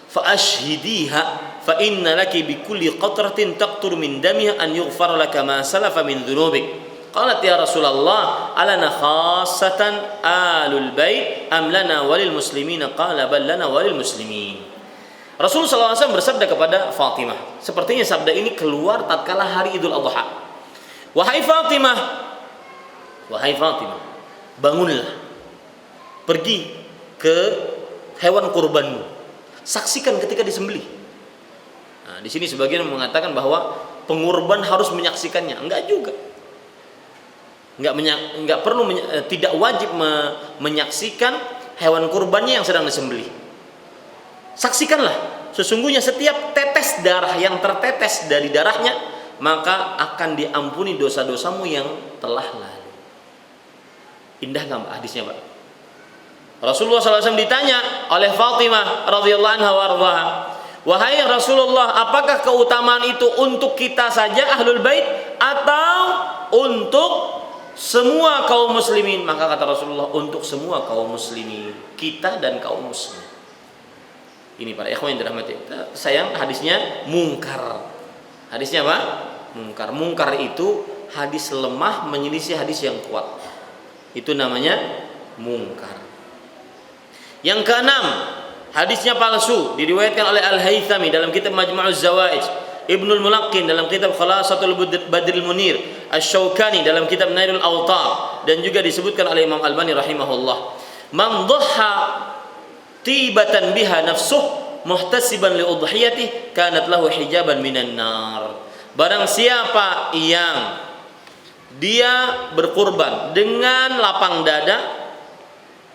fa ashhidiha fa inna laki bi kulli qatratin taqtur min damiha an yughfar laka ma salafa min dhunubik." Qalat ya Rasulullah, "Alana khassatan alul bait am lana walil muslimina?" Qala bal lana walil muslimin. Rasulullah SAW bersabda kepada Fatimah. Sepertinya sabda ini keluar tatkala hari Idul Adha. Wahai Fatimah, bangunlah, pergi ke hewan kurbanmu, saksikan ketika disembelih. Nah, di sini sebagian mengatakan bahwa pengurban harus menyaksikannya. Enggak juga. Enggak perlu, tidak wajib menyaksikan hewan kurbannya yang sedang disembelih. Saksikanlah, sesungguhnya setiap tetes darah yang tertetes dari darahnya, maka akan diampuni dosa-dosamu yang telah lalu. Indah nggak hadisnya, Pak? Rasulullah SAW ditanya oleh Fatimah radhiyallahu anha warḍaha, "Wahai Rasulullah, apakah keutamaan itu untuk kita saja ahlul bait atau untuk semua kaum muslimin?" Maka kata Rasulullah, untuk semua kaum muslimin, kita dan kaum muslim. Ini para ikhwan yang dirahmati. Sayang hadisnya mungkar. Hadisnya apa? Mungkar. Mungkar itu hadis lemah menyelisih hadis yang kuat. Itu namanya mungkar. Yang keenam, hadisnya palsu, diriwayatkan oleh Al-Haythami dalam kitab Majma'uz Zawaid, Ibnul Mulaqqin dalam kitab Khalasatul Badril Munir, Asy-Syaukani dalam kitab Nailul Awtar, dan juga disebutkan oleh Imam Albani rahimahullah. Man dhahha tibatan biha nafsuh muhtasiban li udhiyatihi kanat lahu hijaban minan nar. Barang siapa yang dia berkurban dengan lapang dada,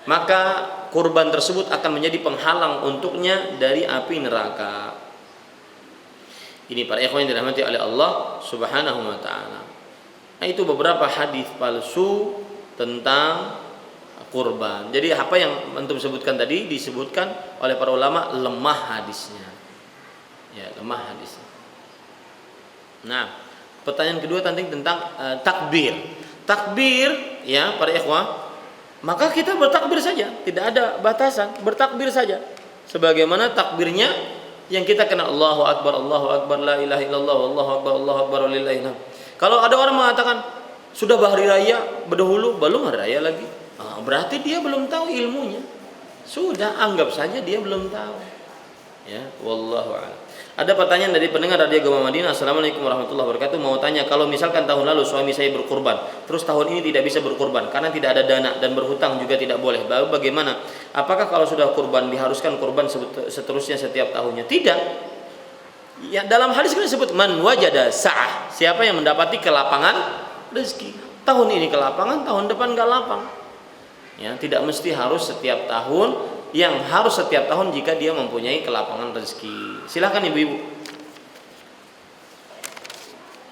maka kurban tersebut akan menjadi penghalang untuknya dari api neraka. Ini para ikhwan yang dirahmati oleh Allah Subhanahu wa taala. Nah, itu beberapa hadis palsu tentang kurban. Jadi apa yang antum sebutkan tadi disebutkan oleh para ulama lemah hadisnya. Ya, lemah hadisnya. Nah, pertanyaan kedua tentang takbir. Takbir, ya para ikhwah, maka kita bertakbir saja, tidak ada batasan, bertakbir saja. Sebagaimana takbirnya yang kita kenal, Allahu Akbar, la ilaha illallah, Allahu Akbar, walillahil hamd. Kalau ada orang mengatakan sudah hari raya berdahulu, belum hari raya lagi, berarti dia belum tahu ilmunya. Sudah, anggap saja dia belum tahu. Ya, wallahu a'lam. Ada pertanyaan dari pendengar Radio Gema Madinah. Assalamualaikum warahmatullahi wabarakatuh. Mau tanya, kalau misalkan tahun lalu suami saya berkurban, terus tahun ini tidak bisa berkurban karena tidak ada dana dan berhutang juga tidak boleh. Bagaimana? Apakah kalau sudah kurban diharuskan kurban seterusnya setiap tahunnya? Tidak. Ya, dalam hadis kan disebut man wajada sa'ah. Siapa yang mendapati kelapangan rezeki. Tahun ini kelapangan, tahun depan enggak lapang. Ya, tidak mesti harus setiap tahun. Yang harus setiap tahun jika dia mempunyai kelapangan rezeki. Silakan ibu-ibu.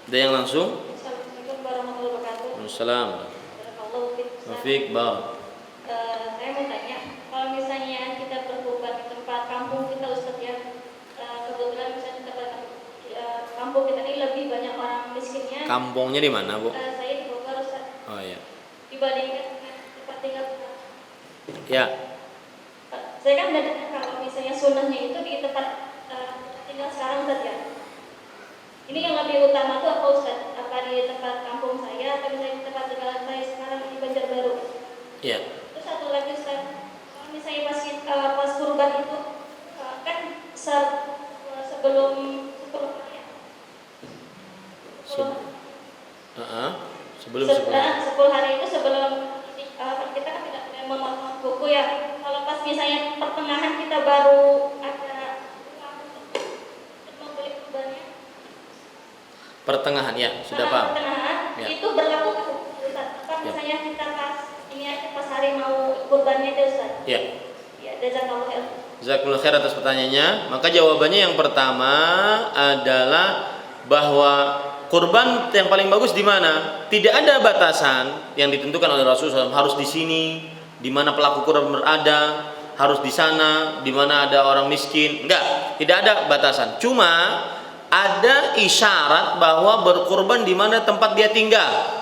Ada yang langsung? Assalamualaikum warahmatullahi wabarakatuh. Assalamualaikum. Mufiq, Bang. Saya mau tanya, kalau misalnya kita berkurban di tempat Kampungnya di mana, Bu? Saya di Bogor, Ustaz. Oh iya. Dibandingkan dengan tempat tinggal Ustaz. Ya. Saya kan udah dengar kalau misalnya sunnahnya itu di tempat tinggal sekarang, Ustaz ya. Ini yang lebih utama tuh apa, Ustaz? Apa di tempat kampung saya atau misalnya di tempat tinggal saya sekarang di Banjarbaru? Iya. Terus satu lagi, Ustaz, kalau misalnya pas kurban itu kan sebelum ya? Sebelum 10 hari itu sebelum kita kan tidak boleh memotong kuku ya. Kalau pas misalnya pertengahan kita baru ada untuk membeli kurbannya. pertengahan ya, sudah paham. Pertengahan Ya. itu berlaku Ustaz. Apa misalnya kita pas hari mau kurbannya itu Ustaz. Ya. Ya, jazakallahu khair. Jazakumullah khair atas pertanyaannya. Maka jawabannya yang pertama adalah bahwa kurban yang paling bagus di mana? Tidak ada batasan yang ditentukan oleh Rasulullah SAW. Harus di sini, di mana pelaku kurban berada, harus di sana, di mana ada orang miskin. Enggak, tidak ada batasan. Cuma ada isyarat bahwa berkurban di mana tempat dia tinggal.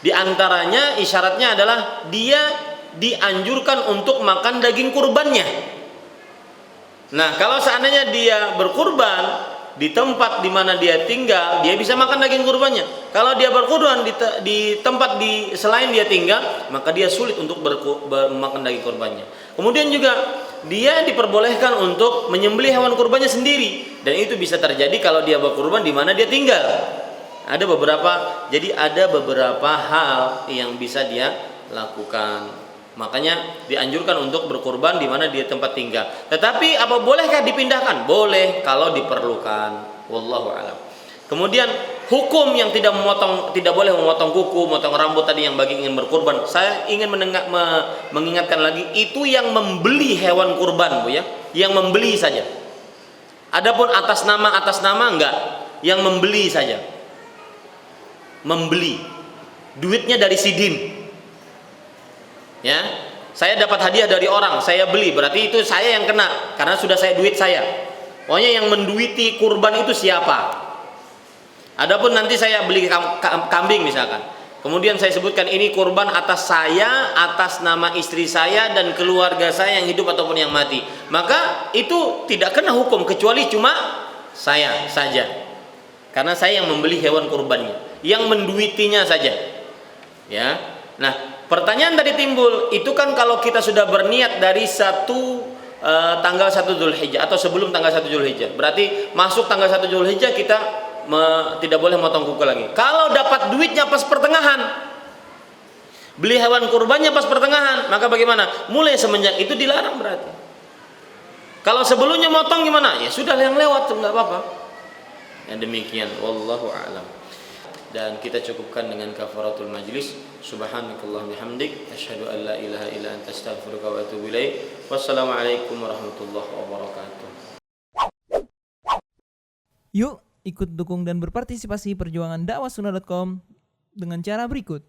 Di antaranya isyaratnya adalah dia dianjurkan untuk makan daging kurbannya. Nah, kalau seandainya dia berkurban di tempat di mana dia tinggal, dia bisa makan daging kurbannya. Kalau dia berkurban di tempat selain dia tinggal, maka dia sulit untuk makan daging kurbannya. Kemudian juga dia diperbolehkan untuk menyembelih hewan kurbannya sendiri, dan itu bisa terjadi kalau dia berkurban di mana dia tinggal. Ada beberapa hal yang bisa dia lakukan. Makanya dianjurkan untuk berkurban di mana dia tempat tinggal. Tetapi apa bolehkah dipindahkan? Boleh kalau diperlukan. Wallahu a'lam. Kemudian hukum yang tidak boleh memotong kuku, memotong rambut tadi yang bagi ingin berkurban. Saya ingin mengingatkan lagi, itu yang membeli hewan kurban, Bu ya. Yang membeli saja. Adapun atas nama enggak. Yang membeli saja. Membeli. Duitnya dari sidin. Ya, saya dapat hadiah dari orang, saya beli, berarti itu saya yang kena karena sudah duit saya. Pokoknya yang menduiti kurban itu siapa? Adapun nanti saya beli kambing misalkan, kemudian saya sebutkan ini kurban atas saya, atas nama istri saya dan keluarga saya yang hidup ataupun yang mati, maka itu tidak kena hukum kecuali cuma saya saja, karena saya yang membeli hewan kurbannya, yang menduitinya saja. Ya, nah. Pertanyaan tadi timbul, itu kan kalau kita sudah berniat dari tanggal 1 Dzulhijjah atau sebelum tanggal 1 Dzulhijjah. Berarti masuk tanggal 1 Dzulhijjah kita tidak boleh motong kuku lagi. Kalau dapat duitnya pas pertengahan, beli hewan kurbannya pas pertengahan, maka bagaimana? Mulai semenjak itu dilarang berarti. Kalau sebelumnya motong gimana? Ya sudah yang lewat, enggak apa-apa. Ya demikian, wallahu a'lam. Dan kita cukupkan dengan kafaratul majlis. Subhanakallah bihamdik, asyhadu an la ilaha illa anta astaghfiruka wa atubu ilaik. Wassalamualaikum warahmatullahi wabarakatuh. Yuk ikut dukung dan berpartisipasi perjuangan dakwahsunnah.com dengan cara berikut.